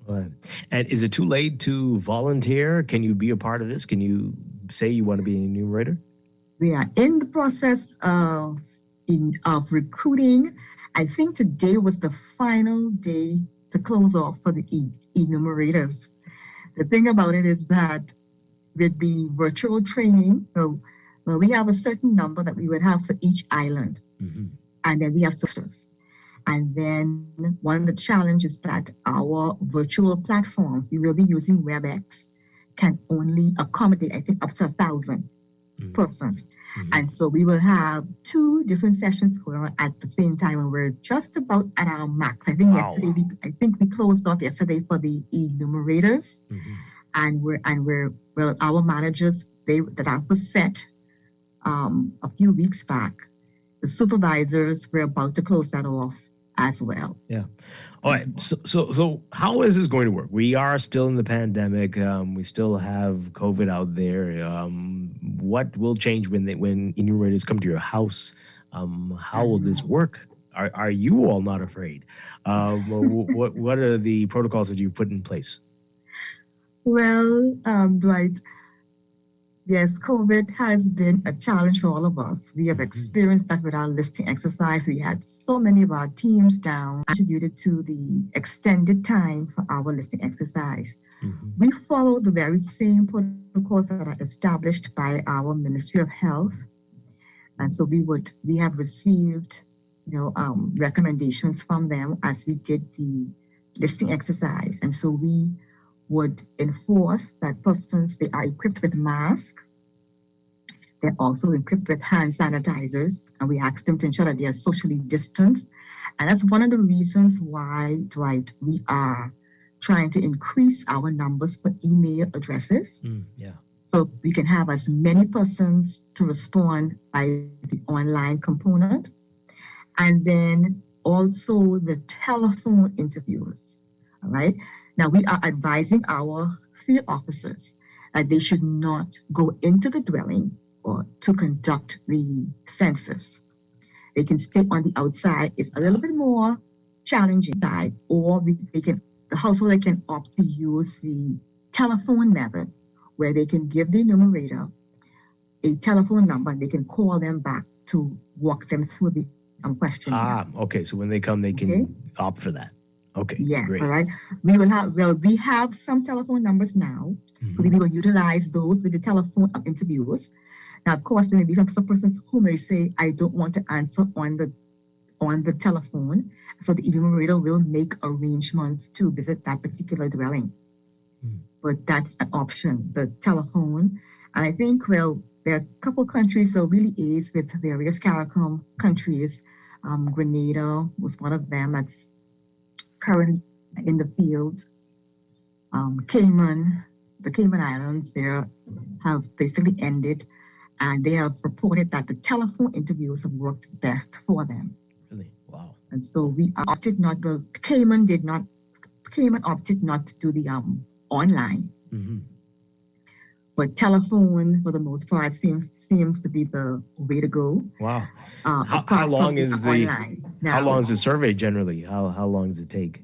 Right. And is it too late to volunteer? Can you be a part of this? Can you say you want to be an enumerator? We are in the process of recruiting. I think today was the final day to close off for the enumerators. The thing about it is that with the virtual training, we have a certain number that we would have for each island. And then we have socials. And then one of the challenges is that our virtual platforms, we will be using WebEx, can only accommodate, I think, up to 1,000 persons. And so we will have 2 different sessions going on at the same time, and we're just about at our max. I think we closed off yesterday for the enumerators, and our managers, that was set a few weeks back. The supervisors, we're about to close that off as well. Yeah. All right. So how is this going to work? We are still in the pandemic. We still have COVID out there. What will change when enumerators come to your house? How will this work? Are you all not afraid? What are the protocols that you put in place? Well, Dwight, yes, COVID has been a challenge for all of us. We have experienced that with our listing exercise. We had so many of our teams down, attributed to the extended time for our listing exercise. We follow the very same protocols that are established by our Ministry of Health. And so we have received, recommendations from them as we did the listing exercise. And so we would enforce that persons, they are equipped with masks. They're also equipped with hand sanitizers, and we ask them to ensure that they are socially distanced. And that's one of the reasons why, Dwight, we are trying to increase our numbers for email addresses. So we can have as many persons to respond by the online component. And then also the telephone interviews, all right? Now, we are advising our field officers that they should not go into the dwelling or to conduct the census. They can stay on the outside. It's a little bit more challenging side, or the householder can opt to use the telephone method, where they can give the enumerator a telephone number and they can call them back to walk them through the questionnaire. Okay. So when they come, they can opt for that. Okay. Yes, great. all right. We have some telephone numbers now, so we will utilize those with the telephone interviews. Now, of course, there may be some persons who may say, I don't want to answer on the telephone, so the enumerator will make arrangements to visit that particular dwelling. But that's an option, the telephone. And I think, well, there are a couple countries where really is with various CARICOM countries. Grenada was one of them that's currently in the field. The Cayman Islands, they have basically ended, and they have reported that the telephone interviews have worked best for them. Really? Wow. And so we opted not, well, Cayman opted not to do the online. But telephone, for the most part, seems to be the way to go. Wow. How long is how long is the survey generally? How long does it take?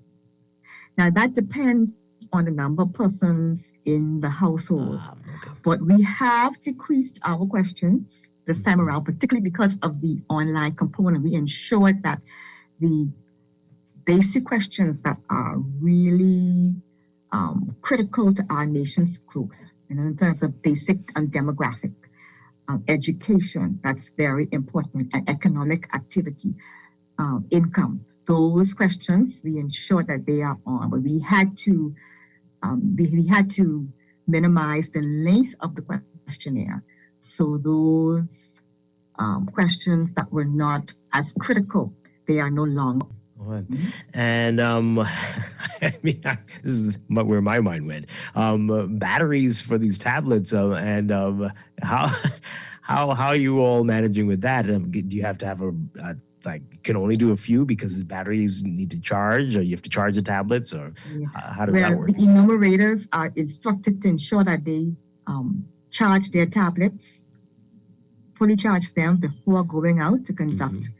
Now that depends on the number of persons in the household. But we have decreased our questions this time around, particularly because of the online component. We ensured that the basic questions that are really critical to our nation's growth, in terms of basic and demographic, education, that's very important, and economic activity, income. Those questions, we ensure that they are on, but we had to minimize the length of the questionnaire. So those questions that were not as critical, they are no longer. And I mean, this is where my mind went. Batteries for these tablets, and how are you all managing with that? Do you have to have you can only do a few because the batteries need to charge, or you have to charge the tablets, or how does that work? The enumerators are instructed to ensure that they charge their tablets, fully charge them before going out to conduct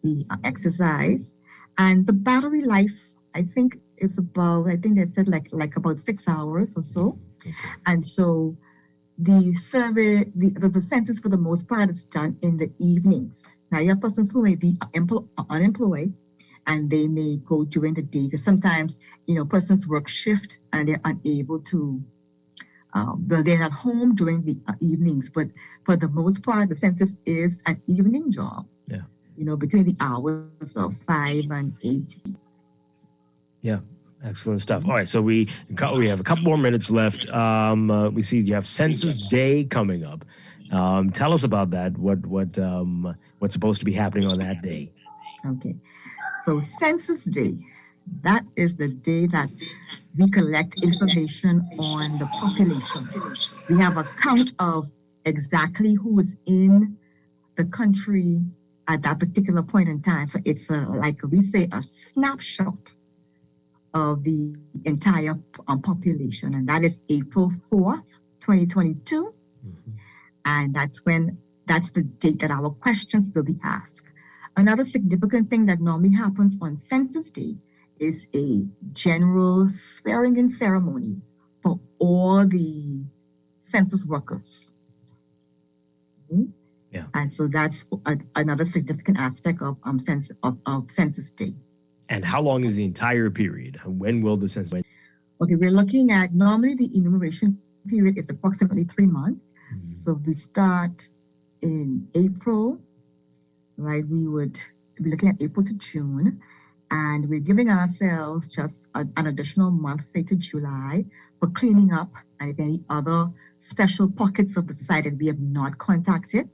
the exercise. And the battery life, I think, is about, I think they said like about 6 hours or so. And so the survey, the census for the most part is done in the evenings. Now, you have persons who may be unemployed, and they may go during the day, because sometimes, persons work shift and they're unable to, they're at home during the evenings. But for the most part, the census is an evening job. Between the hours of 5 and 8. Yeah, excellent stuff. All right, so we have a couple more minutes left. We see you have Census Day coming up. Tell us about that. What's supposed to be happening on that day? Okay, so Census Day, that is the day that we collect information on the population. We have a count of exactly who is in the country at that particular point in time. So it's like we say, a snapshot of the entire population. And that is April 4th, 2022. And that's the date that our questions will be asked. Another significant thing that normally happens on Census Day is a general swearing-in ceremony for all the census workers. Yeah. And so that's another significant aspect of Census Day. And how long is the entire period? When will the census? Okay, we're looking at, normally the enumeration period is approximately 3 months. So we start in April, right? We would be looking at April to June, and we're giving ourselves just an additional month, say to July, for cleaning up and if any other special pockets of the site that we have not contacted,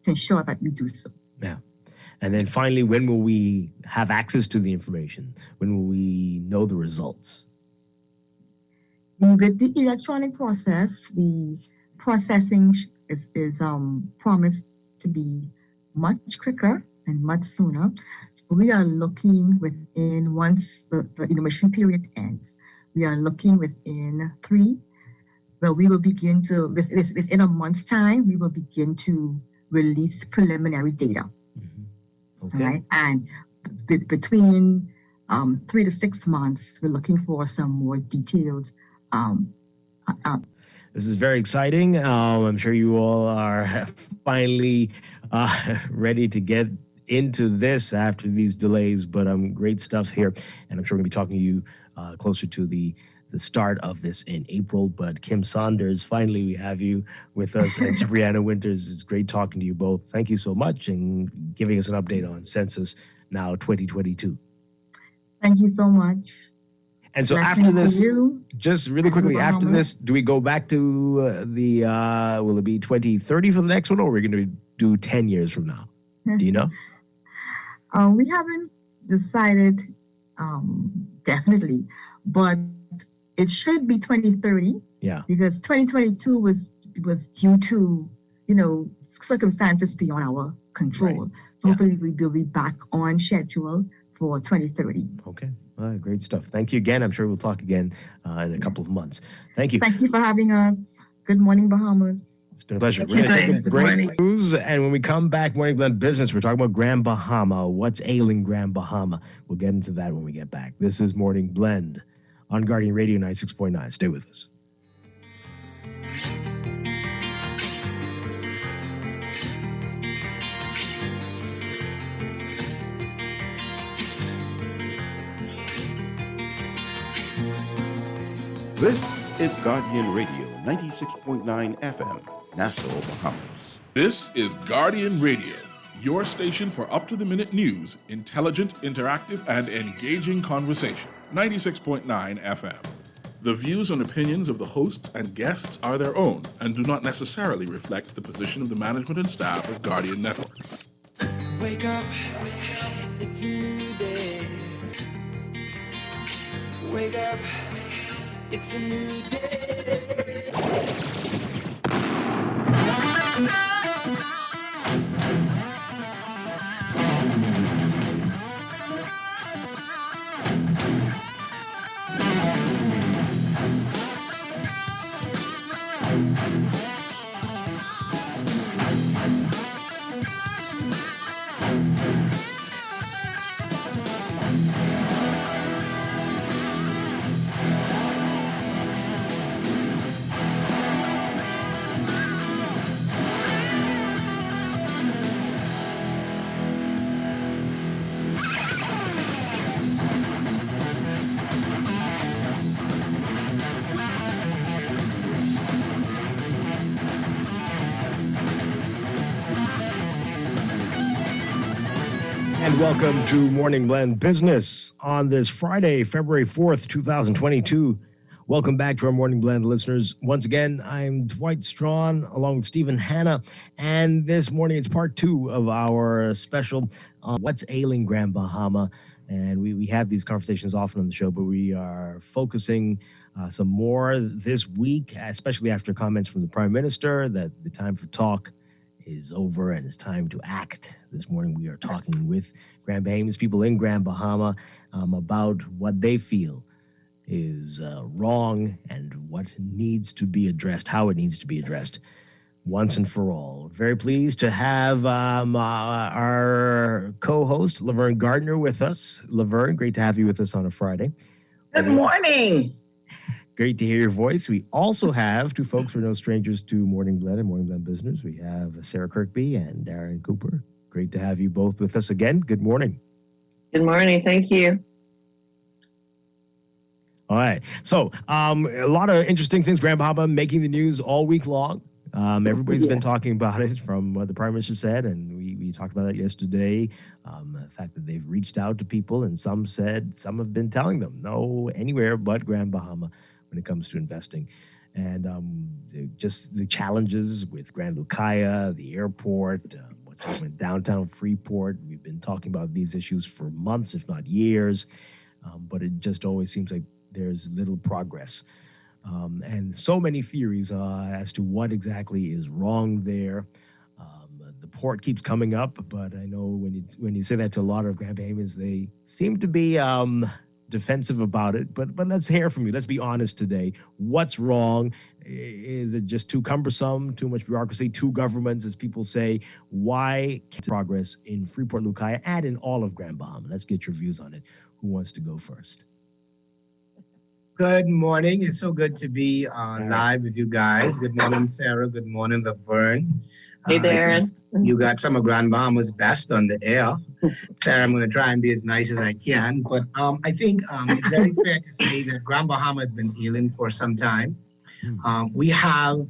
to ensure that we do so. Yeah. And then finally, when will we have access to the information? When will we know the results? With the electronic process, the processing is promised to be much quicker and much sooner. So we are looking within, once the enumeration period ends, we are looking within we will begin to, within a month's time, we will begin to release preliminary data. Okay. Right? And between 3 to 6 months, we're looking for some more details. This is very exciting. I'm sure you all are finally ready to get into this after these delays, but great stuff here. And I'm sure we're going to be talking to you closer to the start of this in April. But Kim Saunders, finally we have you with us, and Brianna Winters. It's great talking to you both. Thank you so much and giving us an update on Census Now 2022. Thank you so much. And so Blessings after this, to you. just really quickly, after this, do we go back to will it be 2030 for the next one, or are we going to do 10 years from now? Do you know? We haven't decided definitely, but it should be 2030. Yeah. Because 2022 was due to, circumstances beyond our control. So hopefully we will be back on schedule for 2030. Okay. All right, great stuff. Thank you again. I'm sure we'll talk again in a couple of months. Thank you. Thank you for having us. Good morning, Bahamas. It's been a pleasure. Thank you, Dwight. Good Break morning. news, and when we come back, Morning Blend Business, we're talking about Grand Bahama. What's ailing Grand Bahama? We'll get into that when we get back. This is Morning Blend on Guardian Radio 96.9. Stay with us. This is Guardian Radio 96.9 FM, Nassau, Bahamas. This is Guardian Radio, your station for up-to-the-minute news, intelligent, interactive, and engaging conversation. 96.9 FM. The views and opinions of the hosts and guests are their own and do not necessarily reflect the position of the management and staff of Guardian Network. Wake up, it's a new day. Wake up, it's a new day. And welcome to Morning Blend Business on this Friday, February 4th, 2022. Welcome back to our Morning Blend listeners. Once again, I'm Dwight Strachan along with Stephen Hanna. And this morning, it's part 2 of our special What's Ailing Grand Bahama. And we have these conversations often on the show, but we are focusing some more this week, especially after comments from the Prime Minister that the time for talk is over and it's time to act. This morning we are talking with Grand Bahamas, people in Grand Bahama, about what they feel is wrong and what needs to be addressed, how it needs to be addressed once and for all. Very pleased to have our co-host, Laverne Gardner, with us. Laverne, great to have you with us on a Friday. Good morning. Great to hear your voice. We also have 2 folks who are no strangers to Morning Blend and Morning Blend Business. We have Sarah Kirkby and Darren Cooper. Great to have you both with us again. Good morning. Good morning. Thank you. All right. So a lot of interesting things. Grand Bahama making the news all week long. Everybody's been talking about it from what the Prime Minister said, and we talked about that yesterday. The fact that they've reached out to people, and some have been telling them no anywhere but Grand Bahama when it comes to investing. And just the challenges with Grand Lucaya, the airport, what's happening in downtown Freeport. We've been talking about these issues for months, if not years, but it just always seems like there's little progress. And so many theories as to what exactly is wrong there. The port keeps coming up, but I know when you say that to a lot of Grand Bahamians, they seem to be defensive about it. But let's hear from you. Let's be honest today. What's wrong? Is it just too cumbersome, too much bureaucracy, 2 governments, as people say? Why can't progress in Freeport, Lucaya, and in all of Grand Bahama? Let's get your views on it. Who wants to go first? Good morning. It's so good to be live with you guys. Good morning, Sarah. Good morning, Laverne. Hey, Darren. You got some of Grand Bahama's best on the air. Sarah, I'm going to try and be as nice as I can. But I think it's very fair to say that Grand Bahama has been ailing for some time. We have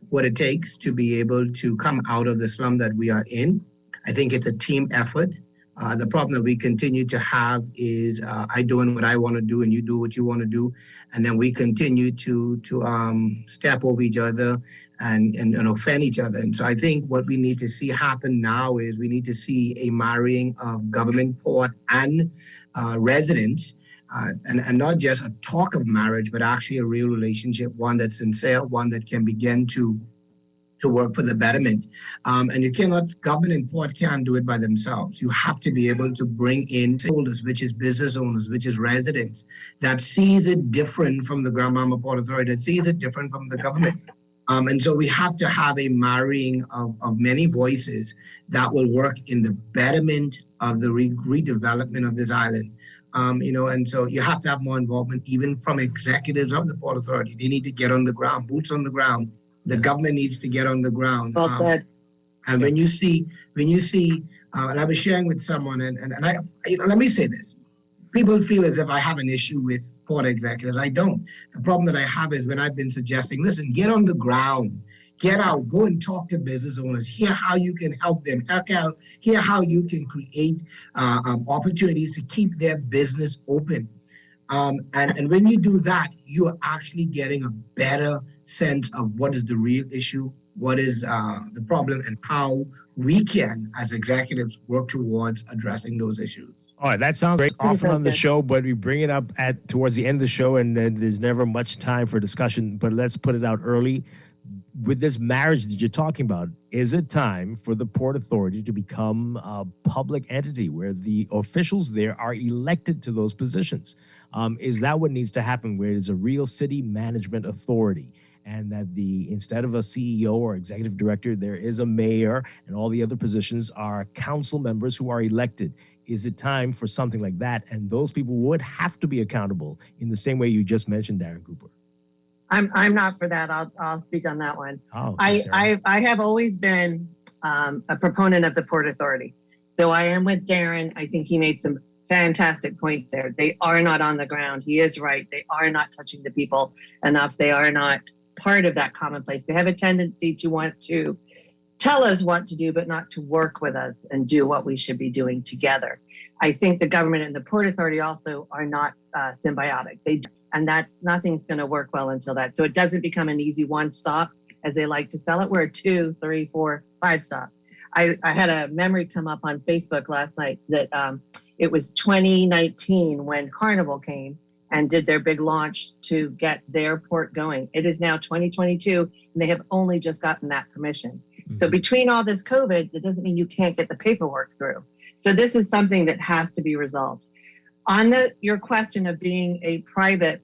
what it takes to be able to come out of the slum that we are in. I think it's a team effort. The problem that we continue to have is I doing what I want to do and you do what you want to do, and then we continue to step over each other and offend each other. And so I think what we need to see happen now is we need to see a marrying of government, port, and residents, and not just a talk of marriage, but actually a real relationship, one that's sincere, one that can begin to work for the betterment. And you cannot, government and port can't do it by themselves. You have to be able to bring in stakeholders, which is business owners, which is residents, that sees it different from the Grand Bahama Port Authority, that sees it different from the government. And so we have to have a marrying of many voices that will work in the betterment of the redevelopment of this island. And so you have to have more involvement even from executives of the Port Authority. They need to get on the ground, boots on the ground. The government needs to get on the ground. Well said. And when you see, and I was sharing with someone, and let me say this. People feel as if I have an issue with port executives. I don't. The problem that I have is when I've been suggesting, listen, get on the ground, get out, go and talk to business owners, hear how you can help them, hear how you can create opportunities to keep their business open. And when you do that, you are actually getting a better sense of what is the real issue, what is the problem, and how we can, as executives, work towards addressing those issues. All right, that sounds great. Often on the show, but we bring it up towards the end of the show, and then there's never much time for discussion. But let's put it out early. With this marriage that you're talking about, is it time for the Port Authority to become a public entity where the officials there are elected to those positions? Is that what needs to happen, where it's a real city management authority, and that instead of a CEO or executive director, there is a mayor, and all the other positions are council members who are elected? Is it time for something like that? And those people would have to be accountable in the same way you just mentioned, Darren Cooper. I'm not for that. I'll speak on that one. Oh, I have always been a proponent of the Port Authority. Though I am with Darren, I think he made some fantastic points there. They are not on the ground. He is right. They are not touching the people enough. They are not part of that commonplace. They have a tendency to want to tell us what to do, but not to work with us and do what we should be doing together. I think the government and the Port Authority also are not symbiotic. And nothing's going to work well until that. So it doesn't become an easy one stop, as they like to sell it. We're a 2, 3, 4, 5 stop. I had a memory come up on Facebook last night that it was 2019 when Carnival came and did their big launch to get their port going. It is now 2022, and they have only just gotten that permission. Mm-hmm. So between all this COVID, it doesn't mean you can't get the paperwork through. So this is something that has to be resolved. On your question of being a private,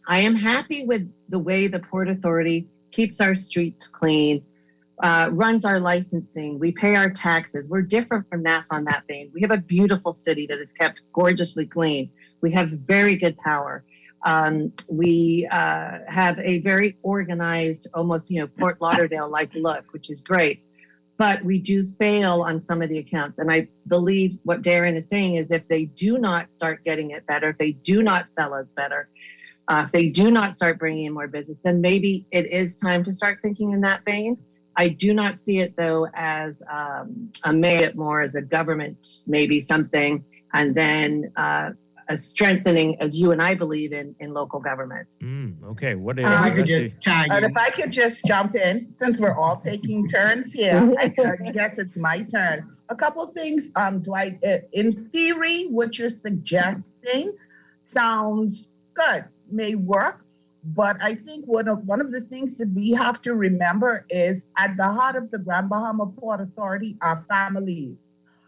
I am happy with the way the Port Authority keeps our streets clean, runs our licensing, we pay our taxes. We're different from Nassau in that vein. We have a beautiful city that is kept gorgeously clean. We have very good power. We have a very organized, almost Fort Lauderdale-like look, which is great. But we do fail on some of the accounts. And I believe what Darren is saying is if they do not start getting it better, if they do not sell us better, if they do not start bringing in more business, then maybe it is time to start thinking in that vein. I do not see it, though, as a mayor, more as a government, maybe something, and then a strengthening, as you and I believe in local government. Okay, what if I could just tag in. And if I could just jump in, since we're all taking turns here, I guess it's my turn. A couple of things, Dwight. In theory, what you're suggesting sounds good, may work, but I think one of the things that we have to remember is at the heart of the Grand Bahama Port Authority are families.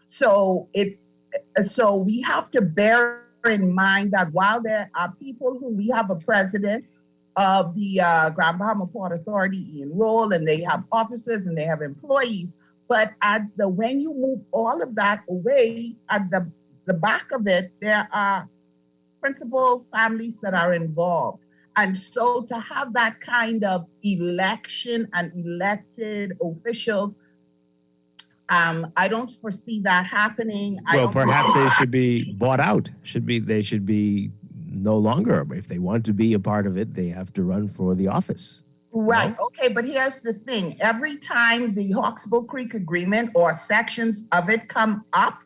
So we have to bear in mind that while there are people who we have a president of the Grand Bahama Port Authority enrolled, and they have officers and they have employees, but when you move all of that away, at the back of it, there are principal families that are involved. And so to have that kind of election and elected officials I don't foresee that happening. Well, perhaps they should be bought out. They should be no longer. If they want to be a part of it, they have to run for the office. Right. Okay. But here's the thing. Every time the Hawksbill Creek Agreement or sections of it come up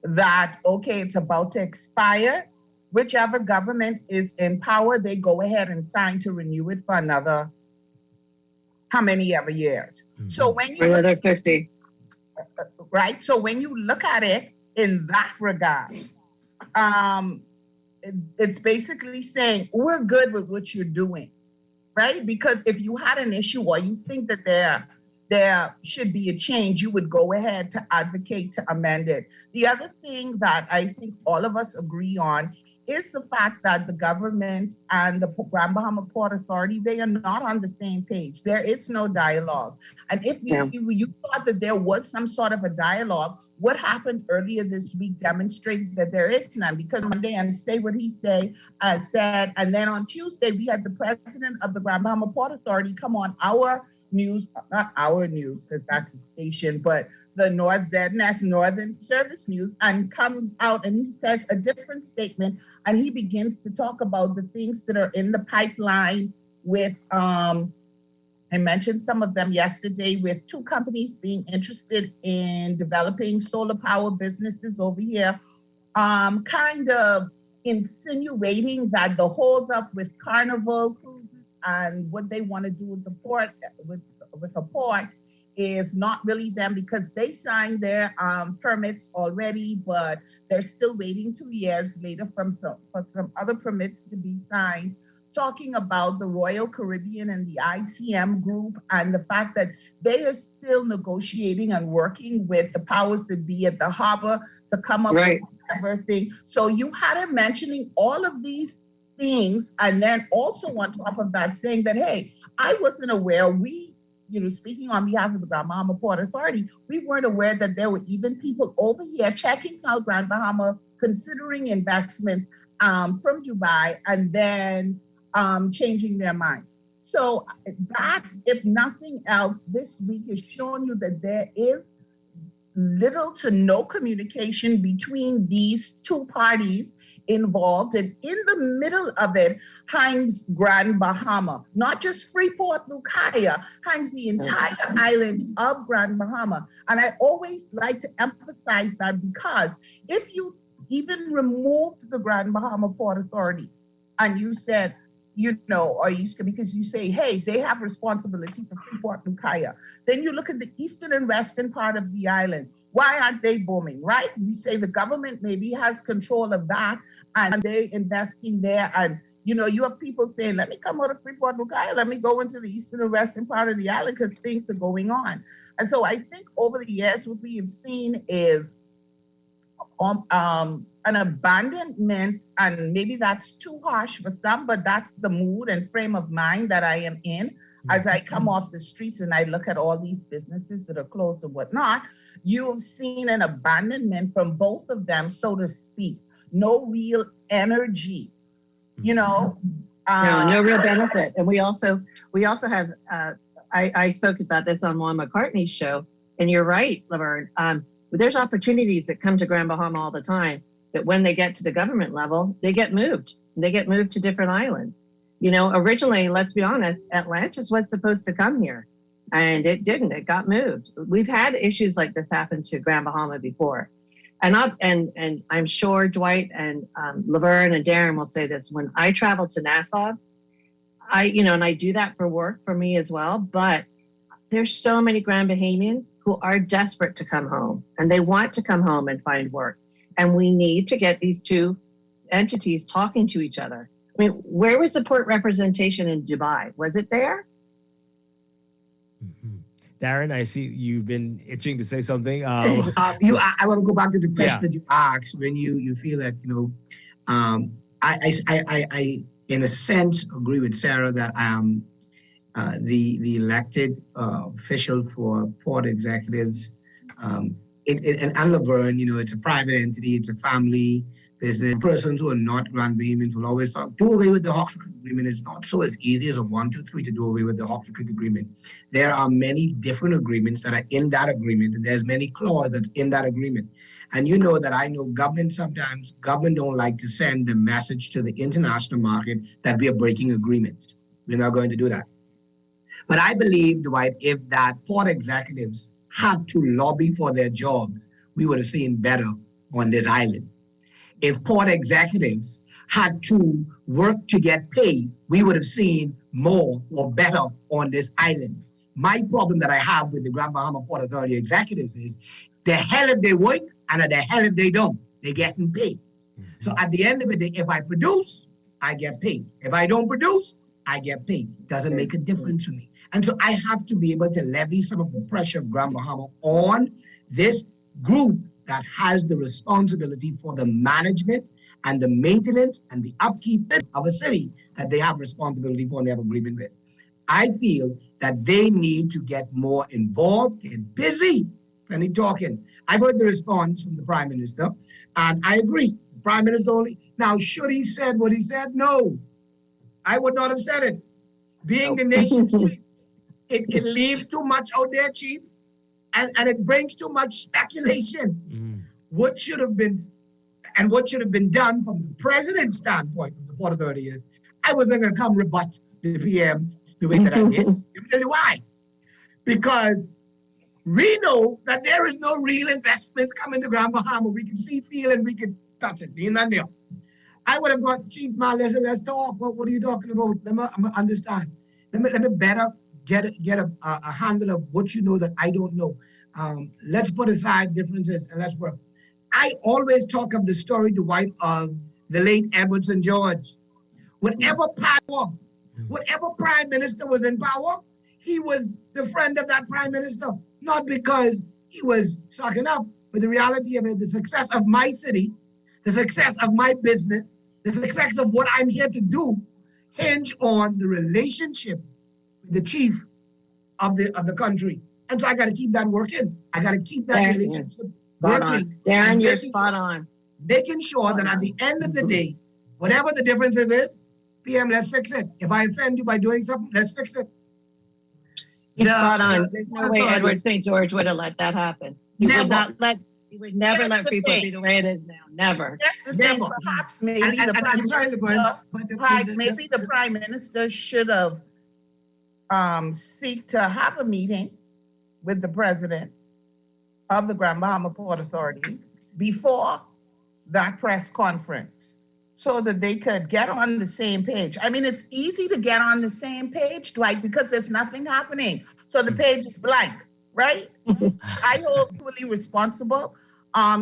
that, okay, it's about to expire, whichever government is in power, they go ahead and sign to renew it for another how many ever years. So when you another 50. Right. So when you look at it in that regard, it's basically saying we're good with what you're doing, right? Because if you had an issue or you think that there should be a change, you would go ahead to advocate to amend it. The other thing that I think all of us agree on is the fact that the government and the Grand Bahama Port Authority, they are not on the same page. There is no dialogue. And if you thought that there was some sort of a dialogue, what happened earlier this week demonstrated that there is none, because Monday and say what he said, and then on Tuesday, we had the president of the Grand Bahama Port Authority come on our news, not our news, because that's a station, but the North ZNS Northern Service News, and comes out and he says a different statement, and he begins to talk about the things that are in the pipeline with, I mentioned some of them yesterday, with 2 companies being interested in developing solar power businesses over here, kind of insinuating that the holds up with Carnival Cruises and what they want to do with the port, with a port, is not really them, because they signed their permits already, but they're still waiting 2 years later for some other permits to be signed, talking about the Royal Caribbean and the ITM group and the fact that they are still negotiating and working with the powers that be at the harbor to come up with everything. So you had him mentioning all of these things, and then also on top of that saying that, hey, I wasn't aware, speaking on behalf of the Grand Bahama Port Authority, we weren't aware that there were even people over here checking out Grand Bahama, considering investments from Dubai, and then changing their minds. So that, if nothing else, this week has shown you that there is little to no communication between these 2 parties involved, and in the middle of it hangs Grand Bahama, not just Freeport Lucaya, hangs the entire island of Grand Bahama. And I always like to emphasize that, because if you even removed the Grand Bahama Port Authority and you said, because you say, hey, they have responsibility for Freeport Lucaya, then you look at the eastern and western part of the island. Why aren't they booming, right? We say the government maybe has control of that and they're investing there. And, you have people saying, let me come out of Freeport Lucaya, let me go into the eastern and western part of the island because things are going on. And so I think over the years, what we have seen is an abandonment, and maybe that's too harsh for some, but that's the mood and frame of mind that I am in as I come off the streets and I look at all these businesses that are closed and whatnot. You've seen an abandonment from both of them, so to speak. No real energy, no real benefit. And we also have, I spoke about this on Juan McCartney's show, and you're right, Laverne. There's opportunities that come to Grand Bahama all the time that when they get to the government level, they get moved. They get moved to different islands. Originally, let's be honest, Atlantis was supposed to come here, and it didn't. It got moved. We've had issues like this happen to Grand Bahama before. And I'm sure Dwight and Laverne and Darren will say this. When I travel to Nassau, and I do that for work for me as well, but there's so many Grand Bahamians who are desperate to come home, and they want to come home and find work. And we need to get these 2 entities talking to each other. I mean, where was the port representation in Dubai? Was it there? Darren, I see you've been itching to say something. I want to go back to the question that you asked when you feel that, I in a sense agree with Sarah that the elected official for port executives, and Laverne, it's a private entity, it's a family business persons who are not Grand Bahamians will always talk, do away with the Hawks Creek Agreement. It's not so as easy as a 1, 2, 3 to do away with the Hawks Creek Agreement. There are many different agreements that are in that agreement, and there's many clauses that's in that agreement. And you know that I know government don't like to send the message to the international market that we are breaking agreements. We're not going to do that. But I believe, Dwight, if that port executives had to lobby for their jobs, we would have seen better on this island. If port executives had to work to get paid, we would have seen more or better on this island. My problem that I have with the Grand Bahama Port Authority executives is the hell if they work and the hell if they don't. They're getting paid. So at the end of the day, if I produce, I get paid. If I don't produce, I get paid. Doesn't make a difference to me. And so I have to be able to levy some of the pressure of Grand Bahama on this group that has the responsibility for the management and the maintenance and the upkeep of a city that they have responsibility for and they have agreement with. I feel that they need to get more involved, get busy, plenty talking. I've heard the response from the Prime Minister, and I agree. The Prime Minister only. Now, should he said what he said? No. I would not have said it. Being the nation's chief, it leaves too much out there, Chief, and it brings too much speculation. What should have been done from the president's standpoint of the Port Authority is, I wasn't going to come rebut the PM the way that I did. Let me tell you why. Because we know that there is no real investments coming to Grand Bahama. We can see, feel, and we can touch it. Being there. I would have got, Chief Man, let's talk. What are you talking about? Let me understand. Let me better get a handle of what you know that I don't know. Let's put aside differences and let's work. I always talk of the story, Dwight, of the late Edward St. George. Whatever Prime Minister was in power, he was the friend of that Prime Minister. Not because he was sucking up, but the reality of it, the success of my city, the success of my business, the success of what I'm here to do hinge on the relationship with the chief of the country. And so I got to keep that working. I got to keep that relationship working. Darren, you're spot on. Making sure that at the end of the day, whatever the differences is, PM, let's fix it. If I offend you by doing something, let's fix it. He's spot on. There's no way Edward St. George would have let that happen. He would never let Freeport be the way it is now. Never. That's the thing. Perhaps maybe the Prime Minister should have seek to have a meeting with the president of the Grand Bahama Port Authority before that press conference so that they could get on the same page. I mean, it's easy to get on the same page, Dwight, because there's nothing happening. So the page is blank, right? I hold fully responsible.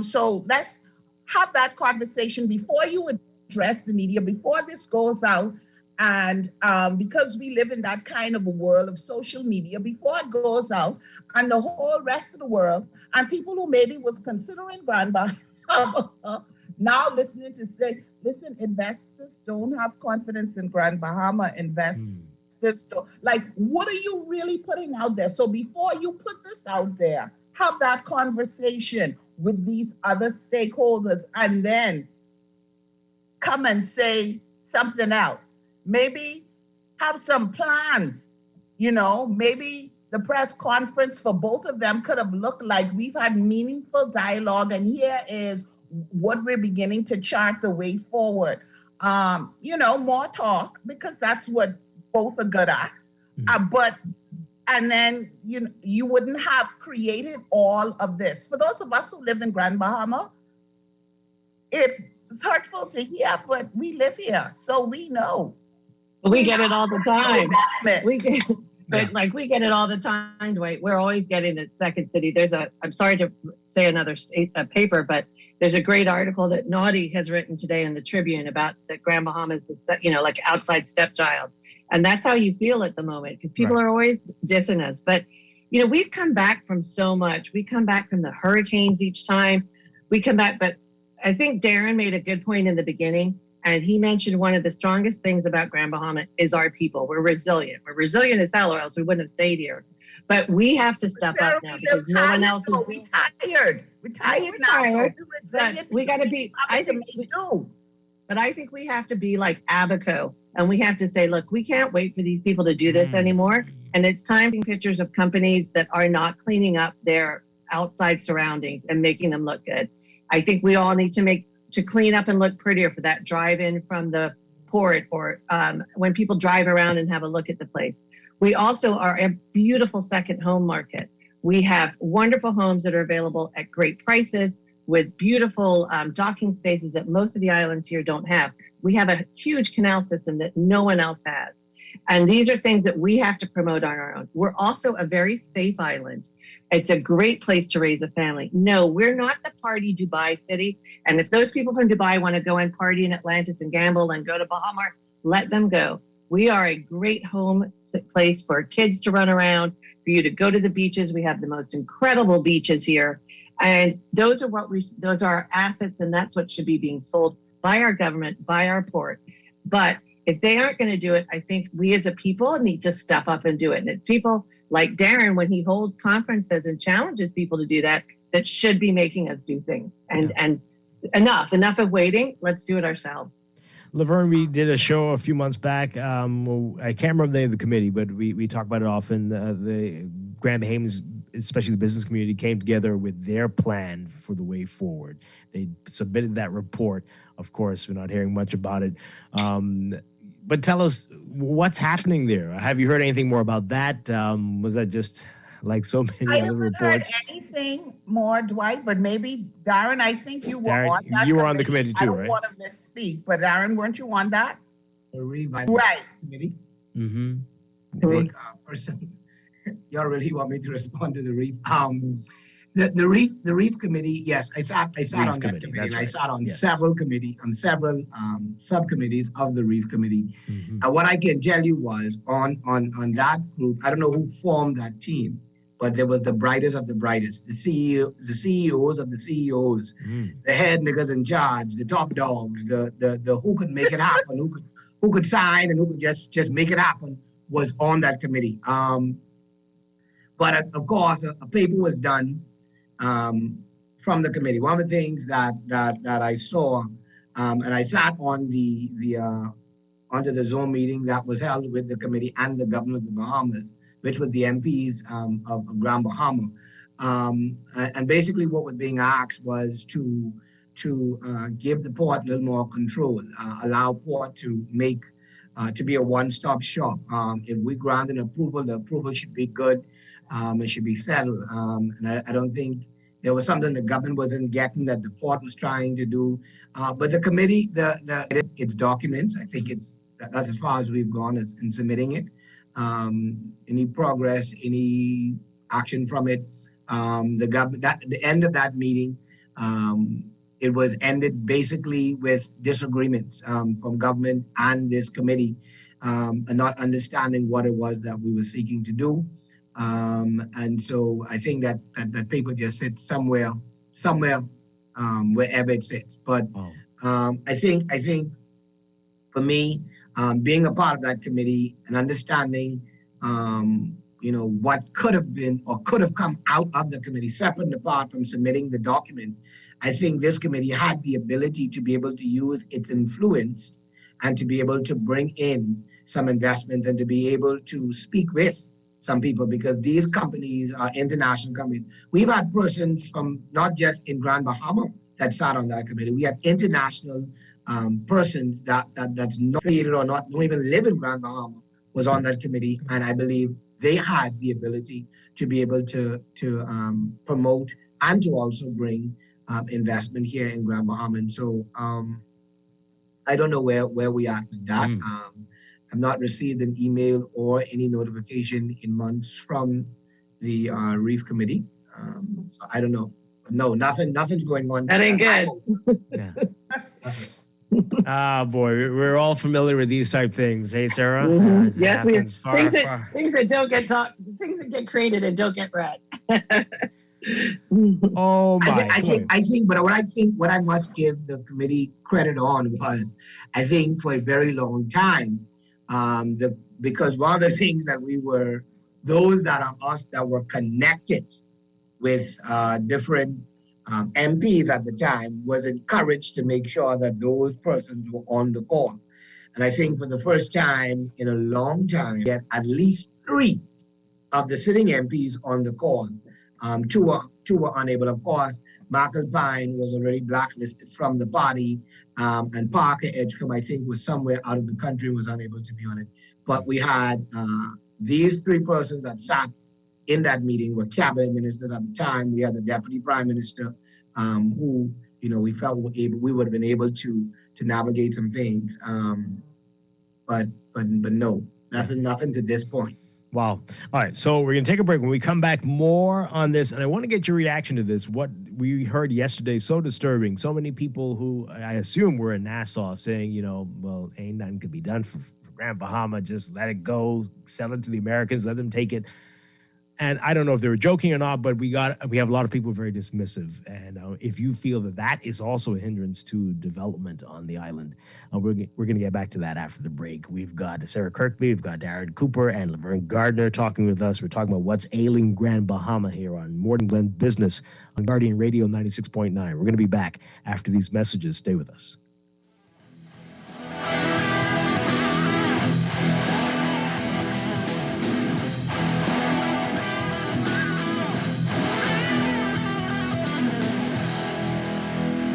So let's have that conversation before you address the media, before this goes out. And because we live in that kind of a world of social media, before it goes out and the whole rest of the world and people who maybe was considering Grand Bahama now listening to say, listen, investors don't have confidence in Grand Bahama. Investors don't. Like, what are you really putting out there? So before you put this out there, have that conversation with these other stakeholders and then come and say something else. Maybe have some plans, maybe the press conference for both of them could have looked like we've had meaningful dialogue and here is what we're beginning to chart the way forward. More talk because that's what both are good at. And then you wouldn't have created all of this. For those of us who live in Grand Bahama, it's hurtful to hear, but we live here, so we know. We get it all the time. We get it all the time, Dwight. We're always getting the second city. I'm sorry to say another paper, but there's a great article that Naughty has written today in the Tribune about that Grand Bahama is, like outside stepchild. And that's how you feel at the moment because people are always dissing us. But, we've come back from so much. We come back from the hurricanes each time. We come back, but I think Darren made a good point in the beginning. And he mentioned one of the strongest things about Grand Bahama is our people. We're resilient. We're resilient as hell or else we wouldn't have stayed here. But we have to step up now because no one else is. We're tired. We're tired now. Tired, We're but resilient we got to be. I think. But I think we have to be like Abaco, and we have to say, look, we can't wait for these people to do this anymore. And it's time to take pictures of companies that are not cleaning up their outside surroundings and making them look good. I think we all need to clean up and look prettier for that drive-in from the port, or when people drive around and have a look at the place. We also are a beautiful second home market. We have wonderful homes that are available at great prices with beautiful docking spaces that most of the islands here don't have. We have a huge canal system that no one else has. And these are things that we have to promote on our own. We're also a very safe island. It's a great place to raise a family. No, we're not the party Dubai city. And if those people from Dubai want to go and party in Atlantis and gamble and go to Bahamar, let them go. We are a great home place for kids to run around, for you to go to the beaches. We have the most incredible beaches here. And those are our assets, and that's what should be being sold by our government, by our port. But if they aren't going to do it, I think we as a people need to step up and do it. And it's people like Darren, when he holds conferences and challenges people to do that, that should be making us do things. And enough of waiting. Let's do it ourselves. Laverne, we did a show a few months back. I can't remember the name of the committee, but we talk about it often. The Grand Bahamas, especially the business community, came together with their plan for the way forward. They submitted that report. Of course, we're not hearing much about it. But tell us what's happening there. Have you heard anything more about that? Was that just like so many other reports? I haven't heard anything more, Dwight, but maybe, Darren, I think you were on that. You were on the committee too, right? I don't want to misspeak, but Darren, weren't you on that? The REEF committee. Mm-hmm. I think person, you really want me to respond to the REEF. The REEF committee, yes, I sat on that committee, and I sat on several subcommittees of the REEF committee. Mm-hmm. And what I can tell you was on that group, I don't know who formed that team, but there was the brightest of the brightest, the CEOs of the CEOs, the head niggas in charge, the top dogs, the who could make it happen, who could sign and who could just make it happen was on that committee. But of course, a paper was done from the committee. One of the things that I saw, and I sat on onto the Zoom meeting that was held with the committee and the governor of the Bahamas, which was the MPs of Grand Bahama. And basically what was being asked was to give the port a little more control, allow port to make, to be a one-stop shop. If we grant an approval, the approval should be good. It should be settled. And I don't think there was something the government wasn't getting that the port was trying to do. But the committee, its documents, I think that's as far as we've gone in submitting it. Any progress, any action from it. The end of that meeting, it was ended basically with disagreements from government and this committee, and not understanding what it was that we were seeking to do. And so I think that paper just sits somewhere, wherever it sits. But I think for me, being a part of that committee and understanding, what could have been or could have come out of the committee, separate and apart from submitting the document, I think this committee had the ability to be able to use its influence and to be able to bring in some investments and to be able to speak with some people, because these companies are international companies. We've had persons from not just in Grand Bahama that sat on that committee. We had international persons that's not affiliated or don't even live in Grand Bahama was on that committee, and I believe they had the ability to be able to promote and to also bring investment here in Grand Bahama. And so I don't know where we are with that. I've not received an email or any notification in months from the REEF committee. So I don't know. No, nothing's going on. That ain't good. Boy, we're all familiar with these type things. Hey, Sarah. Yes, we things that don't get talked, things that get created and don't get read. Oh my! I think, but what I must give the committee credit on was, I think for a very long time, because one of the things that we were those that are us that were connected with different MPs at the time was encouraged to make sure that those persons were on the call. And I think for the first time in a long time, get at least 3 of the sitting MPs on the call. Two were unable. Of course, Michael Pine was already blacklisted from the party, and Parker Edgecombe, I think, was somewhere out of the country and was unable to be on it. But we had these 3 persons that sat in that meeting were cabinet ministers at the time. We had the deputy prime minister, who we felt we would have been able to navigate some things. But no, nothing to this point. Wow. All right. So we're going to take a break. When we come back, more on this. And I want to get your reaction to this. What we heard yesterday, so disturbing. So many people who I assume were in Nassau saying, well, ain't nothing could be done for Grand Bahama. Just let it go. Sell it to the Americans. Let them take it. And I don't know if they were joking or not, but we have a lot of people very dismissive. And if you feel that is also a hindrance to development on the island, we're going to get back to that after the break. We've got Sarah Kirkby, we've got Darren Cooper and Laverne Gardner talking with us. We're talking about what's ailing Grand Bahama here on Morning Blend Business on Guardian Radio 96.9. We're going to be back after these messages. Stay with us.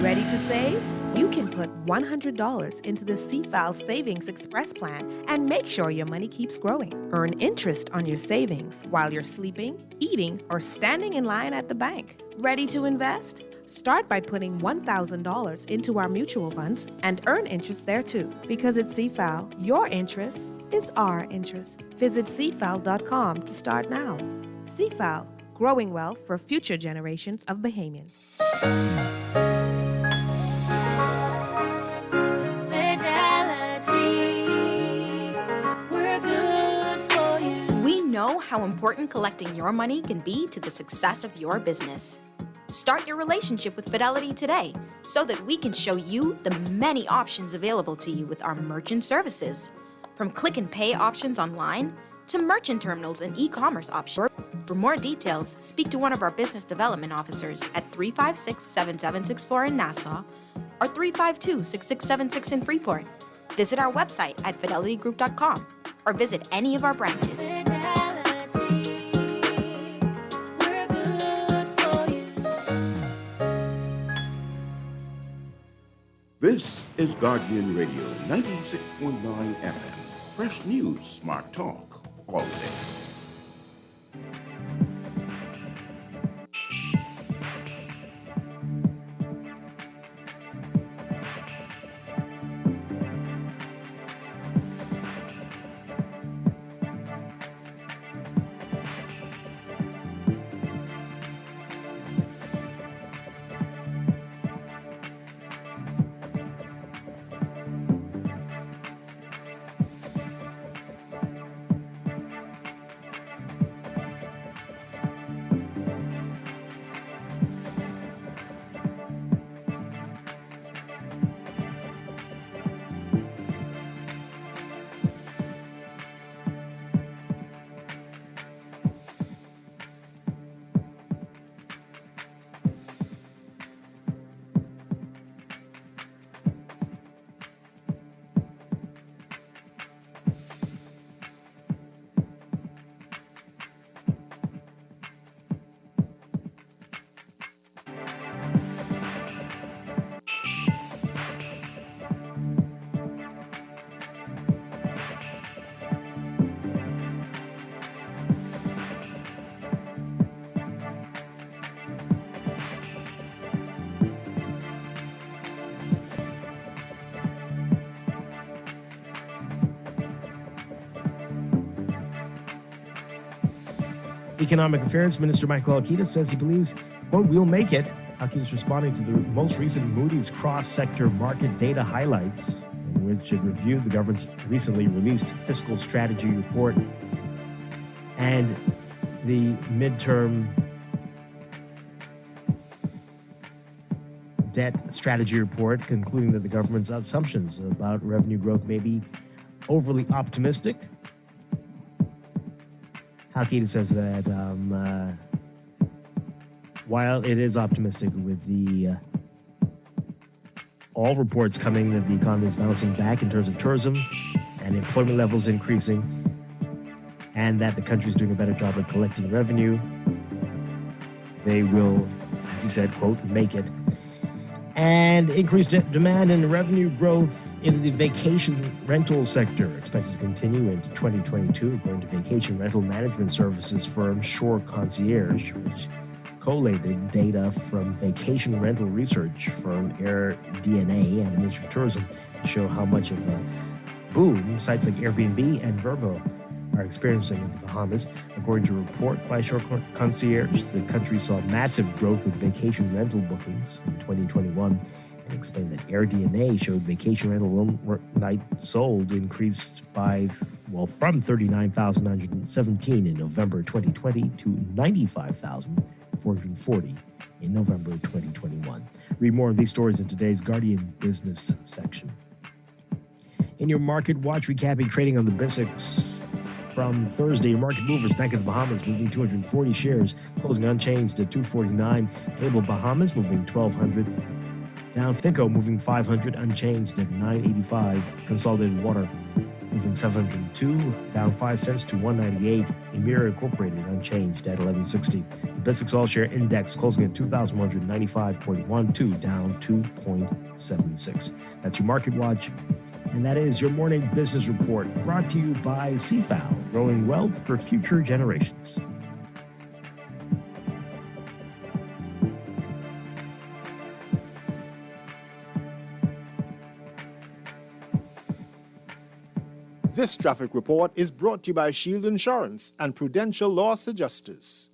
Ready to save? You can put $100 into the CFAL Savings Express Plan and make sure your money keeps growing. Earn interest on your savings while you're sleeping, eating, or standing in line at the bank. Ready to invest? Start by putting $1,000 into our mutual funds and earn interest there too. Because at CFAL, your interest is our interest. Visit CFAL.com to start now. CFAL, growing wealth for future generations of Bahamians. We know how important collecting your money can be to the success of your business. Start your relationship with Fidelity today so that we can show you the many options available to you with our merchant services. From click and pay options online to merchant terminals and e-commerce options. For more details, speak to one of our business development officers at 356-7764 in Nassau or 352-6676 in Freeport. Visit our website at fidelitygroup.com or visit any of our branches. This is Guardian Radio 96.9 FM. Fresh news, smart talk, all day. Economic Affairs Minister Michael Alkita says he believes, quote, we'll make it. Alkita's responding to the most recent Moody's cross-sector market data highlights, in which it reviewed the government's recently released fiscal strategy report and the midterm debt strategy report, concluding that the government's assumptions about revenue growth may be overly optimistic. Halkida says that while it is optimistic with the all reports coming that the economy is bouncing back in terms of tourism and employment levels increasing, and that the country is doing a better job at collecting revenue, they will, as he said, quote, make it. And increased demand and revenue growth in the vacation rental sector expected to continue into 2022, according to vacation rental management services firm Shore Concierge, which collated data from vacation rental research firm AirDNA and the Ministry of Tourism to show how much of a boom sites like Airbnb and Vrbo are experiencing in the Bahamas. According to a report by Shore Concierge, the country saw massive growth in vacation rental bookings in 2021 and explained that AirDNA showed vacation rental room night sold increased from 39,917 in November 2020 to 95,440 in November 2021. Read more of these stories in today's Guardian Business section. In your market watch, recapping trading on the BISX from Thursday, your market movers, Bank of the Bahamas moving 240 shares, closing unchanged at 249. Cable Bahamas moving 1,200. Down Finco moving 500, unchanged at 985. Consolidated Water moving 702, down 5 cents to 198. Emira Incorporated unchanged at 1160. The BISX All Share Index closing at 2,195.12, down 2.76. That's your market watch. And that is your morning business report, brought to you by CFAL, growing wealth for future generations. This traffic report is brought to you by Shield Insurance and Prudential Loss Adjusters.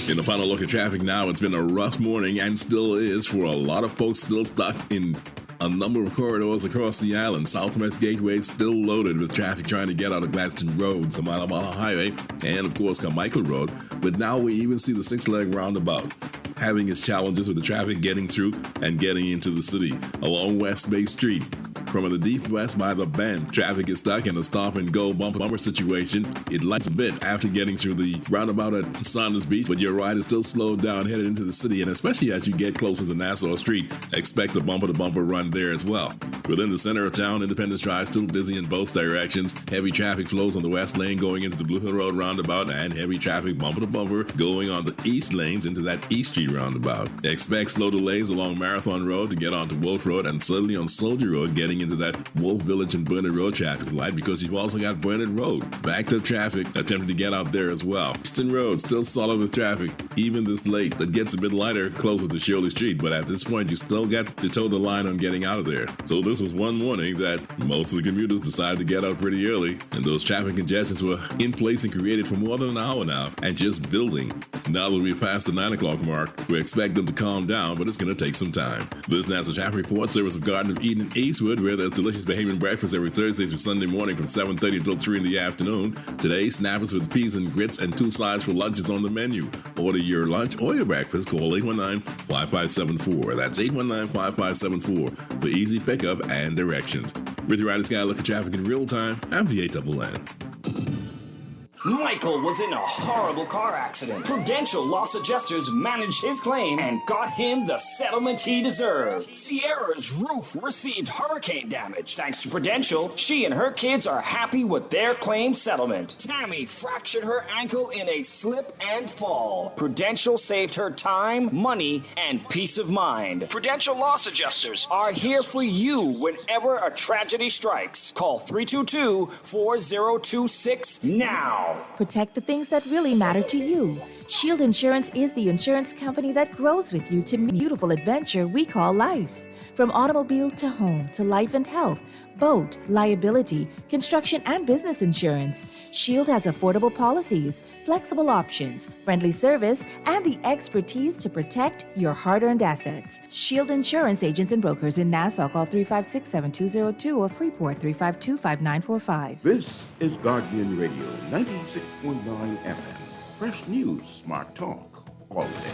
In the final look at traffic now, it's been a rough morning and still is for a lot of folks still stuck in a number of corridors across the island. Southwest Gateway still loaded with traffic trying to get out of Gladstone Road, Samana Highway, and of course Carmichael Road. But now we even see the six-leg roundabout having its challenges with the traffic getting through and getting into the city. Along West Bay Street, from the deep west by the Bend, traffic is stuck in a stop-and-go bumper situation. It lights a bit after getting through the roundabout at Saunders Beach, but your ride is still slowed down headed into the city, and especially as you get closer to Nassau Street, expect a bumper-to-bumper run there as well. Within the center of town, Independence Drive still busy in both directions. Heavy traffic flows on the west lane going into the Blue Hill Road roundabout, and heavy traffic bumper-to-bumper going on the east lanes into that East Street roundabout. Expect slow delays along Marathon Road to get onto Wolf Road, and suddenly on Soldier Road getting into that Wolf Village and Burnett Road traffic light, because you've also got Burnett Road backed up traffic attempting to get out there as well. Easton Road still solid with traffic even this late. That gets a bit lighter closer to Shirley Street, but at this point you still got to toe the line on getting out of there. So this was one morning that most of the commuters decided to get out pretty early, and those traffic congestions were in place and created for more than an hour now and just building. Now that we've passed the 9 o'clock mark, we expect them to calm down, but it's going to take some time. This National Traffic Report, service of Garden of Eden Eastwood, where there's delicious Bahamian breakfast every Thursday through Sunday morning from 7:30 until 3 in the afternoon. Today, snappers with peas and grits and 2 sides for lunch is on the menu. Order your lunch or your breakfast. Call 819-5574. That's 819-5574 for easy pickup and directions. With your Riding Sky, look at traffic in real time. I'm V8NN. Michael was in a horrible car accident. Prudential Loss Adjusters managed his claim and got him the settlement he deserved. Sierra's roof received hurricane damage. Thanks to Prudential, she and her kids are happy with their claim settlement. Tammy fractured her ankle in a slip and fall. Prudential saved her time, money, and peace of mind. Prudential Loss Adjusters are here for you whenever a tragedy strikes. Call 322-4026 now. Protect the things that really matter to you. Shield Insurance is the insurance company that grows with you to meet the beautiful adventure we call life. From automobile to home to life and health, boat, liability, construction, and business insurance, Shield has affordable policies, flexible options, friendly service, and the expertise to protect your hard-earned assets. Shield Insurance agents and brokers in Nassau, call 356-7202 or Freeport 352-5945. This is Guardian Radio 96.9 FM. Fresh news, smart talk, all day.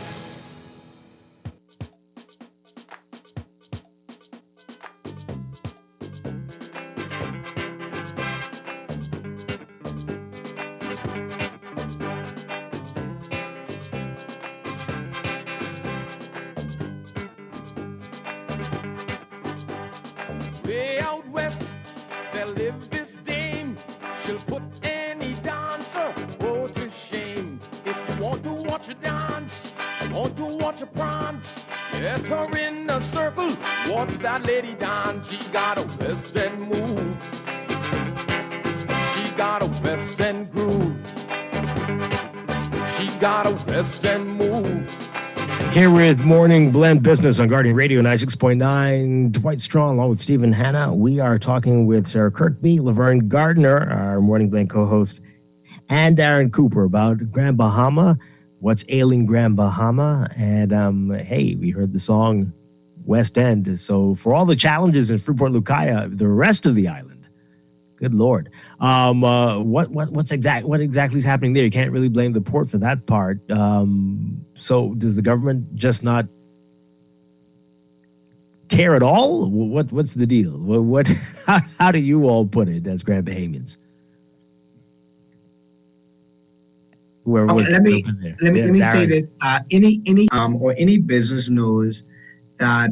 live this dame. She'll put any dancer to shame. If you want to watch her dance, want to watch her prance, get her in a circle, watch that lady dance. She got a West End move. She got a West End groove. She got a West End move. Here with Morning Blend Business on Guardian Radio 96.9, Dwight Strong along with Stephen Hanna. We are talking with Sarah Kirkby, Laverne Gardner, our Morning Blend co-host, and Darren Cooper about Grand Bahama, what's ailing Grand Bahama. And hey, we heard the song West End. So for all the challenges in Freeport Lucaya, the rest of the island, good Lord. What exactly is happening there? You can't really blame the port for that part. So does the government just not care at all? What's the deal? How do you all put it as Grand Bahamians? Let me say that any business knows that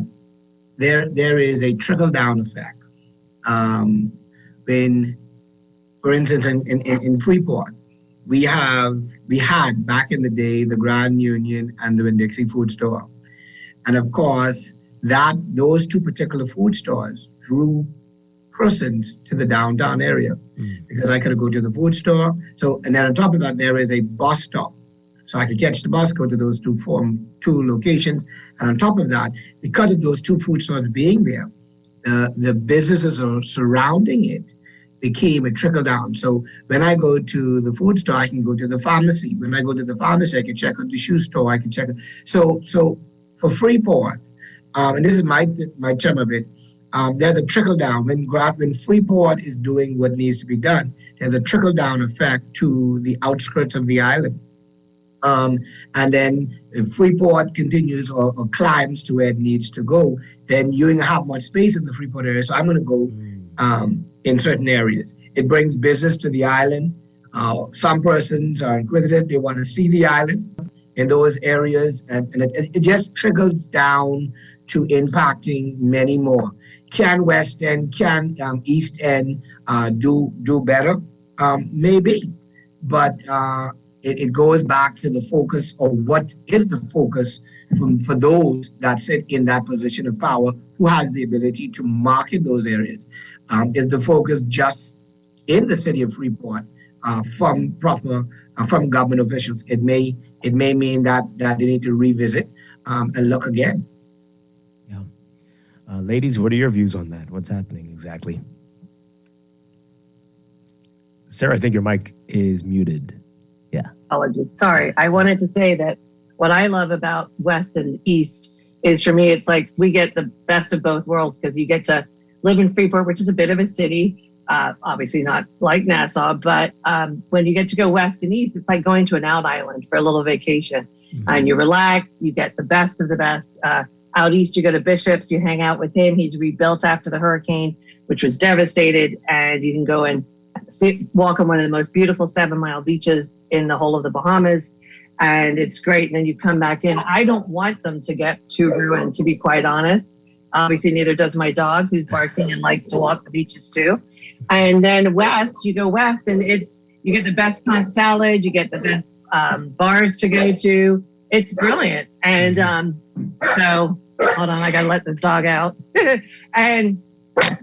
there is a trickle down effect. When, for instance, in Freeport, we had back in the day the Grand Union and the Winn-Dixie food store, and of course those two particular food stores drew persons to the downtown area because I could go to the food store. So, and then on top of that, there is a bus stop, so I could catch the bus, go to those two locations, and on top of that, because of those two food stores being there, the businesses surrounding it became a trickle down. So when I go to the food store, I can go to the pharmacy. When I go to the pharmacy, I can check out the shoe store. I can check it. So for Freeport, and this is my term of it, there's a trickle down. When Freeport is doing what needs to be done, there's a trickle down effect to the outskirts of the island. And then if Freeport continues or climbs to where it needs to go, then you don't have much space in the Freeport area. So I'm going to go in certain areas. It brings business to the island. Some persons are inquisitive. They want to see the island in those areas. And it just trickles down to impacting many more. Can West End, can East End do better? Maybe. But it goes back to the focus of what is the focus for those that sit in that position of power who has the ability to market those areas. Is the focus just in the city of Freeport from government officials? It may mean that they need to revisit and look again. Yeah. Ladies, what are your views on that? What's happening exactly? Sarah, I think your mic is muted. Yeah. Apologies. Sorry. I wanted to say that what I love about West and East is, for me, it's like we get the best of both worlds, because you get to live in Freeport, which is a bit of a city, obviously not like Nassau, but when you get to go West and East, it's like going to an out island for a little vacation. And you relax, you get the best of the best. Out East, you go to Bishop's, you hang out with him. He's rebuilt after the hurricane, which was devastated, and you can go and walk on one of the most beautiful 7-mile beaches in the whole of the Bahamas, and it's great. And then you come back in. I don't want them to get too ruined, to be quite honest. Obviously, neither does my dog, who's barking and likes to walk the beaches too. And then West, you go West, and you get the best conch salad, you get the best bars to go to. It's brilliant. And so, hold on, I gotta let this dog out. And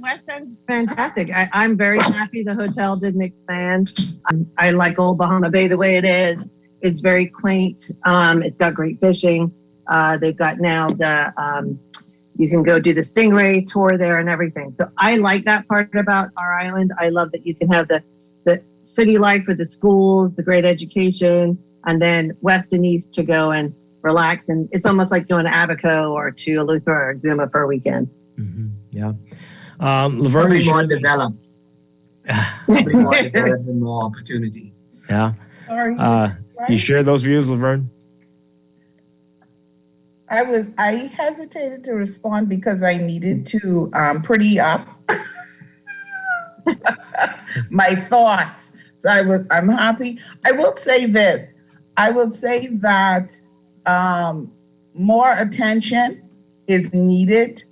West End's fantastic. I'm very happy the hotel didn't expand. I like Old Bahama Bay the way it is. It's very quaint. It's got great fishing. They've got now you can go do the Stingray tour there and everything. So I like that part about our island. I love that you can have the city life with the schools, the great education, and then West and East to go and relax. And it's almost like going to Abaco or to Eleuthera or Exuma for a weekend. Mm-hmm. Yeah. Laverne, more developed. Probably more developed and more opportunity. Yeah. Sorry. You share those views, Laverne? I hesitated to respond because I needed to pretty up my thoughts. So I'm happy. I will say this. I will say that more attention is needed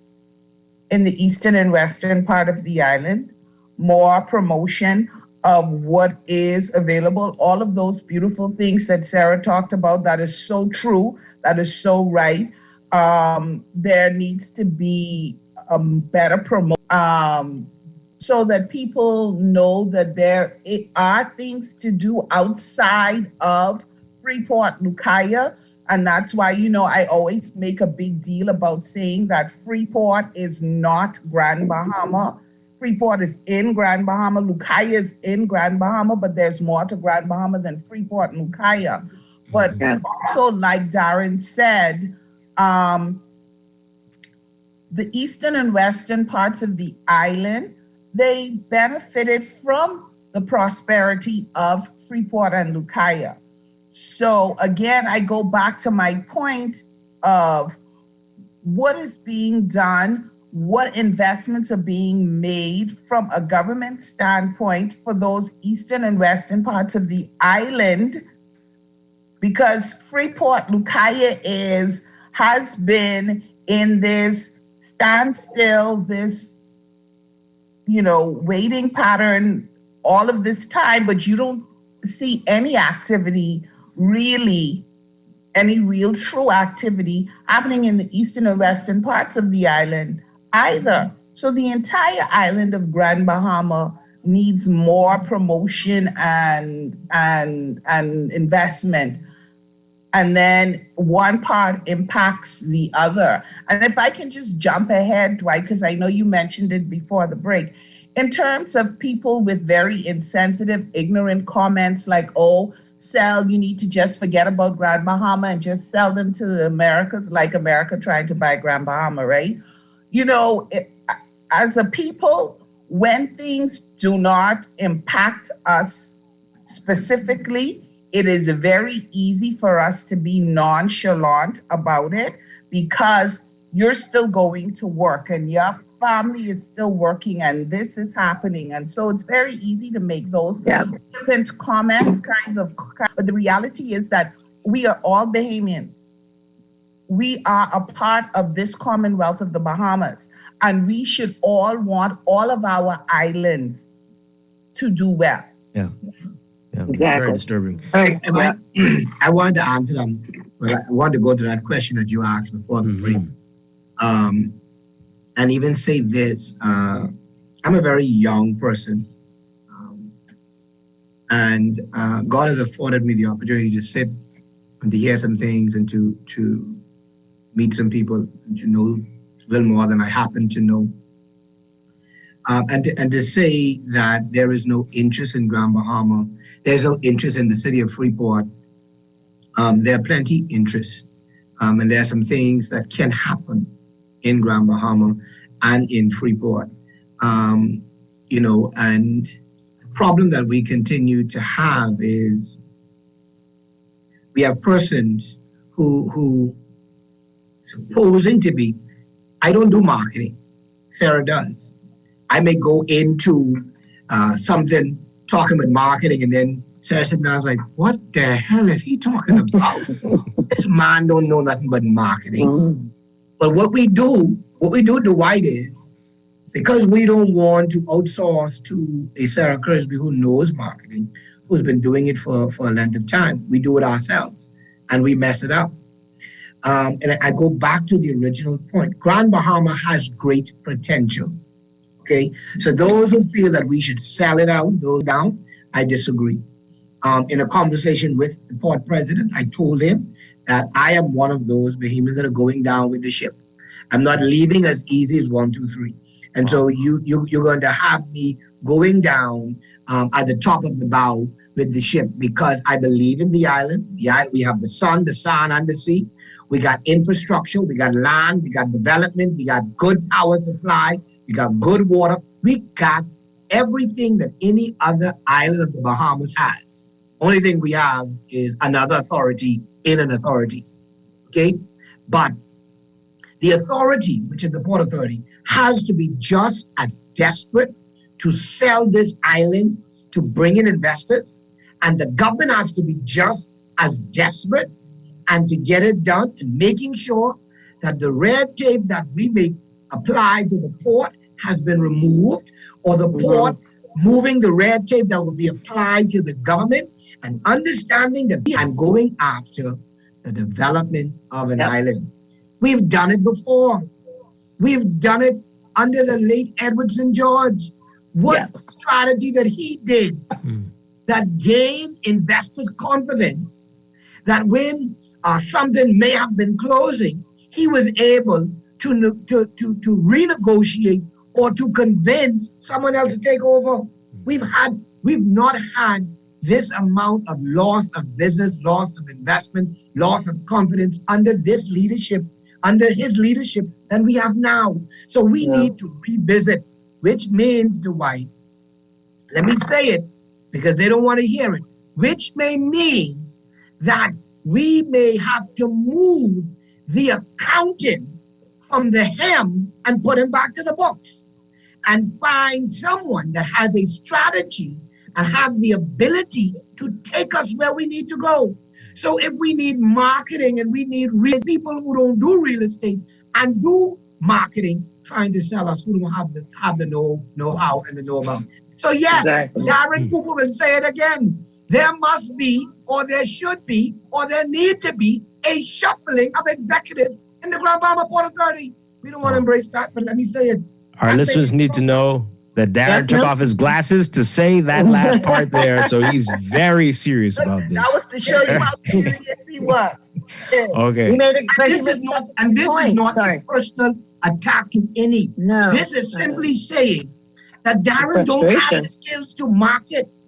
in the eastern and western part of the island. more promotion of what is available. All of those beautiful things that Sarah talked about, that is so true, that is so right. There needs to be better promotion so that people know that there are things to do outside of Freeport, Lucaya. And that's why, I always make a big deal about saying that Freeport is not Grand Bahama. Freeport is in Grand Bahama. Lucaya is in Grand Bahama, but there's more to Grand Bahama than Freeport and Lucaya. But also, like Darren said, the eastern and western parts of the island, they benefited from the prosperity of Freeport and Lucaya. So again, I go back to my point of what is being done, what investments are being made from a government standpoint for those eastern and western parts of the island, because Freeport, Lucaya has been in this standstill, this waiting pattern all of this time, but you don't see any activity, really, any real true activity happening in the eastern and western parts of the island either. So the entire island of Grand Bahama needs more promotion and investment. And then one part impacts the other. And if I can just jump ahead, Dwight, because I know you mentioned it before the break, in terms of people with very insensitive, ignorant comments like, oh, you need to just forget about Grand Bahama and just sell them to the Americas, like America trying to buy Grand Bahama, right? As a people, when things do not impact us specifically, it is very easy for us to be nonchalant about it because you're still going to work and your family is still working and this is happening. And so it's very easy to make those different comments, but the reality is that we are all Bahamians. We are a part of this Commonwealth of the Bahamas, and we should all want all of our islands to do well. Yeah, exactly. It's very disturbing. I wanted to answer them. Well, I wanted to go to that question that you asked before the break. And even say this, I'm a very young person. And God has afforded me the opportunity to sit and to hear some things and to meet some people and to know a little more than I happen to know. And to say that there is no interest in Grand Bahama, there's no interest in the city of Freeport. There are plenty interest. And there are some things that can happen in Grand Bahama and in Freeport. And the problem that we continue to have is we have persons who supposing to be, I don't do marketing, Sarah does. I may go into something talking about marketing and then Sarah said, I was like, what the hell is he talking about? This man don't know nothing but marketing. But what we do, Dwight, is because we don't want to outsource to a Sarah Kersby who knows marketing, who's been doing it for a length of time, we do it ourselves and we mess it up. And I go back to the original point. Grand Bahama has great potential. Okay, so those who feel that we should sell it out, go down, I disagree. In a conversation with the port president, I told him that I am one of those Bahamians that are going down with the ship. I'm not leaving as easy as 1, 2, 3. And so you're going to have me going down at the top of the bow with the ship because I believe in the island. We have the sun, and the sea. We got infrastructure, we got land, we got development, we got good power supply, we got good water. We got everything that any other island of the Bahamas has. Only thing we have is another authority in an authority, okay? But the authority, which is the Port Authority, has to be just as desperate to sell this island, to bring in investors, and the government has to be just as desperate and to get it done and making sure that the red tape that we may apply to the port has been removed or the port moving the red tape that will be applied to the government, and understanding that and going after the development of an island. We've done it before. We've done it under the late Edward St. George. What strategy that he did that gained investors' confidence that when something may have been closing, he was able to renegotiate or to convince someone else to take over. We've not had this amount of loss of business, loss of investment, loss of confidence under his leadership than we have now. So we need to revisit, which means, Dwight, let me say it because they don't want to hear it, which means that we may have to move the accountant from the hem and put him back to the books and find someone that has a strategy and have the ability to take us where we need to go. So if we need marketing and we need real people who don't do real estate and do marketing, trying to sell us who don't have the know-how and the know-about. So yes, Darren Cooper will say it again. There must be, or there should be, or there need to be a shuffling of executives in the Grand Bahama Port Authority. We don't want to embrace that, but let me say it. Our listeners need to know that Darren took off his glasses to say that last part there, so he's very serious about this. That was to show you how serious he was. Okay. He made it. This is not a personal attack to any. No. This is simply saying that Darren don't have the skills to market.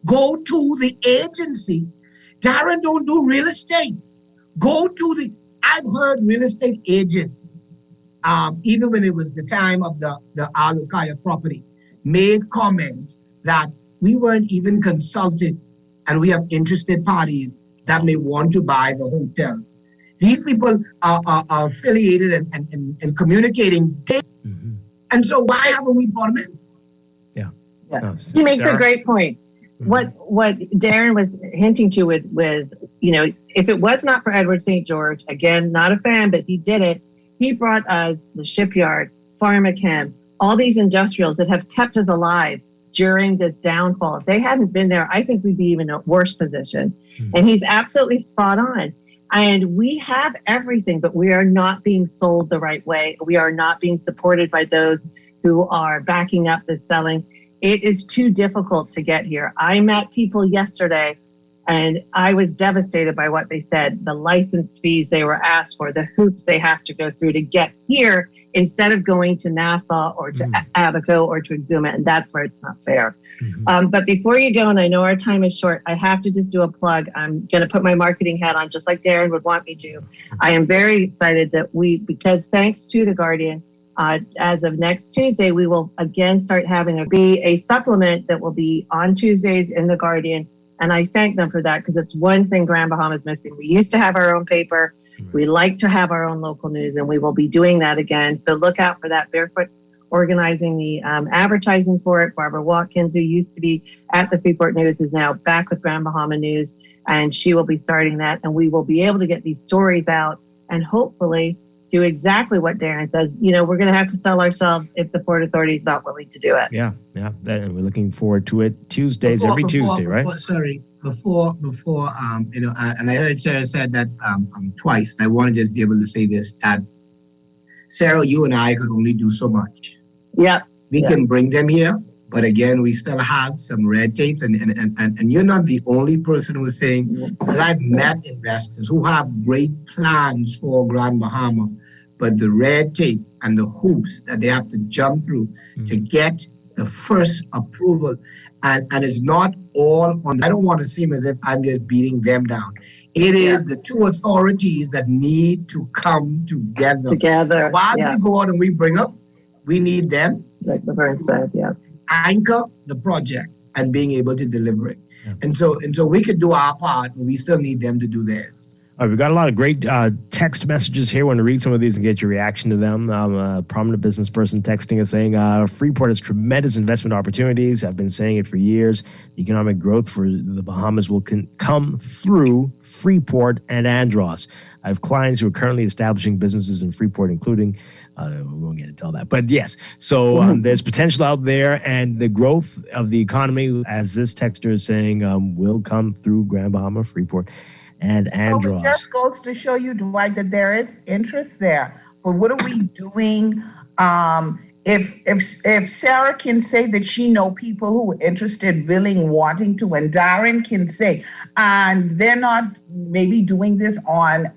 Go to the agency. Darren don't do real estate. Go to the. I've heard real estate agents, even when it was the time of the Alukaya property, made comments that we weren't even consulted, and we have interested parties that may want to buy the hotel. These people are affiliated and communicating. And so why haven't we brought them in? No, he makes Sarah? a great point. What Darren was hinting to with if it was not for Edward St. George, again, not a fan, but he did it. He brought us the shipyard, Pharmachem, all these industrials that have kept us alive during this downfall. If they hadn't been there, I think we'd be even in a worse position. And he's absolutely spot on. And we have everything, but we are not being sold the right way. We are not being supported by those who are backing up the selling. It is too difficult to get here. I met people yesterday and I was devastated by what they said. The license fees they were asked for, the hoops they have to go through to get here instead of going to Nassau or to Abaco or to Exuma. And that's where it's not fair. But before you go, and I know our time is short, I have to just do a plug. I'm going to put my marketing hat on just like Darren would want me to. I am very excited that because thanks to The Guardian, as of next Tuesday, we will again start having a supplement that will be on Tuesdays in The Guardian. And I thank them for that because it's one thing Grand Bahama is missing. We used to have our own paper. We like to have our own local news, and we will be doing that again. So look out for that. Barefoot's organizing the advertising for it. Barbara Watkins, who used to be at the Freeport News, is now back with Grand Bahama News, and she will be starting that. And we will be able to get these stories out and hopefully do exactly what Darren says. We're going to have to sell ourselves if the Port Authority is not willing to do it. Yeah. And we're looking forward to it every Tuesday, right? Before, and I heard Sarah said that twice. And I want to just be able to say this, that Sarah, you and I could only do so much. We can bring them here, but again, we still have some red tapes, and you're not the only person who's saying, because I've met investors who have great plans for Grand Bahama, but the red tape and the hoops that they have to jump through to get the first approval, and it's not all on. I don't want to seem as if I'm just beating them down. It is the two authorities that need to come together. While we go out and we bring up, we need them. Like Laverne said, anchor the project and being able to deliver it. And so we could do our part, but we still need them to do theirs. All right, we've got a lot of great text messages here. I want to read some of these and get your reaction to them. A prominent business person texting us saying, Freeport has tremendous investment opportunities. I've been saying it for years. Economic growth for the Bahamas will come through Freeport and Andros. I have clients who are currently establishing businesses in Freeport, including, we won't get into all that, but yes. So there's potential out there, and the growth of the economy, as this texter is saying, will come through Grand Bahama, Freeport, and Andros. It just goes to show you, Dwight, that there is interest there. But what are we doing? If Sarah can say that she know people who are interested, willing, wanting to, and Darren can say, and they're not maybe doing this on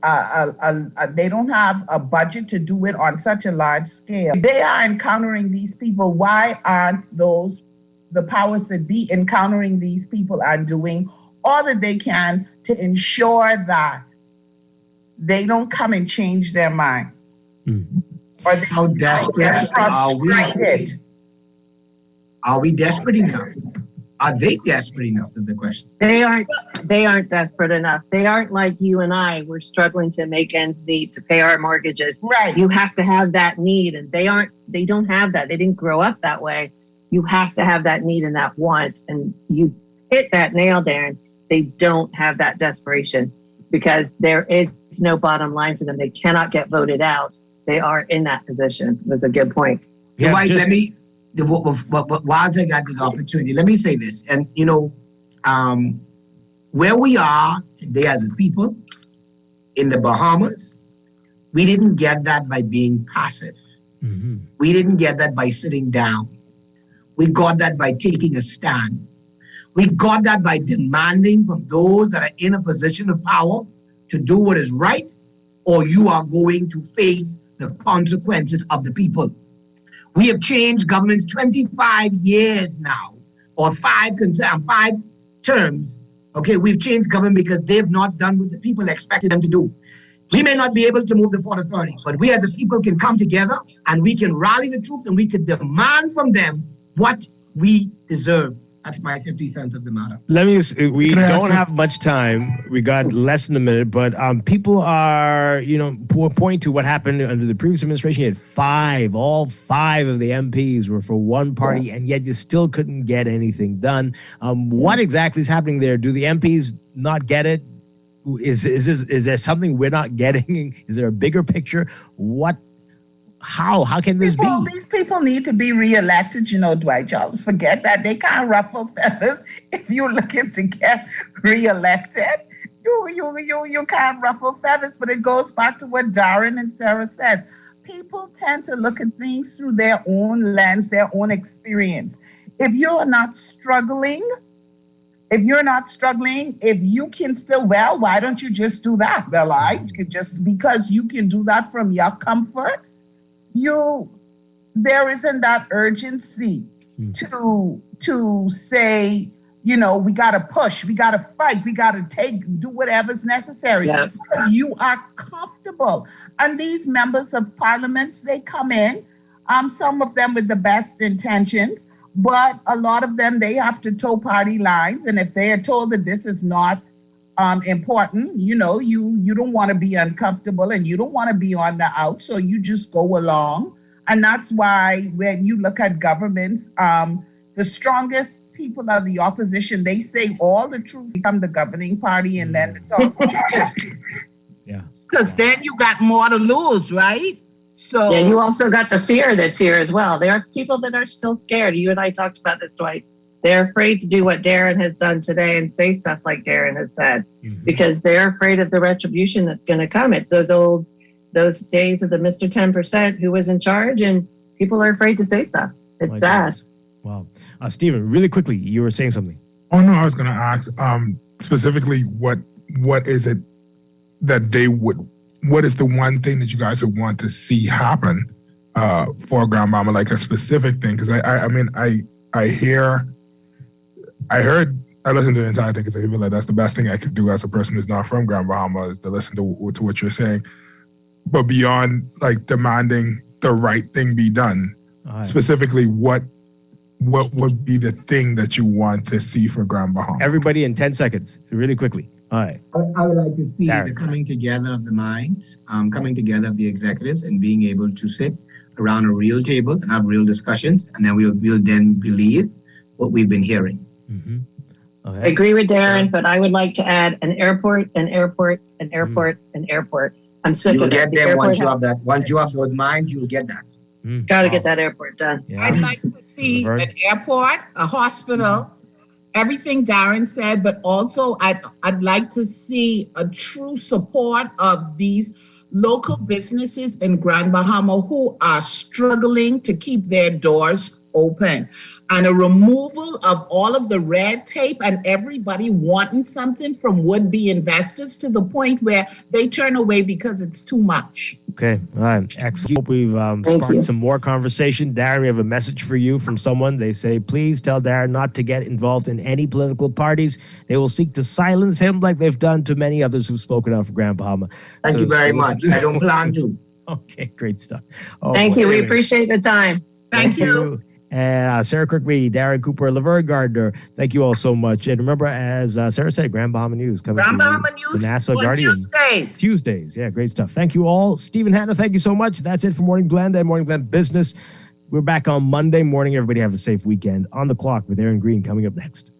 they don't have a budget to do it on such a large scale. If they are encountering these people, why aren't the powers that be encountering these people and doing all that they can to ensure that they don't come and change their mind? Or how desperate are we? Are we desperate enough? Are they desperate enough? Is the question. They aren't desperate enough. They aren't like you and I. We're struggling to make ends meet, to pay our mortgages. Right. You have to have that need, and they don't have that. They didn't grow up that way. You have to have that need and that want. And you hit that nail, Darren. They don't have that desperation because there is no bottom line for them. They cannot get voted out. They are in that position. Was a good point. Yeah, Dwight, whilst I got the opportunity, let me say this. And, where we are today as a people in the Bahamas, we didn't get that by being passive. Mm-hmm. We didn't get that by sitting down. We got that by taking a stand. We got that by demanding from those that are in a position of power to do what is right, or you are going to face the consequences of the people. We have changed governments 25 years now, or five terms. Okay, we've changed government because they've not done what the people expected them to do. We may not be able to move the Port Authority, but we as a people can come together and we can rally the troops and we can demand from them what we deserve. That's my 50 cents of the matter. We don't have much time. We got less than a minute, but people are, pointing to what happened under the previous administration. You had all five of the MPs were for one party, and yet you still couldn't get anything done. What exactly is happening there? Do the MPs not get it? Is there something we're not getting? Is there a bigger picture? How can this be? These people need to be reelected, Dwight. Y'all forget that. They can't ruffle feathers. If you're looking to get reelected, you can't ruffle feathers. But it goes back to what Darren and Sarah said. People tend to look at things through their own lens, their own experience. If you're not struggling, if you can still, why don't you just do that? Well, just because you can do that from your comfort, there isn't that urgency to say, we got to push, we got to fight, we got to do whatever's necessary because you are comfortable. And these members of parliaments, they come in, some of them with the best intentions, but a lot of them, they have to toe party lines. And if they are told that this is not important, you don't want to be uncomfortable and you don't want to be on the out, so you just go along. And that's why when you look at governments, the strongest people of the opposition, they say all the truth from the governing party and then the top. Yeah. Because then you got more to lose, right? So yeah, you also got the fear that's here as well. There are people that are still scared. You and I talked about this, Dwight. They're afraid to do what Darren has done today and say stuff like Darren has said, because they're afraid of the retribution that's going to come. It's those days of the Mr. 10% who was in charge, and people are afraid to say stuff. It's sad. Goodness. Wow. Stephen, really quickly, you were saying something. Oh, no, I was going to ask specifically what is it that what is the one thing that you guys would want to see happen for Grand Bahama, like a specific thing? Because I listened to the entire thing because I feel like that's the best thing I could do as a person who's not from Grand Bahama is to listen to what you're saying. But beyond like demanding the right thing be done, specifically what would be the thing that you want to see for Grand Bahama? Everybody in 10 seconds, really quickly. All right. I would like to see the coming together of the minds, coming together of the executives and being able to sit around a real table and have real discussions. And then we'll then believe what we've been hearing. Mm-hmm. I agree with Darren, but I would like to add an airport, an airport, an airport, an airport. I'm sick You'll of get it. them once you have that. Once you have those minds, you'll get that. Got to get that airport done. I'd like to see an airport, a hospital, everything Darren said, but also I'd like to see a true support of these local businesses in Grand Bahama who are struggling to keep their doors open, and a removal of all of the red tape and everybody wanting something from would-be investors to the point where they turn away because it's too much. Okay. All right. Excellent. Hope we've sparked some more conversation. Darren, we have a message for you from someone. They say, please tell Darren not to get involved in any political parties. They will seek to silence him like they've done to many others who've spoken out for Grand Bahama. Thank you very much. I don't plan to. Okay, great stuff. Oh, Thank you. We anyway. appreciate the time. Thank you. And Sarah Kirkby, Darren Cooper, Laverne Gardner, thank you all so much. And remember, as Sarah said, Grand Bahama News coming Grand to Bahama the News NASA on Guardian. Tuesdays. Yeah, great stuff. Thank you all. Stephen Hanna, thank you so much. That's it for Morning Blend and Morning Blend Business. We're back on Monday morning. Everybody have a safe weekend. On the Clock with Aaron Green coming up next.